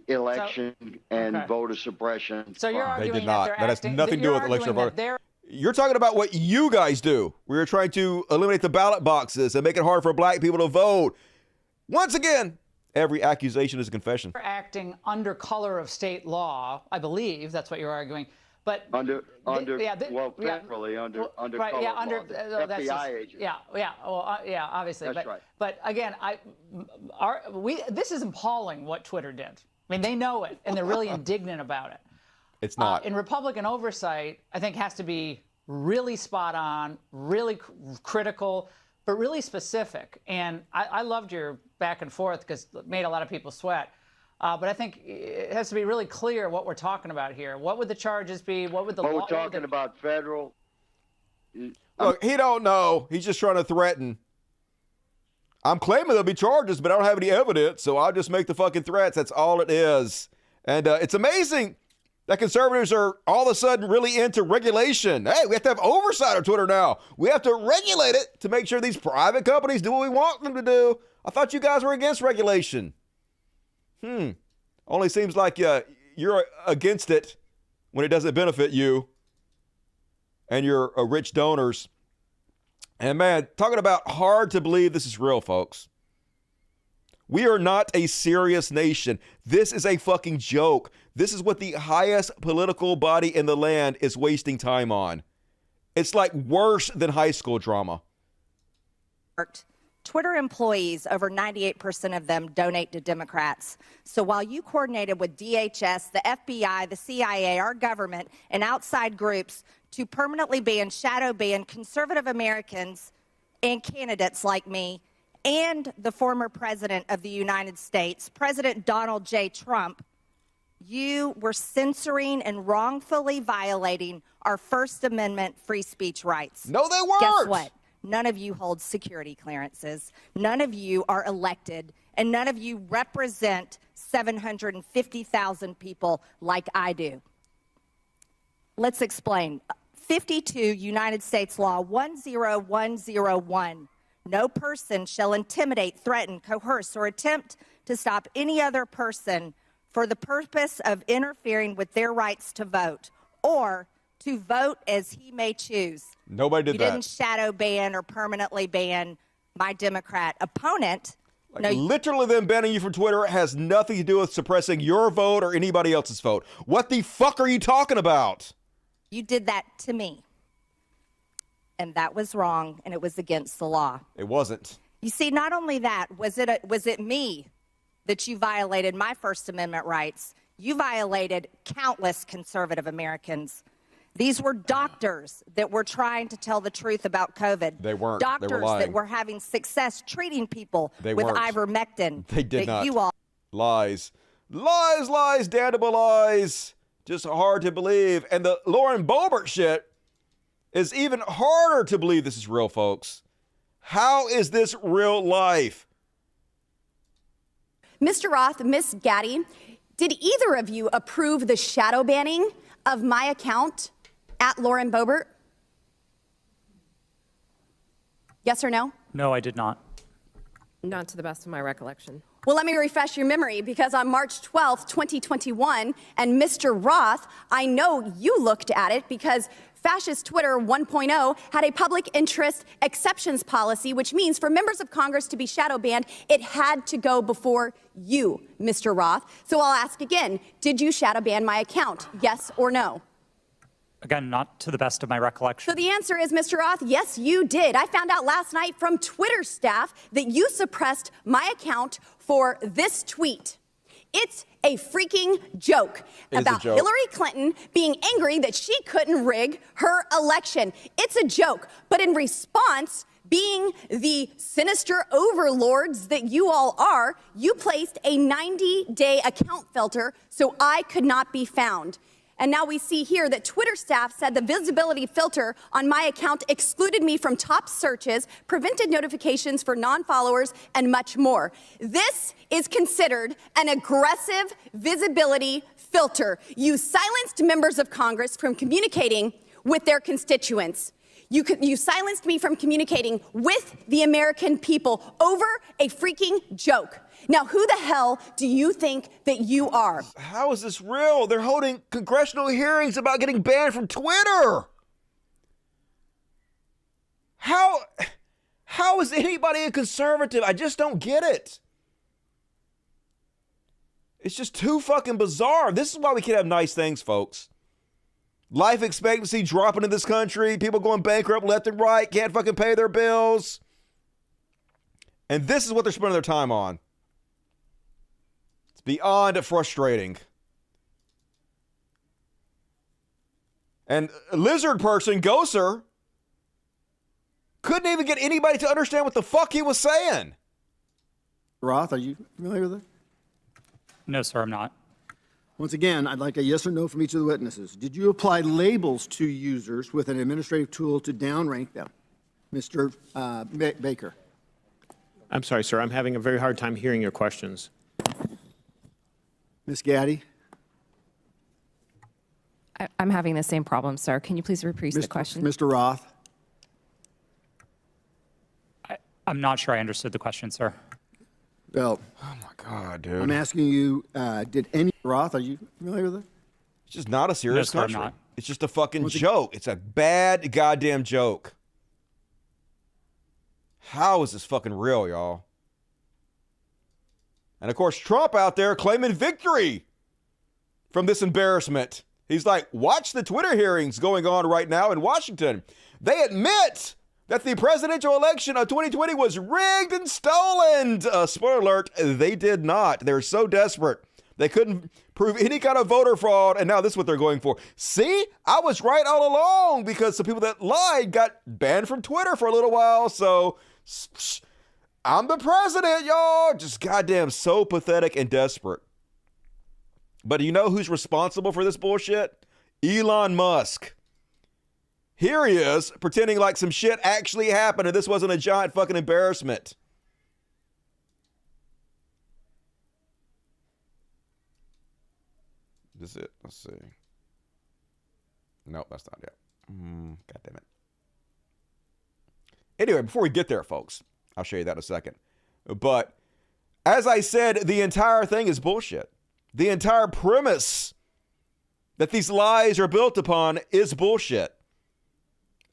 election and voter suppression. So you're arguing they did not. That has nothing to do with election voter. You're talking about what you guys do. We're trying to eliminate the ballot boxes and make it hard for black people to vote. Once again, every accusation is a confession. You're acting under color of state law, I believe. That's what you're arguing. But federally under right, color yeah, of under law. that's FBI just, agents. Yeah, obviously. That's right. But again, this is appalling what Twitter did. I mean, they know it, and they're really indignant about it. It's not. And Republican oversight, I think, has to be really spot on, really critical, but really specific. And I loved your back and forth because it made a lot of people sweat. But I think it has to be really clear what we're talking about here. What would the charges be? What would the law? We're talking about federal. Look, he don't know. He's just trying to threaten. I'm claiming there'll be charges, but I don't have any evidence, so I'll just make the fucking threats. That's all it is. And it's amazing that conservatives are all of a sudden really into regulation. Hey, we have to have oversight on Twitter now. We have to regulate it to make sure these private companies do what we want them to do. I thought you guys were against regulation. Only seems like you're against it when it doesn't benefit you and your rich donors. And man, talking about hard to believe this is real, folks. We are not a serious nation. This is a fucking joke. This is what the highest political body in the land is wasting time on. It's like worse than high school drama. Twitter employees, over 98% of them donate to Democrats. So while you coordinated with DHS, the FBI, the CIA, our government, and outside groups to permanently ban, shadow ban conservative Americans and candidates like me and the former president of the United States, President Donald J. Trump, you were censoring and wrongfully violating our First Amendment free speech rights. No, they weren't. Guess what? None of you hold security clearances. None of you are elected, and none of you represent 750,000 people like I do. Let's explain. 52 United States Law 10101. No person shall intimidate, threaten, coerce, or attempt to stop any other person for the purpose of interfering with their rights to vote or to vote as he may choose. Nobody did that. You didn't shadow ban or permanently ban my Democrat opponent. Literally them banning you from Twitter has nothing to do with suppressing your vote or anybody else's vote. What the fuck are you talking about? You did that to me. And that was wrong, and it was against the law. It wasn't. You see, not only that, was it me that you violated my First Amendment rights? You violated countless conservative Americans. These were doctors that were trying to tell the truth about COVID. They weren't. Doctors They were lying. that were having success treating people They with weren't. ivermectin. They did that not. You all Lies. Lies, lies, damnable lies. Just hard to believe. And the Lauren Boebert shit is even harder to believe this is real, folks. How is this real life? Mr. Roth, Miss Gaddy, did either of you approve the shadow banning of my account at Lauren Boebert? Yes or no? No, I did not. Not to the best of my recollection. Well, let me refresh your memory, because on March 12th, 2021, and Mr. Roth, I know you looked at it because Fascist Twitter 1.0 had a public interest exceptions policy, which means for members of Congress to be shadow banned, it had to go before you, Mr. Roth. So I'll ask again, did you shadow ban my account? Yes or no? Again, not to the best of my recollection. So the answer is, Mr. Roth, yes, you did. I found out last night from Twitter staff that you suppressed my account for this tweet. It's a freaking joke about Hillary Clinton being angry that she couldn't rig her election. It's a joke. But in response, being the sinister overlords that you all are, you placed a 90-day account filter so I could not be found. And now we see here that Twitter staff said the visibility filter on my account excluded me from top searches, prevented notifications for non-followers, and much more. This is considered an aggressive visibility filter. You silenced members of Congress from communicating with their constituents. You silenced me from communicating with the American people over a freaking joke. Now, who the hell do you think that you are? How is this real? They're holding congressional hearings about getting banned from Twitter. How is anybody a conservative? I just don't get it. It's just too fucking bizarre. This is why we can't have nice things, folks. Life expectancy dropping in this country. People going bankrupt left and right. Can't fucking pay their bills. And this is what they're spending their time on. It's beyond frustrating. And lizard person, Gosser, couldn't even get anybody to understand what the fuck he was saying. Roth, are you familiar with it? No, sir, I'm not. Once again, I'd like a yes or no from each of the witnesses. Did you apply labels to users with an administrative tool to downrank them? Mr. Baker. I'm sorry, sir. I'm having a very hard time hearing your questions. Ms. Gaddy. I'm having the same problem, sir. Can you please repeat the question? Mr. Roth. I'm not sure I understood the question, sir. Well, oh my God, dude. I'm asking you, did any Roth, are you familiar with it? It's just not a serious No, sir, I'm country. not. It's just a fucking joke. It's a bad goddamn joke. How is this fucking real, y'all? And of course, Trump out there claiming victory from this embarrassment. He's like, watch the Twitter hearings going on right now in Washington. They admit that the presidential election of 2020 was rigged and stolen. Spoiler alert, they did not. They're so desperate. They couldn't prove any kind of voter fraud, and now this is what they're going for. See, I was right all along, because the people that lied got banned from Twitter for a little while, so I'm the president, y'all. Just goddamn so pathetic and desperate. But do you know who's responsible for this bullshit? Elon Musk. Here he is, pretending like some shit actually happened and this wasn't a giant fucking embarrassment. This is it. Let's see. Nope, that's not it. God damn it. Anyway, before we get there, folks, I'll show you that in a second. But as I said, the entire thing is bullshit. The entire premise that these lies are built upon is bullshit.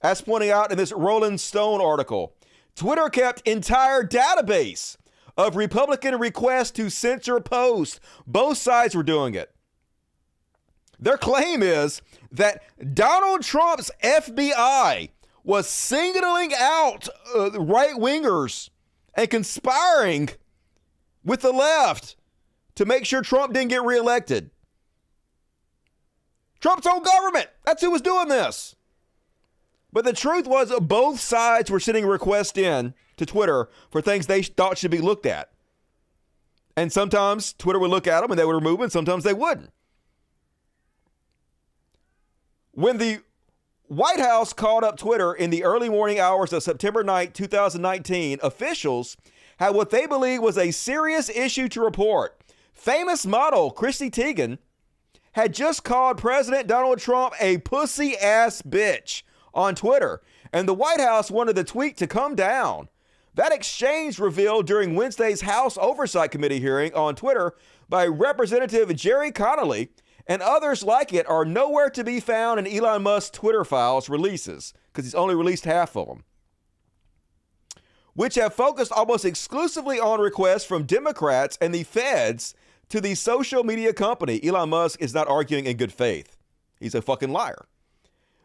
As pointing out in this Rolling Stone article, Twitter kept entire database of Republican requests to censor posts. Both sides were doing it. Their claim is that Donald Trump's FBI was singling out right-wingers and conspiring with the left to make sure Trump didn't get reelected. Trump's own government. That's who was doing this. But the truth was both sides were sending requests in to Twitter for things they thought should be looked at. And sometimes Twitter would look at them and they would remove them, and sometimes they wouldn't. When the White House called up Twitter in the early morning hours of September 9, 2019, officials had what they believed was a serious issue to report. Famous model Chrissy Teigen had just called President Donald Trump a pussy-ass bitch on Twitter, and the White House wanted the tweet to come down. That exchange revealed during Wednesday's House Oversight Committee hearing on Twitter by Representative Jerry Connolly and others like it are nowhere to be found in Elon Musk's Twitter files releases, because he's only released half of them, which have focused almost exclusively on requests from Democrats and the feds to the social media company. Elon Musk is not arguing in good faith. He's a fucking liar.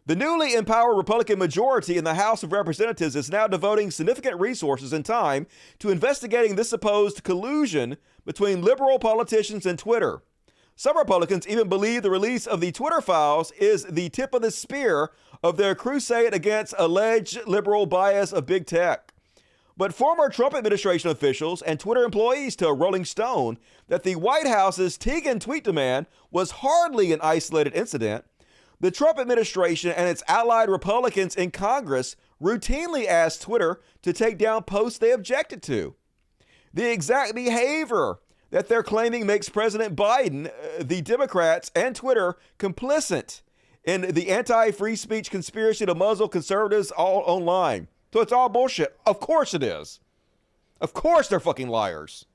The newly empowered Republican majority in the House of Representatives is now devoting significant resources and time to investigating this supposed collusion between liberal politicians and Twitter. Some Republicans even believe the release of the Twitter files is the tip of the spear of their crusade against alleged liberal bias of big tech. But former Trump administration officials and Twitter employees tell Rolling Stone that the White House's Teigen tweet demand was hardly an isolated incident. The Trump administration and its allied Republicans in Congress routinely asked Twitter to take down posts they objected to. The exact behavior that they're claiming makes President Biden, the Democrats, and Twitter complicit in the anti-free speech conspiracy to muzzle conservatives all online. So it's all bullshit. Of course it is. Of course they're fucking liars.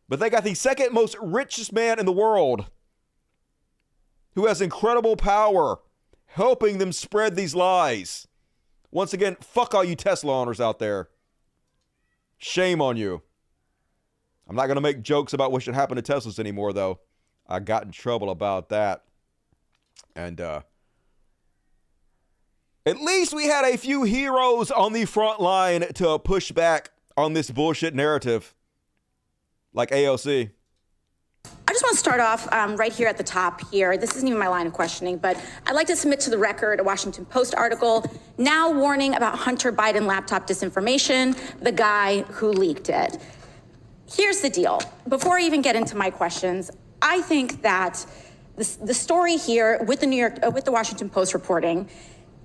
But they got the second most richest man in the world who has incredible power helping them spread these lies. Once again, fuck all you Tesla owners out there. Shame on you. I'm not going to make jokes about what should happen to Teslas anymore, though. I got in trouble about that. And at least we had a few heroes on the front line to push back on this bullshit narrative, like AOC. I just want to start off right here at the top here. This isn't even my line of questioning, but I'd like to submit to the record a Washington Post article now warning about Hunter Biden laptop disinformation, the guy who leaked it. Here's the deal. Before I even get into my questions, I think that the story here with the Washington Post reporting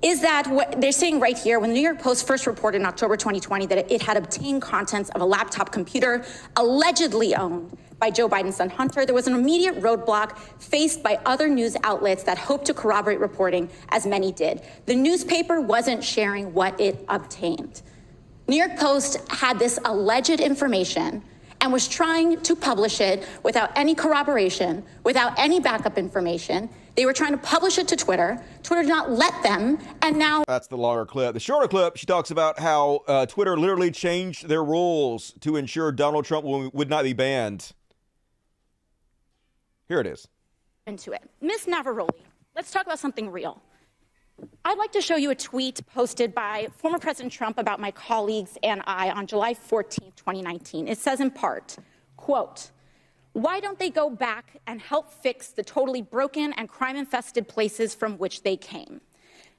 is that what they're saying right here, when the New York Post first reported in October 2020 that it had obtained contents of a laptop computer allegedly owned by Joe Biden's son Hunter, there was an immediate roadblock faced by other news outlets that hoped to corroborate reporting, as many did. The newspaper wasn't sharing what it obtained. New York Post had this alleged information and was trying to publish it without any corroboration, without any backup information. They were trying to publish it to Twitter. Twitter did not let them, and now... That's the longer clip. The shorter clip, she talks about how Twitter literally changed their rules to ensure Donald Trump would not be banned. Here it is. Into it. Ms. Navarrete, let's talk about something real. I'd like to show you a tweet posted by former President Trump about my colleagues and I on July 14, 2019. It says in part, quote, "Why don't they go back and help fix the totally broken and crime-infested places from which they came?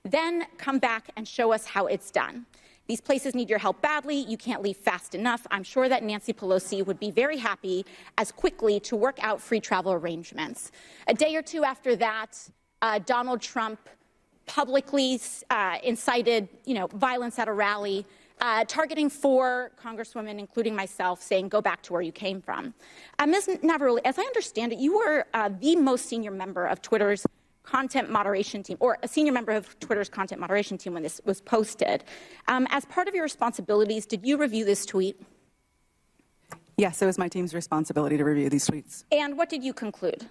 Then come back and show us how it's done. These places need your help badly. You can't leave fast enough. I'm sure that Nancy Pelosi would be very happy as quickly to work out free travel arrangements." A day or two after that, Donald Trump publicly incited, violence at a rally, targeting 4 congresswomen, including myself, saying, "Go back to where you came from." Ms. Navarrete, as I understand it, you were the most senior member of Twitter's content moderation team, or a senior member of Twitter's content moderation team when this was posted. As part of your responsibilities, did you review this tweet? Yes, it was my team's responsibility to review these tweets. And what did you conclude?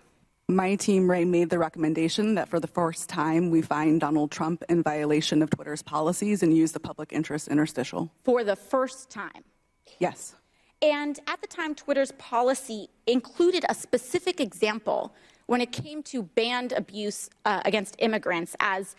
My team, Ray, made the recommendation that for the first time we find Donald Trump in violation of Twitter's policies and use the public interest interstitial. For the first time? Yes. And at the time, Twitter's policy included a specific example when it came to banned abuse against immigrants as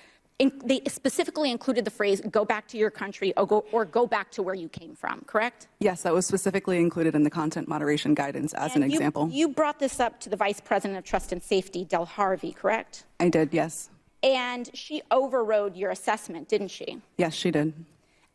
they specifically included the phrase "go back to your country" or go back to where you came from. Correct? Yes, that was specifically included in the content moderation guidance as an example. You brought this up to the Vice President of Trust and Safety, Del Harvey, correct? I did, yes. And she overrode your assessment, didn't she? Yes, she did.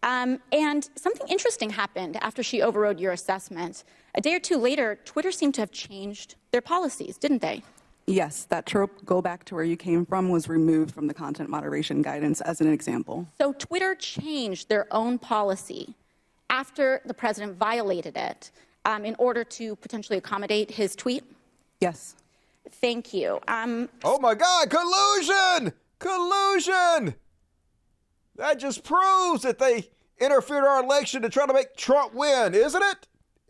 And something interesting happened after she overrode your assessment. A day or two later, Twitter seemed to have changed their policies, didn't they? Yes, that trope, go back to where you came from, was removed from the content moderation guidance as an example. So Twitter changed their own policy after the president violated it in order to potentially accommodate his tweet? Yes. Thank you. Oh my God, collusion! Collusion! That just proves that they interfered in our election to try to make Trump win, isn't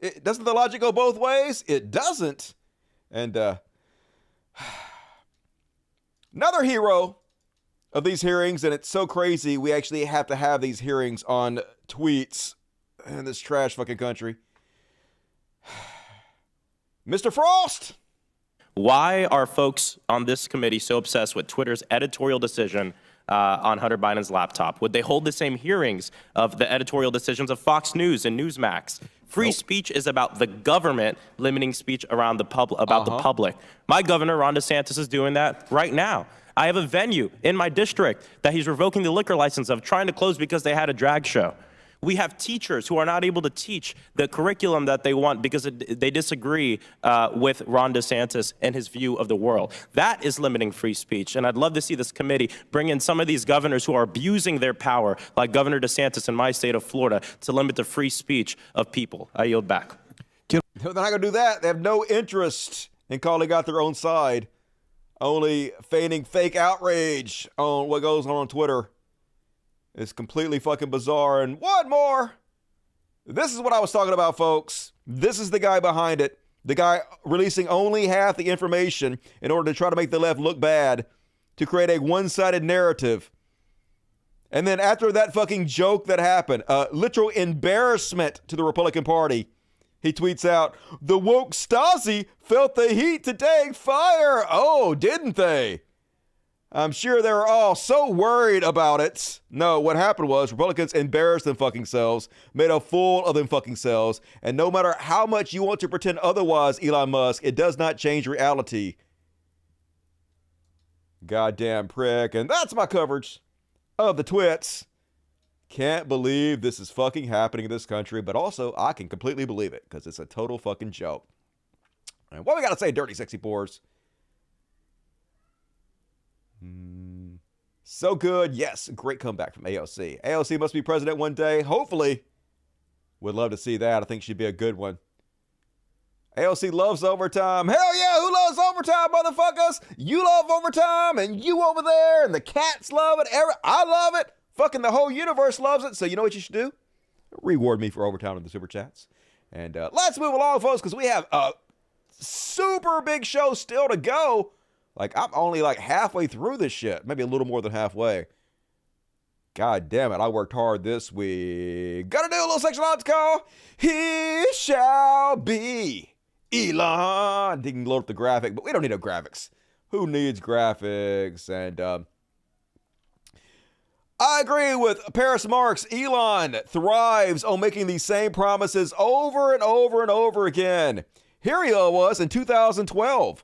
it? Doesn't the logic go both ways? It doesn't. And another hero of these hearings, and it's so crazy we actually have to have these hearings on tweets in this trash fucking country. Mr. Frost! Why are folks on this committee so obsessed with Twitter's editorial decision on Hunter Biden's laptop? Would they hold the same hearings of the editorial decisions of Fox News and Newsmax? Free speech is about the government limiting speech around the the public. My governor, Ron DeSantis, is doing that right now. I have a venue in my district that he's revoking the liquor license of, trying to close because they had a drag show. We have teachers who are not able to teach the curriculum that they want because they disagree with Ron DeSantis and his view of the world. That is limiting free speech. And I'd love to see this committee bring in some of these governors who are abusing their power, like Governor DeSantis in my state of Florida, to limit the free speech of people. I yield back. They're not going to do that. They have no interest in calling out their own side, only feigning fake outrage on what goes on Twitter. It's completely fucking bizarre. And one more. This is what I was talking about, folks. This is the guy behind it. The guy releasing only half the information in order to try to make the left look bad, to create a one-sided narrative. And then after that fucking joke that happened, literal embarrassment to the Republican Party, he tweets out, "The woke Stasi felt the heat today. Fire. Oh, didn't they?" I'm sure they were all so worried about it. No, what happened was Republicans embarrassed them fucking selves, made a fool of them fucking selves, and no matter how much you want to pretend otherwise, Elon Musk, it does not change reality. Goddamn prick. And that's my coverage of the twits. Can't believe this is fucking happening in this country, but also I can completely believe it because it's a total fucking joke. And what we got to say, Dirty Sexy Pores? So good. Yes, great comeback from AOC. AOC must be president one day. Hopefully. Would love to see that. I think she'd be a good one. AOC loves overtime. Hell yeah, who loves overtime, motherfuckers? You love overtime, and you over there, and the cats love it. I love it. Fucking the whole universe loves it. So you know what you should do? Reward me for overtime in the super chats. And let's move along, folks, because we have a super big show still to go. Like, I'm only like halfway through this shit. Maybe a little more than halfway. God damn it, I worked hard this week. Gotta do a little section odds call. He shall be Elon. Didn't load up the graphic, but we don't need no graphics. Who needs graphics? And I agree with Paris Marx. Elon thrives on making these same promises over and over and over again. Here he was in 2012.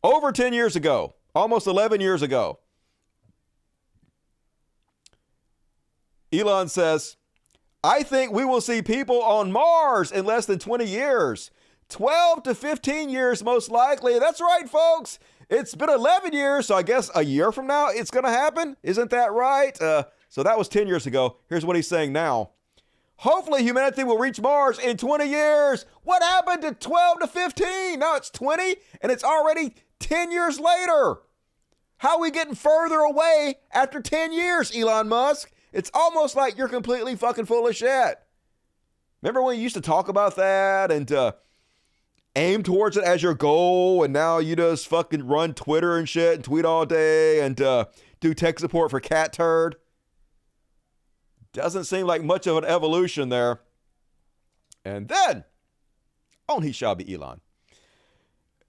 Over 10 years ago, almost 11 years ago, Elon says, "I think we will see people on Mars in less than 20 years. 12 to 15 years most likely." That's right, folks. It's been 11 years, so I guess a year from now it's going to happen. Isn't that right? So that was 10 years ago. Here's what he's saying now. Hopefully humanity will reach Mars in 20 years. What happened to 12 to 15? Now it's 20, and it's already 10 years later. How are we getting further away after 10 years, Elon Musk? It's almost like you're completely fucking full of shit. Remember when you used to talk about that and aim towards it as your goal, and now you just fucking run Twitter and shit and tweet all day and do tech support for cat turd? Doesn't seem like much of an evolution there. And then, on he shall be Elon.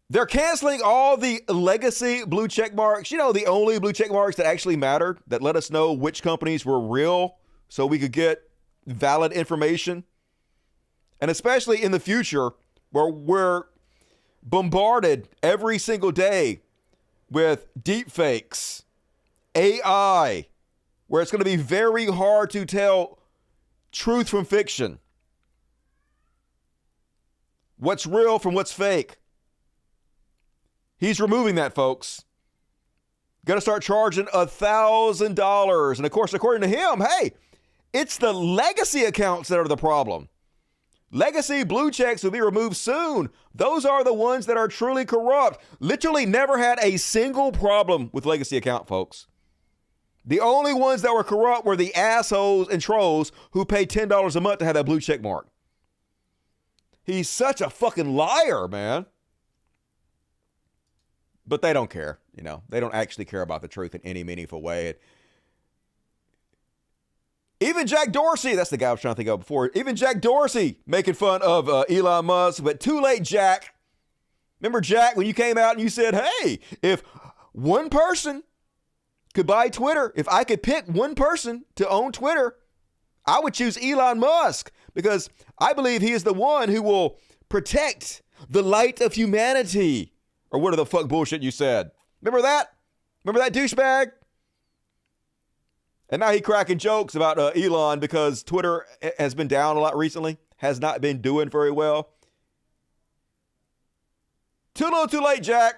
They're canceling all the legacy blue check marks. You know, the only blue check marks that actually mattered, that let us know which companies were real so we could get valid information. And especially in the future where we're bombarded every single day with deep fakes, AI, where it's going to be very hard to tell truth from fiction. What's real from what's fake. He's removing that, folks. Got to start charging $1,000. And of course, according to him, hey, it's the legacy accounts that are the problem. Legacy blue checks will be removed soon. Those are the ones that are truly corrupt. Literally never had a single problem with legacy account, folks. The only ones that were corrupt were the assholes and trolls who pay $10 a month to have that blue check mark. He's such a fucking liar, man. But they don't care, you know. They don't actually care about the truth in any meaningful way. Even Jack Dorsey, that's the guy I was trying to think of before. Even Jack Dorsey making fun of Elon Musk, but too late, Jack. Remember, Jack, when you came out and you said, hey, if one person could buy Twitter, if I could pick one person to own Twitter, I would choose Elon Musk because I believe he is the one who will protect the light of humanity. Or what the fuck bullshit you said? Remember that? Remember that douchebag? And now he cracking jokes about Elon because Twitter has been down a lot recently. Has not been doing very well. Too little, too late, Jack.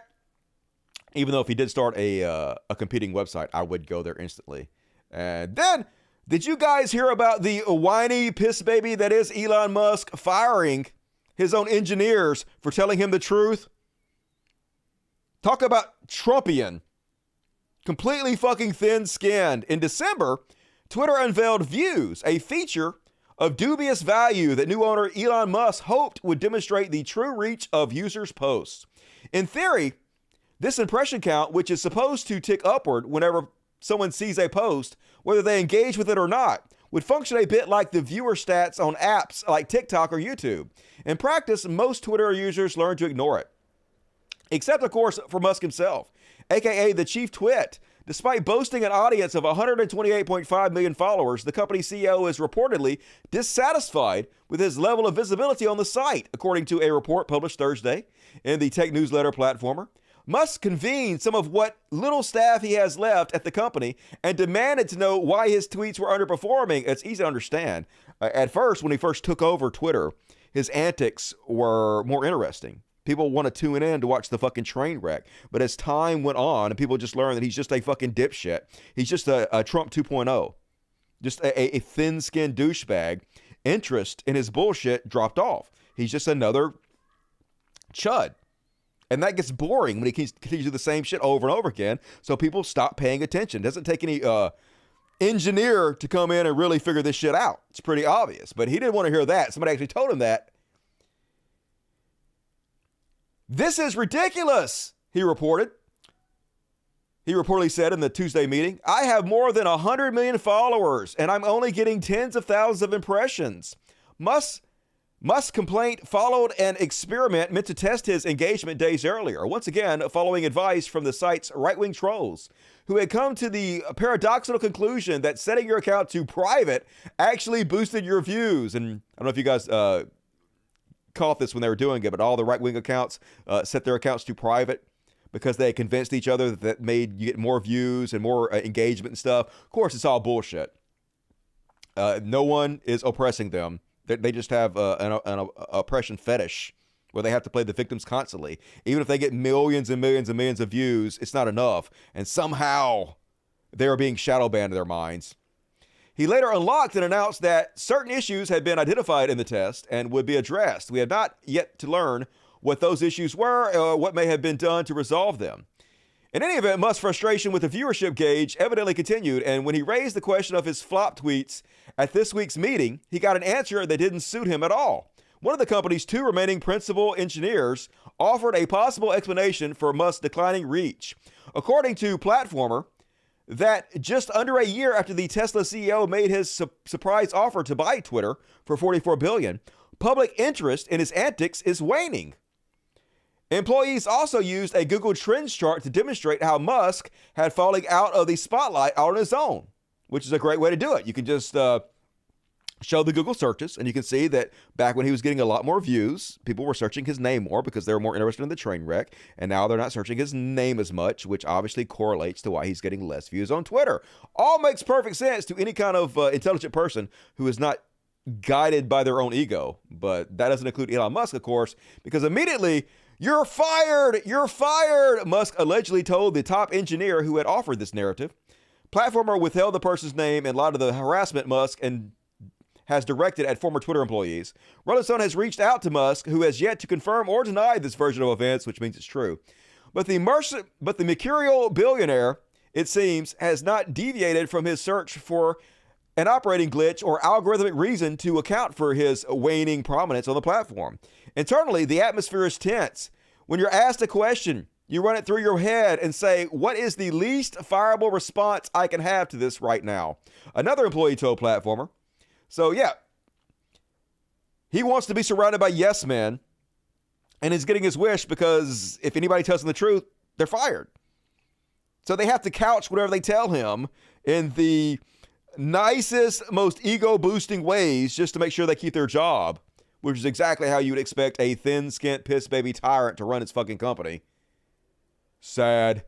Even though if he did start a competing website, I would go there instantly. And then, did you guys hear about the whiny piss baby that is Elon Musk firing his own engineers for telling him the truth? Talk about Trumpian. Completely fucking thin-skinned. In December, Twitter unveiled Views, a feature of dubious value that new owner Elon Musk hoped would demonstrate the true reach of users' posts. In theory, this impression count, which is supposed to tick upward whenever someone sees a post, whether they engage with it or not, would function a bit like the viewer stats on apps like TikTok or YouTube. In practice, most Twitter users learn to ignore it. Except, of course, for Musk himself, aka the chief twit. Despite boasting an audience of 128.5 million followers, the company's CEO is reportedly dissatisfied with his level of visibility on the site, according to a report published Thursday in the tech newsletter Platformer. Musk convened some of what little staff he has left at the company and demanded to know why his tweets were underperforming. It's easy to understand. At first, when he first took over Twitter, his antics were more interesting. People want to tune in to watch the fucking train wreck. But as time went on and people just learned that he's just a fucking dipshit, he's just a Trump 2.0, just a thin-skinned douchebag, interest in his bullshit dropped off. He's just another chud. And that gets boring when he continues to do the same shit over and over again. So people stop paying attention. It doesn't take any engineer to come in and really figure this shit out. It's pretty obvious. But he didn't want to hear that. Somebody actually told him that. This is ridiculous, he reported. He reportedly said in the Tuesday meeting, I have more than 100 million followers, and I'm only getting tens of thousands of impressions. Musk's complaint followed an experiment meant to test his engagement days earlier, once again following advice from the site's right-wing trolls, who had come to the paradoxical conclusion that setting your account to private actually boosted your views. And I don't know if you guys caught this when they were doing it, but all the right-wing accounts set their accounts to private because they convinced each other that made you get more views and more engagement and stuff. Of course, it's all bullshit. No one is oppressing them. They just have an oppression fetish where they have to play the victims constantly. Even if they get millions and millions and millions of views, it's not enough. And somehow they are being shadow banned in their minds. He later unlocked and announced that certain issues had been identified in the test and would be addressed. We have not yet to learn what those issues were or what may have been done to resolve them. In any event, Musk's frustration with the viewership gauge evidently continued, and when he raised the question of his flop tweets at this week's meeting, he got an answer that didn't suit him at all. One of the company's two remaining principal engineers offered a possible explanation for Musk's declining reach. According to Platformer, that just under a year after the Tesla CEO made his surprise offer to buy Twitter for $44 billion, public interest in his antics is waning. Employees also used a Google Trends chart to demonstrate how Musk had falling out of the spotlight on his own, which is a great way to do it. You can just show the Google searches, and you can see that back when he was getting a lot more views, people were searching his name more because they were more interested in the train wreck, and now they're not searching his name as much, which obviously correlates to why he's getting less views on Twitter. All makes perfect sense to any kind of intelligent person who is not guided by their own ego, but that doesn't include Elon Musk, of course, because immediately, "You're fired! You're fired!" Musk allegedly told the top engineer who had offered this narrative. Platformer withheld the person's name in light of the harassment Musk and has directed at former Twitter employees. Rolling Stone has reached out to Musk, who has yet to confirm or deny this version of events, which means it's true. But the mercurial billionaire, it seems, has not deviated from his search for an operating glitch or algorithmic reason to account for his waning prominence on the platform. Internally, the atmosphere is tense. When you're asked a question, you run it through your head and say, what is the least fireable response I can have to this right now? Another employee told Platformer. So, yeah, he wants to be surrounded by yes men, and he's getting his wish because if anybody tells him the truth, they're fired. So they have to couch whatever they tell him in the nicest, most ego-boosting ways just to make sure they keep their job, which is exactly how you would expect a thin-skinned piss baby tyrant to run his fucking company. Sad.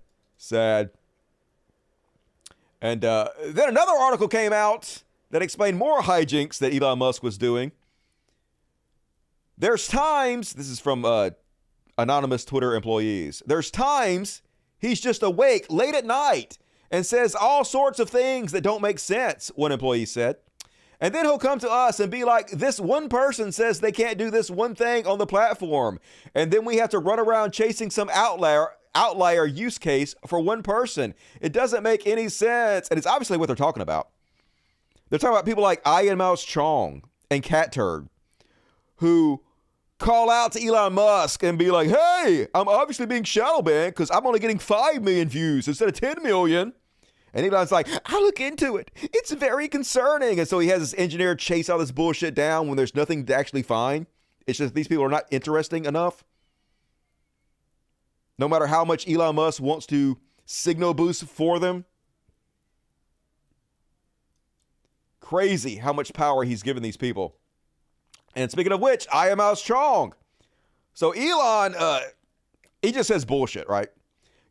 And then another article came out that explained more hijinks that Elon Musk was doing. There's times, this is from anonymous Twitter employees, there's times he's just awake late at night and says all sorts of things that don't make sense, one employee said. And then he'll come to us and be like, this one person says they can't do this one thing on the platform. And then we have to run around chasing some outlier use case for one person. It doesn't make any sense. And it's obviously what they're talking about. They're talking about people like Ian Mouse Chong and Cat Turd who call out to Elon Musk and be like, hey, I'm obviously being shadow banned because I'm only getting 5 million views instead of 10 million. And Elon's like, I'll look into it. It's very concerning. And so he has this engineer chase all this bullshit down when there's nothing to actually find. It's just these people are not interesting enough. No matter how much Elon Musk wants to signal boost for them. Crazy how much power he's given these people. And speaking of which, I am Mouse Chong. So Elon, he just says bullshit, right?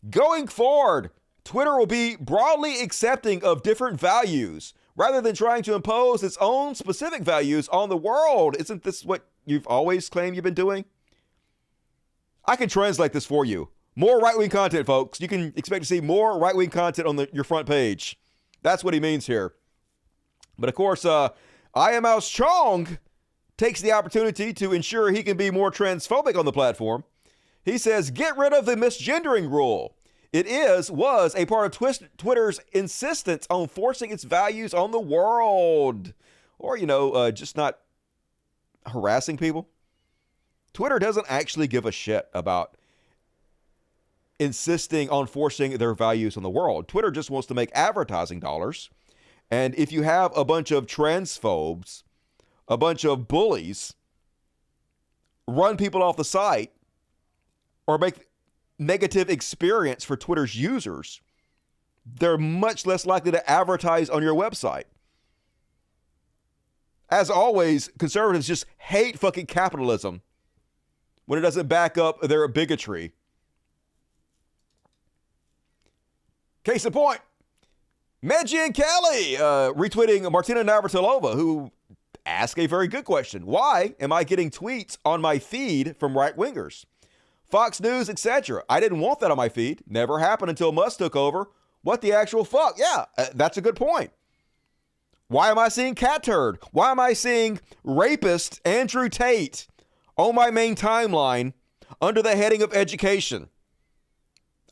Going forward, Twitter will be broadly accepting of different values rather than trying to impose its own specific values on the world. Isn't this what you've always claimed you've been doing? I can translate this for you. More right-wing content, folks. You can expect to see more right-wing content on your front page. That's what he means here. But of course, I am Mouse Chong takes the opportunity to ensure he can be more transphobic on the platform. He says, get rid of the misgendering rule. It was a part of Twitter's insistence on forcing its values on the world. Or, just not harassing people. Twitter doesn't actually give a shit about insisting on forcing their values on the world. Twitter just wants to make advertising dollars. And if you have a bunch of transphobes, a bunch of bullies, run people off the site, or make negative experience for Twitter's users, they're much less likely to advertise on your website. As always, conservatives just hate fucking capitalism when it doesn't back up their bigotry. Case in point, Meggie and Kelly retweeting Martina Navratilova, who asked a very good question. Why am I getting tweets on my feed from right-wingers? Fox News, etc. I didn't want that on my feed. Never happened until Musk took over. What the actual fuck? Yeah, that's a good point. Why am I seeing Cat Turd? Why am I seeing rapist Andrew Tate on my main timeline under the heading of education?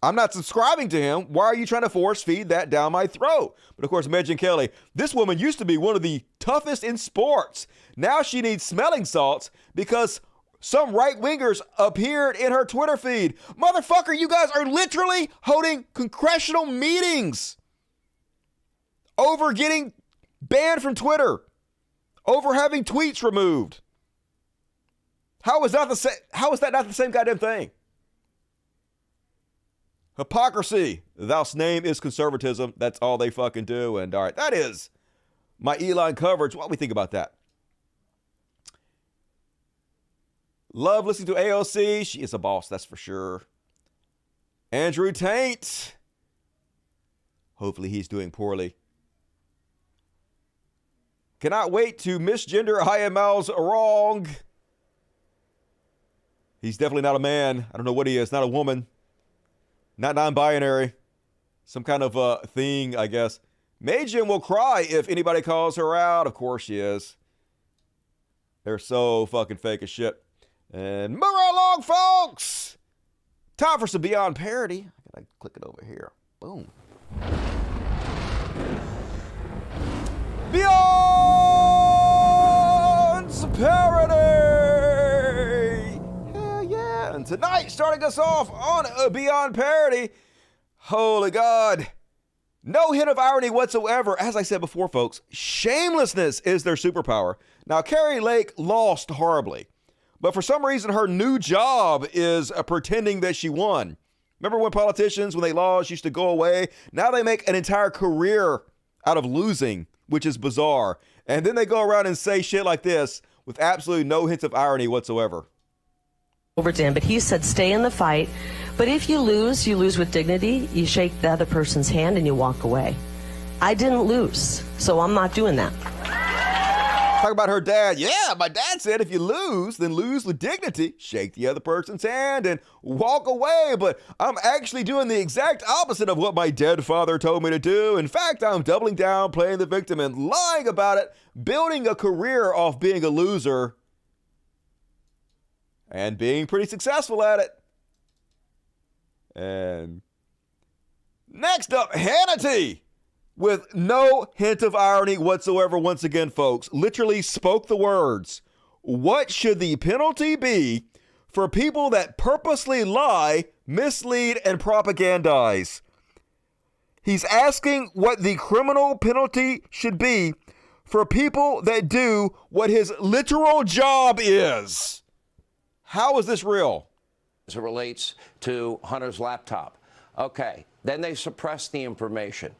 I'm not subscribing to him. Why are you trying to force feed that down my throat? But of course, Megyn Kelly, this woman used to be one of the toughest in sports. Now she needs smelling salts because some right-wingers appeared in her Twitter feed. Motherfucker, you guys are literally holding congressional meetings over getting banned from Twitter, over having tweets removed. How is that not the same goddamn thing? Hypocrisy. Thou's name is conservatism. That's all they fucking do. And all right, that is my Elon coverage. What do we think about that? Love listening to AOC. She is a boss, that's for sure. Andrew Tate. Hopefully he's doing poorly. Cannot wait to misgender IML's wrong. He's definitely not a man. I don't know what he is. Not a woman. Not non-binary. Some kind of thing, I guess. Majin will cry if anybody calls her out. Of course she is. They're so fucking fake as shit. And move along, folks. Time for some Beyond Parody. I gotta click it over here. Boom. Beyond Parody. Hell yeah. And tonight, starting us off on a Beyond Parody, holy God, no hint of irony whatsoever. As I said before, folks, shamelessness is their superpower. Now, Carrie Lake lost horribly, but for some reason, her new job is pretending that she won. Remember when politicians, when they lost, used to go away? Now they make an entire career out of losing, which is bizarre. And then they go around and say shit like this with absolutely no hints of irony whatsoever. Over to him, but he said, stay in the fight. But if you lose with dignity. You shake the other person's hand and you walk away. I didn't lose, so I'm not doing that. Talk about her dad. Yeah, my dad said if you lose, then lose with dignity, shake the other person's hand and walk away. But I'm actually doing the exact opposite of what my dead father told me to do. In fact, I'm doubling down, playing the victim and lying about it, building a career off being a loser and being pretty successful at it. And next up, Hannity. With no hint of irony whatsoever, once again, folks, literally spoke the words, what should the penalty be for people that purposely lie, mislead, and propagandize? He's asking what the criminal penalty should be for people that do what his literal job is. How is this real? As it relates to Hunter's laptop. Okay, then they suppress the information.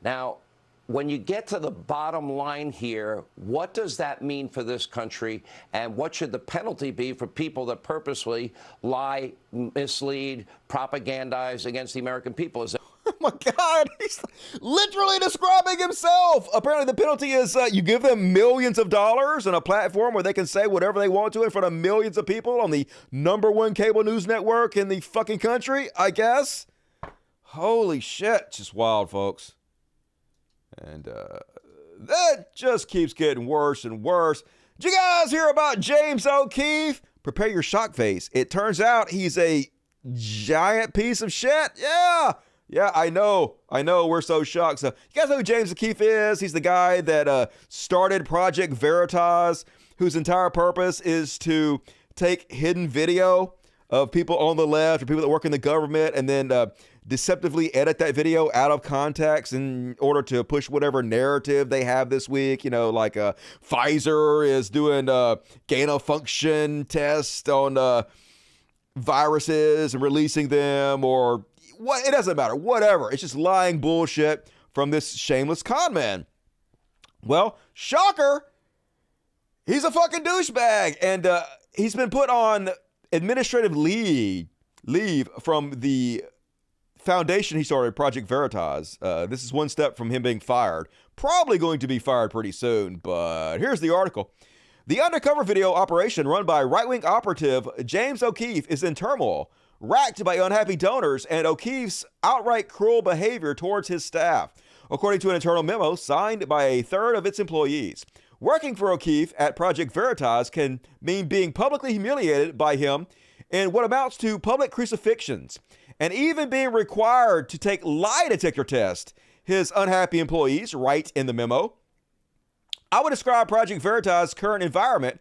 Now, when you get to the bottom line here, what does that mean for this country, and what should the penalty be for people that purposely lie, mislead, propagandize against the American people? Is that Oh my God, he's literally describing himself. Apparently the penalty is you give them millions of dollars and a platform where they can say whatever they want to in front of millions of people on the #1 cable news network in the fucking country, I guess. Holy shit, just wild, folks. And that just keeps getting worse and worse. Did you guys hear about James O'Keefe? Prepare your shock face. It turns out he's a giant piece of shit. Yeah, I know. We're so shocked. So, you guys know who James O'Keefe is? He's the guy that started Project Veritas, whose entire purpose is to take hidden video of people on the left or people that work in the government and then deceptively edit that video out of context in order to push whatever narrative they have this week. You know, like Pfizer is doing gain of function tests on viruses and releasing them, or what? It doesn't matter. Whatever. It's just lying bullshit from this shameless con man. Well, shocker. He's a fucking douchebag, and he's been put on administrative leave from the foundation he started, Project Veritas. This is one step from him being fired. Probably going to be fired pretty soon, but here's the article. The undercover video operation run by right-wing operative James O'Keefe is in turmoil, racked by unhappy donors and O'Keefe's outright cruel behavior towards his staff, according to an internal memo signed by a third of its employees. Working for O'Keefe at Project Veritas can mean being publicly humiliated by him in what amounts to public crucifixions, and even being required to take lie detector tests, his unhappy employees write in the memo. I would describe Project Veritas' current environment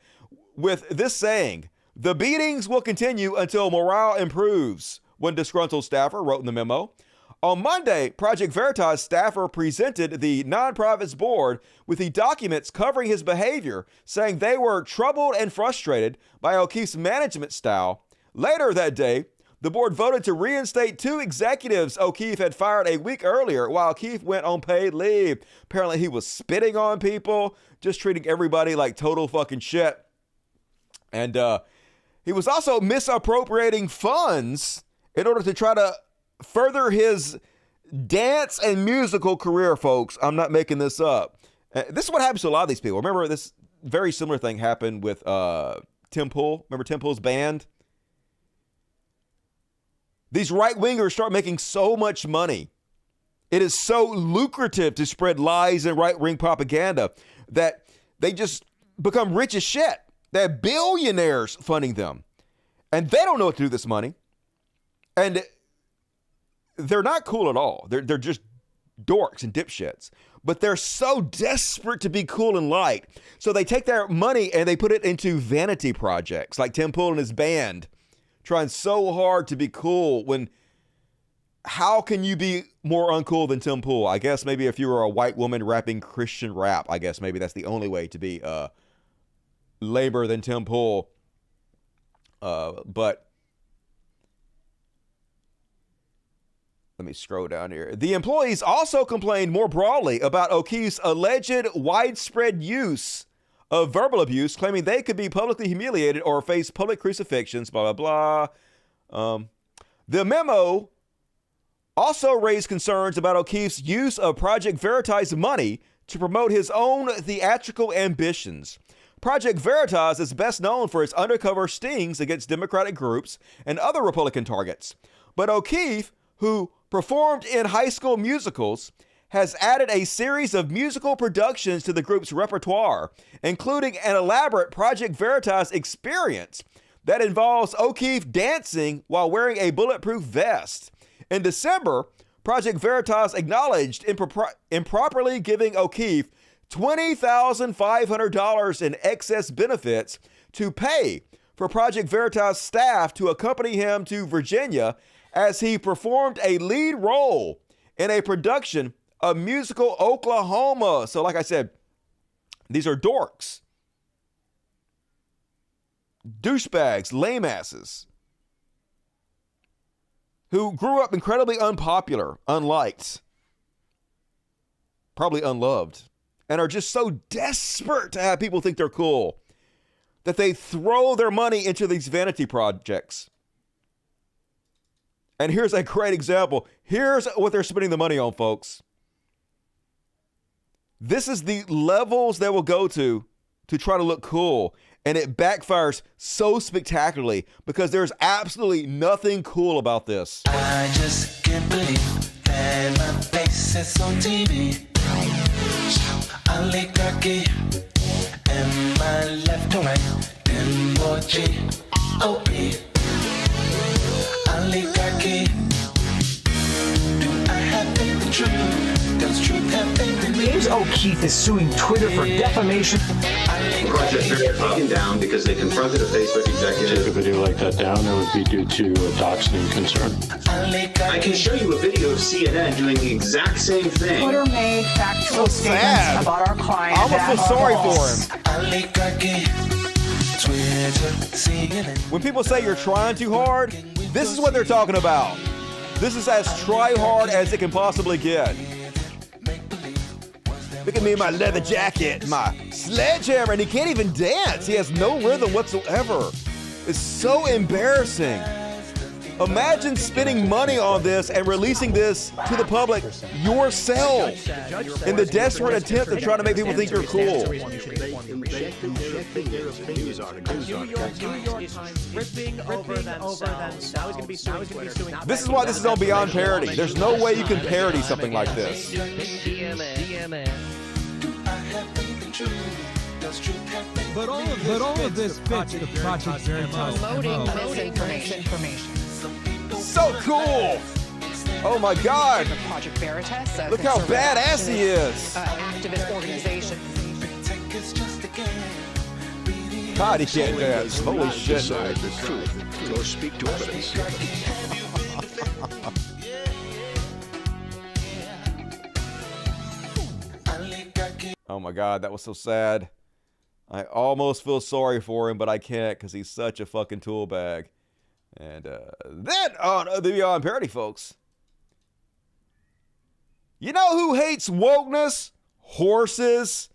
with this saying: the beatings will continue until morale improves, one disgruntled staffer wrote in the memo. On Monday, Project Veritas staffer presented the nonprofit's board with the documents covering his behavior, saying they were troubled and frustrated by O'Keefe's management style. Later that day, The board voted to reinstate 2 executives O'Keefe had fired a week earlier while O'Keefe went on paid leave. Apparently he was spitting on people, just treating everybody like total fucking shit. And he was also misappropriating funds in order to try to further his dance and musical career, folks. I'm not making this up. This is what happens to a lot of these people. Remember, this very similar thing happened with Tim Pool. Remember Tim Pool's band? These right-wingers start making so much money. It is so lucrative to spread lies and right-wing propaganda that they just become rich as shit. They have billionaires funding them. And they don't know what to do with this money. And they're not cool at all. They're just dorks and dipshits. But they're so desperate to be cool and light. So they take their money and they put it into vanity projects, like Tim Pool and his band, trying so hard to be cool when how can you be more uncool than Tim Pool? I guess maybe if you were a white woman rapping Christian rap, I guess maybe that's the only way to be lamer than Tim Pool. But let me scroll down here. The employees also complained more broadly about O'Keefe's alleged widespread use of verbal abuse, claiming they could be publicly humiliated or face public crucifixions, blah, blah, blah. The memo also raised concerns about O'Keefe's use of Project Veritas money to promote his own theatrical ambitions. Project Veritas is best known for its undercover stings against Democratic groups and other Republican targets. But O'Keefe, who performed in high school musicals, has added a series of musical productions to the group's repertoire, including an elaborate Project Veritas experience that involves O'Keefe dancing while wearing a bulletproof vest. In December, Project Veritas acknowledged improperly giving O'Keefe $20,500 in excess benefits to pay for Project Veritas staff to accompany him to Virginia as he performed a lead role in a production of musical Oklahoma. So like I said, these are dorks, douchebags, lame asses, who grew up incredibly unpopular, unliked, probably unloved, and are just so desperate to have people think they're cool that they throw their money into these vanity projects. And here's a great example. Here's what they're spending the money on, folks. This is the levels they will go to try to look cool. And it backfires so spectacularly because there's absolutely nothing cool about this. I just can't believe that my face is on TV. Oligarchy, am I left or right? Emoji, OP. Oligarchy, do I have faith in truth? Does truth have faith in me? James O'Keefe is suing Twitter for defamation. The project was taken down because they confronted a Facebook executive. Take a video like that down, it would be due to a doxing concern. I can show you a video of CNN doing the exact same thing. Twitter made factual statements about our client. I almost feel sorry for him. When people say you're trying too hard, this is what they're talking about. This is as try hard as it can possibly get. Look at me in my leather jacket, my sledgehammer, and he can't even dance. He has no rhythm whatsoever. It's so embarrassing. Imagine spending money on this and releasing this to the public yourself in the desperate attempt to try to make people think you're cool. This is why this is on Beyond Parody. There's no way you can parody something like this. But all of this fits the Project Veritas. Promoting misinformation. So cool! Oh my God! Project Veritas. Look how badass he is! Activist organization. God, he can't dance. Holy shit! Decide the truth. Go speak to evidence. Oh my God, that was so sad. I almost feel sorry for him, but I can't because he's such a fucking tool bag. And then on the Beyond Parody, folks, you know who hates wokeness? Horses.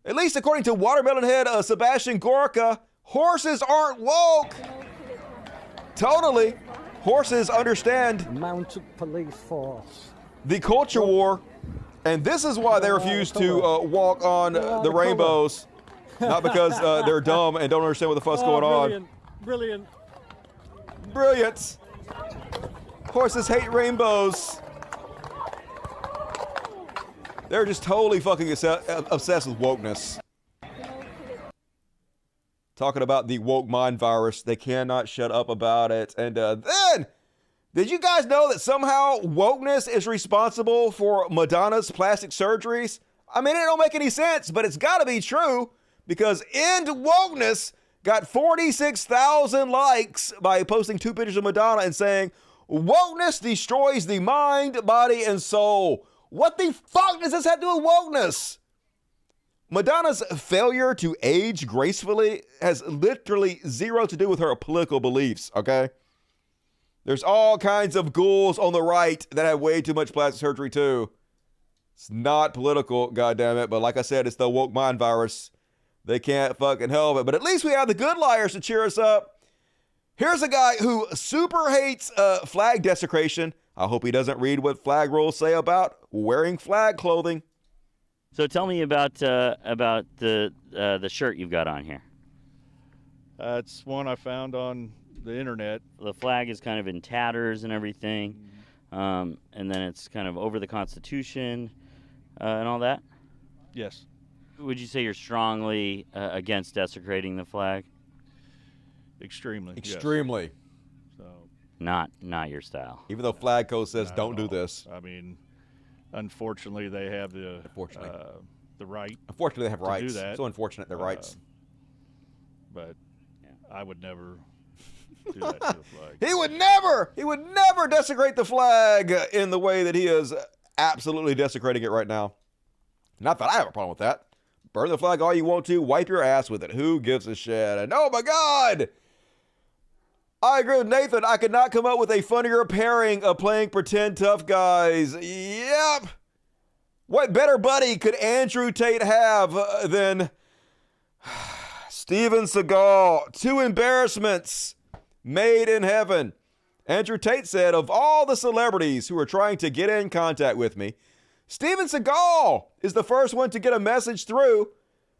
At least according to Watermelon Head Sebastian Gorka, horses aren't woke. Totally. Horses understand mounted police force, the culture war, and this is why they refuse to walk on the rainbows. Not because they're dumb and don't understand what the fuck's going on. Brilliant. Brilliant. Horses hate rainbows. They're just totally fucking obsessed with wokeness. Talking about the woke mind virus. They cannot shut up about it. And then, did you guys know that somehow wokeness is responsible for Madonna's plastic surgeries? I mean, it don't make any sense, but it's got to be true because End Wokeness got 46,000 likes by posting 2 pictures of Madonna and saying, wokeness destroys the mind, body, and soul. What the fuck does this have to do with wokeness? Madonna's failure to age gracefully has literally zero to do with her political beliefs, okay? There's all kinds of ghouls on the right that have way too much plastic surgery too. It's not political, goddammit, but like I said, it's the woke mind virus. They can't fucking help it. But at least we have the good liars to cheer us up. Here's a guy who super hates flag desecration. I hope he doesn't read what flag rules say about wearing flag clothing. So tell me about the shirt you've got on here. It's one I found on the internet. The flag is kind of in tatters and everything, and then it's kind of over the Constitution and all that. Yes. Would you say you're strongly against desecrating the flag? Extremely. Extremely. Yes. So. Not your style. Even though flag code says don't do this. I mean, unfortunately, they have the right. Unfortunately, they have rights. Do that. So unfortunate, their rights. But I would never do that to a flag. He would never desecrate the flag in the way that he is absolutely desecrating it right now. Not that I have a problem with that. Burn the flag all you want to. Wipe your ass with it. Who gives a shit? And oh my God! I agree with Nathan. I could not come up with a funnier pairing of playing pretend tough guys. Yep. What better buddy could Andrew Tate have than Steven Seagal? 2 embarrassments made in heaven. Andrew Tate said, of all the celebrities who are trying to get in contact with me, Steven Seagal is the first one to get a message through.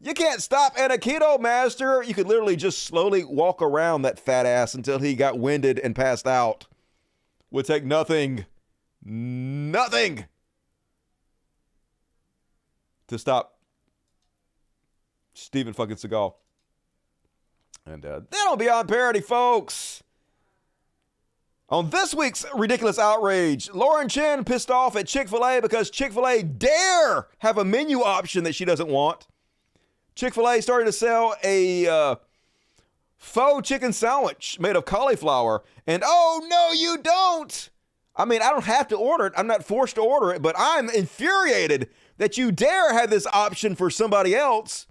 You can't stop Anakido Master. You could literally just slowly walk around that fat ass until he got winded and passed out. Would take nothing to stop Steven fucking Seagal. And then on Beyond Parody, folks. On this week's Ridiculous Outrage, Lauren Chen pissed off at Chick-fil-A because Chick-fil-A dare have a menu option that she doesn't want. Chick-fil-A started to sell a faux chicken sandwich made of cauliflower. And oh, no, you don't. I mean, I don't have to order it. I'm not forced to order it, but I'm infuriated that you dare have this option for somebody else.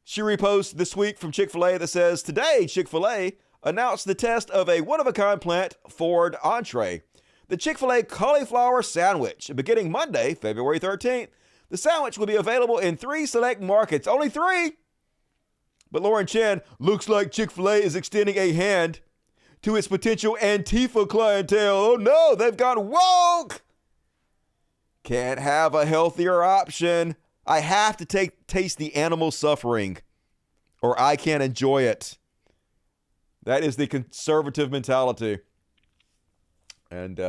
She reposted this week from Chick-fil-A that says, today, Chick-fil-A announced the test of a one-of-a-kind plant forward entree, the Chick-fil-A cauliflower sandwich. Beginning Monday, February 13th, the sandwich will be available in 3 select markets. Only 3! But Lauren Chen looks like Chick-fil-A is extending a hand to its potential Antifa clientele. Oh no, they've gone woke! Can't have a healthier option. I have to taste the animal suffering, or I can't enjoy it. That is the conservative mentality. And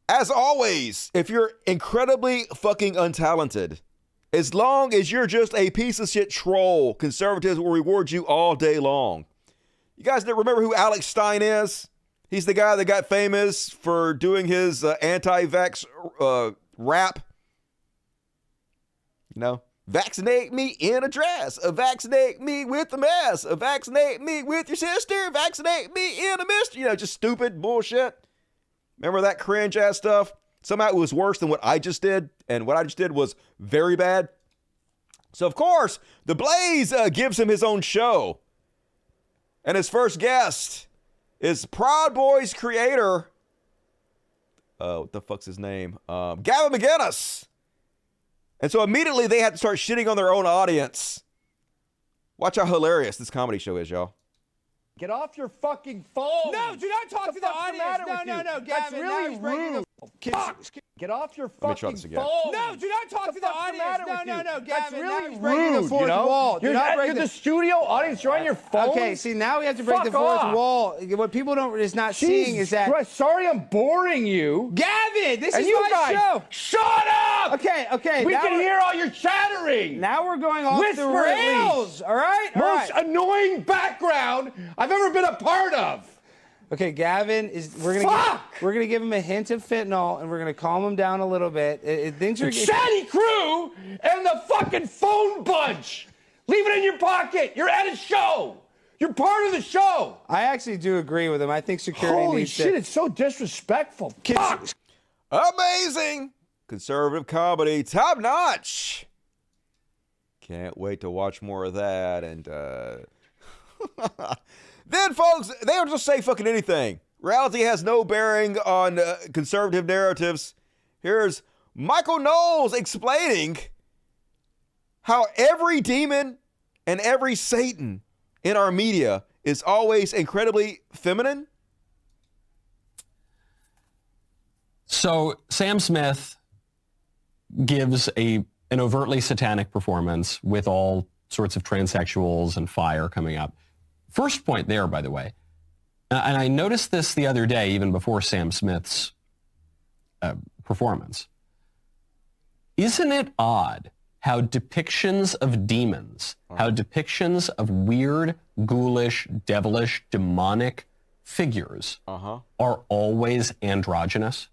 as always, if you're incredibly fucking untalented, as long as you're just a piece of shit troll, conservatives will reward you all day long. You guys remember who Alex Stein is? He's the guy that got famous for doing his anti-vax rap. You know? Vaccinate me in a dress. Vaccinate me with the mask. Vaccinate me with your sister. Vaccinate me in a mist. You know, just stupid bullshit. Remember that cringe ass stuff? Somehow it was worse than what I just did. And what I just did was very bad. So, of course, The Blaze gives him his own show. And his first guest is Proud Boys creator, what the fuck's his name? Gavin McInnes. And so immediately they had to start shitting on their own audience. Watch how hilarious this comedy show is, y'all. Get off your fucking phone. No, do not talk to the audience. No, Gavin. That's really rude. Get off your fucking phone. No, do not talk to the audience. No, Gavin. That's really breaking rude. the fourth wall. You're the studio audience. You're on your phone. Okay, see, now we have to break the fourth wall. What people is not seeing is that. Sorry, I'm boring you. Gavin, this and is my show. Shut up. Okay. We can hear all your chattering. Now we're going off the rails. All right. Most annoying background I've ever been a part of. Okay, Gavin we're gonna give him a hint of fentanyl and we're gonna calm him down a little bit. Things are Chatty Crew and the fucking phone bunch. Leave it in your pocket. You're at a show. You're part of the show. I actually do agree with him. I think security Holy needs shit, it's so disrespectful. Fuck. Amazing. Conservative comedy, top notch. Can't wait to watch more of that. And then, folks, they don't just say fucking anything. Reality has no bearing on conservative narratives. Here's Michael Knowles explaining how every demon and every Satan in our media is always incredibly feminine. So Sam Smith gives an overtly satanic performance with all sorts of transsexuals and fire coming up. First point there, by the way, and I noticed this the other day, even before Sam Smith's performance. Isn't it odd how depictions of demons, how depictions of weird, ghoulish, devilish, demonic figures are always androgynous?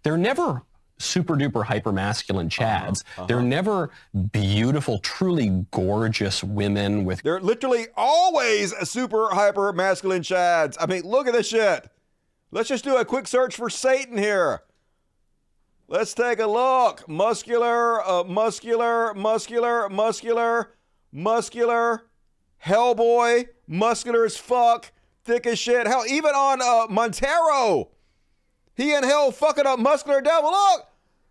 They're never super-duper hyper-masculine chads. They're never beautiful, truly gorgeous women with... They're literally always super hyper-masculine chads. I mean, look at this shit. Let's just do a quick search for Satan here. Let's take a look. Muscular, Hellboy, muscular as fuck, thick as shit. Hell, even on Montero, he in hell fucking up muscular devil. Look,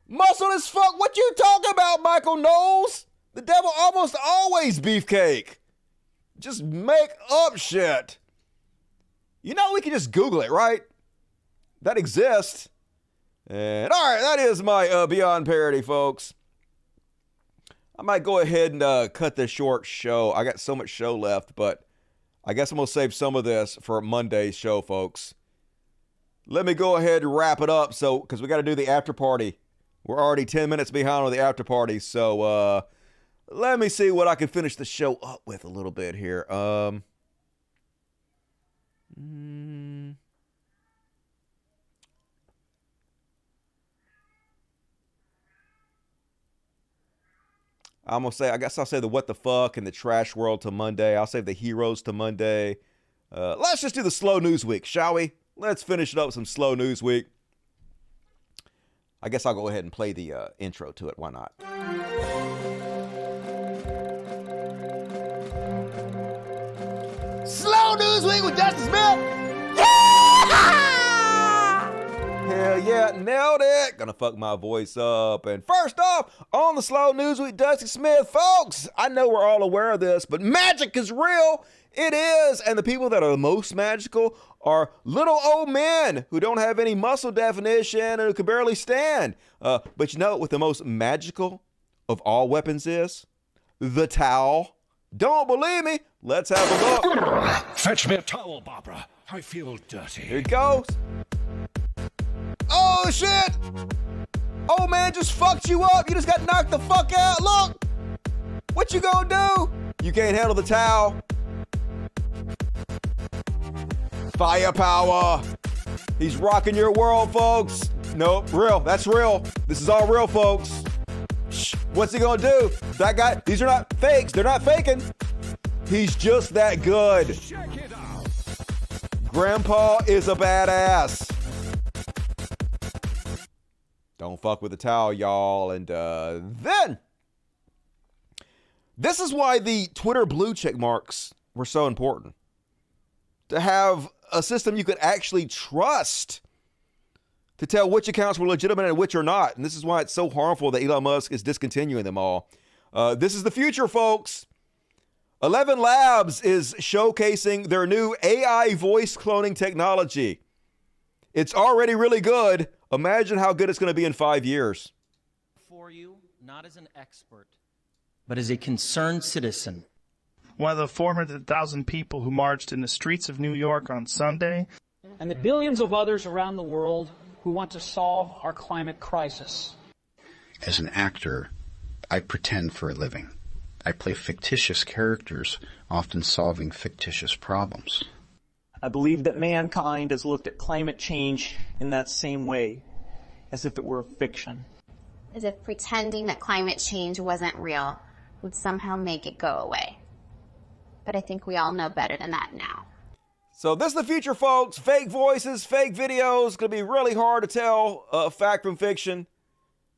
muscle as fuck. What you talking about, Michael Knowles? The devil almost always beefcake. Just make up shit. You know, we can just Google it, right? That exists. And all right, that is my Beyond Parody, folks. I might go ahead and cut this short show. I got so much show left, but I guess I'm going to save some of this for Monday's show, folks. Let me go ahead and wrap it up, because we got to do the after party. We're already 10 minutes behind on the after party, so let me see what I can finish the show up with a little bit here. I'm going to say, I guess I'll say the what the fuck and the trash world to Monday. I'll save the heroes to Monday. Let's just do the slow news week, shall we? Let's finish it up with some slow news week. I guess I'll go ahead and play the intro to it. Why not? Slow news week with Justin Smith. Yeah! Hell yeah, nailed it. Gonna fuck my voice up. And first off, on the slow news with Dusty Smith, folks, I know we're all aware of this, but magic is real. It is. And the people that are the most magical are little old men who don't have any muscle definition and who can barely stand. But you know what the most magical of all weapons is? The towel. Don't believe me? Let's have a look. Fetch me a towel, Barbara. I feel dirty. Here it goes. Oh, shit! Oh, man, just fucked you up. You just got knocked the fuck out. Look! What you gonna do? You can't handle the towel. Firepower. He's rocking your world, folks. Nope, real. That's real. This is all real, folks. Shh. What's he gonna do? That guy, these are not fakes. They're not faking. He's just that good. Grandpa is a badass. Don't fuck with the towel, y'all. And then This is why the Twitter blue check marks were so important. To have a system you could actually trust to tell which accounts were legitimate and which are not. And this is why it's so harmful that Elon Musk is discontinuing them all. This is the future, folks. 11 Labs is showcasing their new AI voice cloning technology. It's already really good. Imagine how good it's going to be in 5 years. For you, not as an expert, but as a concerned citizen. One of the 400,000 people who marched in the streets of New York on Sunday. And the billions of others around the world who want to solve our climate crisis. As an actor, I pretend for a living. I play fictitious characters, often solving fictitious problems. I believe that mankind has looked at climate change in that same way, as if it were a fiction. As if pretending that climate change wasn't real would somehow make it go away. But I think we all know better than that now. So this is the future, folks. Fake voices, fake videos. It's going to be really hard to tell fact from fiction.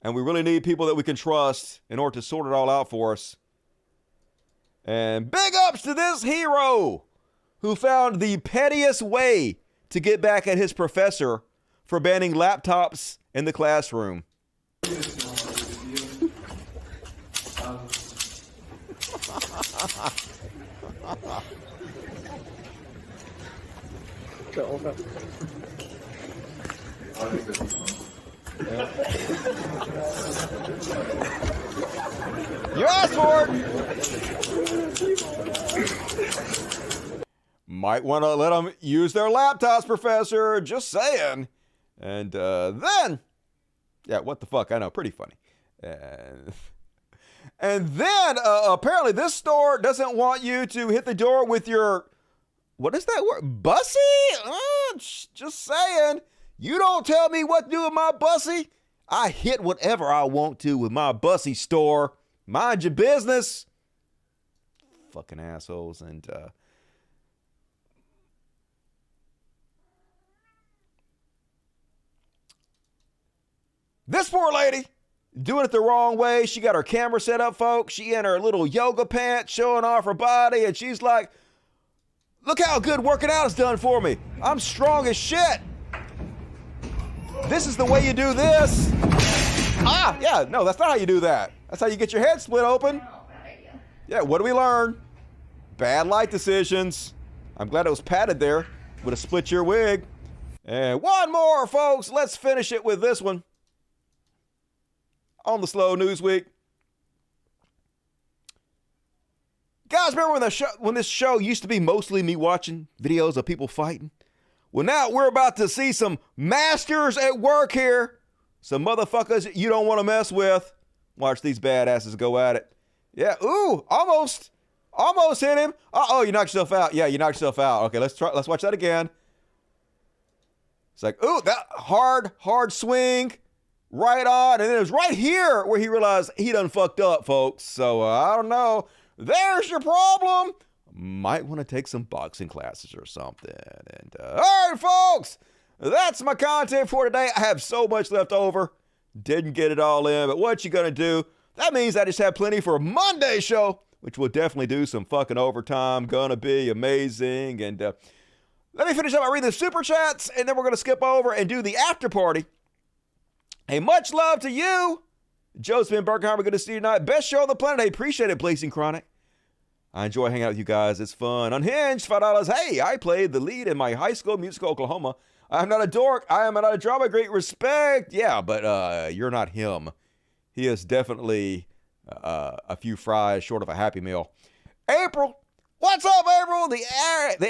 And we really need people that we can trust in order to sort it all out for us. And big ups to this hero who found the pettiest way to get back at his professor for banning laptops in the classroom. You asked for it. Might want to let them use their laptops, Professor. Just saying. And then, yeah, what the fuck? I know, pretty funny. And then, apparently, this store doesn't want you to hit the door with your, what is that word? Bussy? Just saying. You don't tell me what to do with my bussy. I hit whatever I want to with my bussy store. Mind your business. Fucking assholes. And, this poor lady, doing it the wrong way. She got her camera set up, folks. She in her little yoga pants showing off her body. And she's like, look how good working out has done for me. I'm strong as shit. This is the way you do this. Yeah, no, that's not how you do that. That's how you get your head split open. Yeah, what do we learn? Bad light decisions. I'm glad it was padded there. Would have split your wig. And one more, folks. Let's finish it with this one. On the Slow News Week. Guys, remember when this show used to be mostly me watching videos of people fighting? Well, now we're about to see some masters at work here. Some motherfuckers you don't want to mess with. Watch these badasses go at it. Yeah, ooh, almost hit him. Uh-oh, you knocked yourself out. Yeah, you knocked yourself out. Okay, let's watch that again. It's like, ooh, that hard swing. Right on, and then it was right here where he realized he done fucked up, folks. So, I don't know. There's your problem. Might want to take some boxing classes or something. And, all right, folks, that's my content for today. I have so much left over. Didn't get it all in, but what you gonna do? That means I just have plenty for Monday's show, which we'll definitely do some fucking overtime. Gonna be amazing. And let me finish up by reading the super chats, and then we're gonna skip over and do the after party. Hey, much love to you. Josephine Berkheimer, good to see you tonight. Best show on the planet. I appreciate it, Placing Chronic. I enjoy hanging out with you guys. It's fun. Unhinged, $5. Hey, I played the lead in my high school musical, Oklahoma. I'm not a dork. I am not a drama. Great respect. Yeah, but you're not him. He is definitely a few fries short of a Happy Meal. April. What's up, April? The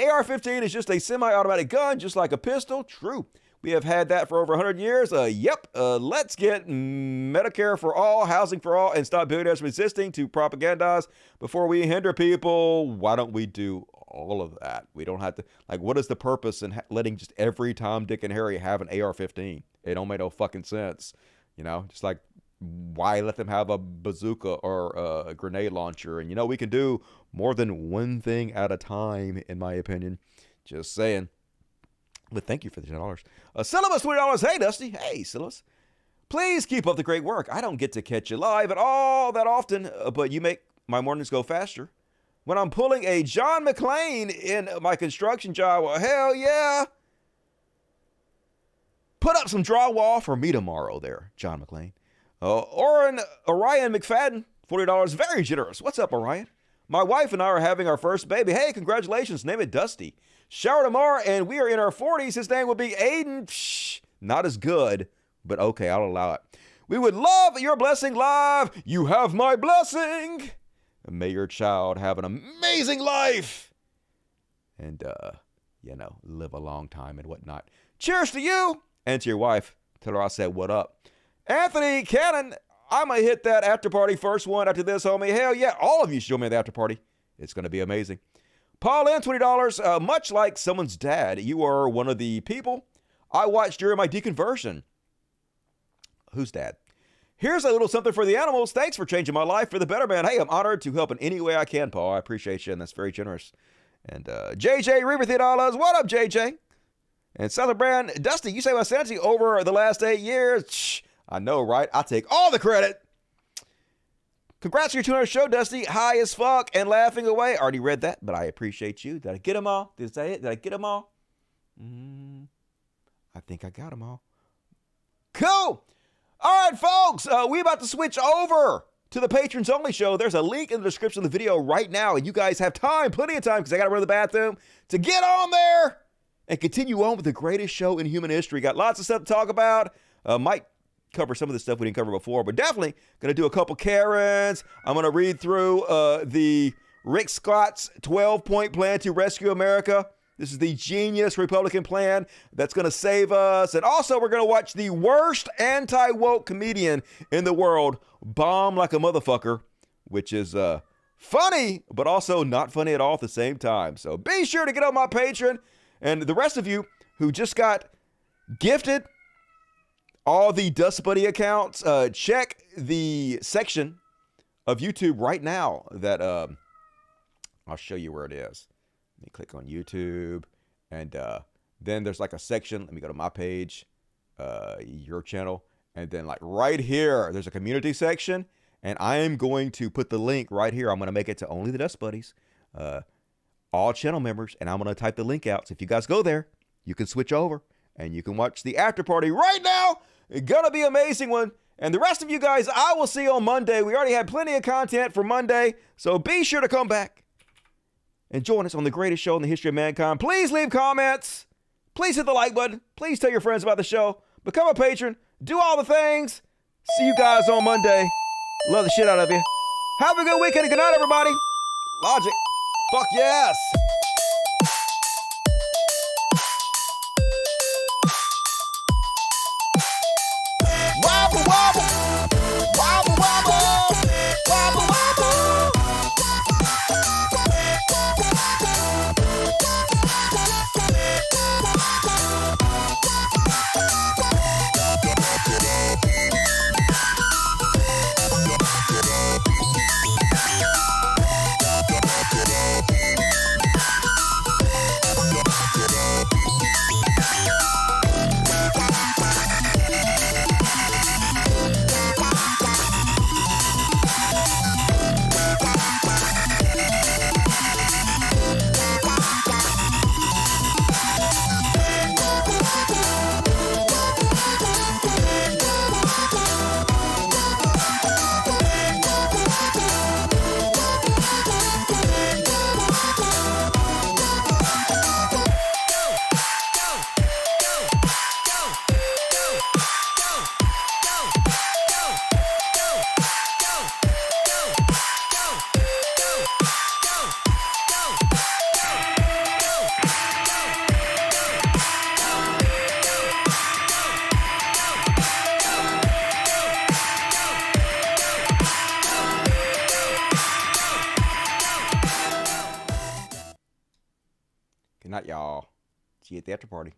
AR-15 is just a semi-automatic gun, just like a pistol. True. We have had that for over 100 years. Yep. Let's get Medicare for all, housing for all, and stop billionaires resisting to propagandize before we hinder people. Why don't we do all of that? We don't have to. Like, what is the purpose in letting just every Tom, Dick, and Harry have an AR-15? It don't make no fucking sense. You know, just like, why let them have a bazooka or a grenade launcher? And, you know, we can do more than one thing at a time, in my opinion. Just saying. But thank you for the $10. Syllabus, $20. Hey, Dusty. Hey, Syllabus. Please keep up the great work. I don't get to catch you live at all that often, but you make my mornings go faster when I'm pulling a John McClane in my construction job. Well, hell yeah. Put up some drywall for me tomorrow there, John McClane. Orion McFadden, $40, very generous. What's up, Orion? My wife and I are having our first baby. Hey, congratulations. Name it Dusty. Shower tomorrow, and we are in our 40s. His name will be Aiden. Shh, not as good, but okay, I'll allow it. We would love your blessing live. You have my blessing. And may your child have an amazing life. And, live a long time and whatnot. Cheers to you and to your wife. Tell her I said what up. Anthony Cannon, I'm going to hit that after party first one after this, homie. Hell yeah, all of you should join me at the after party. It's going to be amazing. Paul Lynn, $20. Much like someone's dad, you are one of the people I watched during my deconversion. Who's dad? Here's a little something for the animals. Thanks for changing my life for the better, man. Hey, I'm honored to help in any way I can, Paul. I appreciate you, and that's very generous. And JJ Reaver, $3. What up, JJ? And Southern Brand, Dusty, you saved my sanity over the last 8 years. Shh, I know, right? I take all the credit. Congrats on your 200 show, Dusty. High as fuck and laughing away. Already read that, but I appreciate you. Did I get them all? Did I say it? Did I get them all? I think I got them all. Cool. All right, folks. We about to switch over to the Patrons Only show. There's a link in the description of the video right now, and you guys have time, plenty of time, because I got to run to the bathroom, to get on there and continue on with the greatest show in human history. Got lots of stuff to talk about. Might cover some of the stuff we didn't cover before, but definitely going to do a couple Karens. I'm going to read through the Rick Scott's 12-point plan to rescue America. This is the genius Republican plan that's going to save us. And also, we're going to watch the worst anti-woke comedian in the world bomb like a motherfucker, which is funny, but also not funny at all at the same time. So be sure to get on my Patreon. And the rest of you who just got gifted all the Dust Buddy accounts, check the section of YouTube right now that I'll show you where it is. Let me click on YouTube, and then there's like a section. Let me go to my page, your channel, and then like right here, there's a community section, and I am going to put the link right here. I'm going to make it to only the Dust Buddies, all channel members, and I'm going to type the link out. So if you guys go there, you can switch over, and you can watch the after party right now. It's going to be an amazing one. And the rest of you guys, I will see you on Monday. We already had plenty of content for Monday, so be sure to come back and join us on the greatest show in the history of mankind. Please leave comments. Please hit the like button. Please tell your friends about the show. Become a patron. Do all the things. See you guys on Monday. Love the shit out of you. Have a good weekend and good night, everybody. Logic. Fuck yes. Wobble, wobble. Wobble, wobble. Wobble, wobble. Good night, y'all. See you at the after party.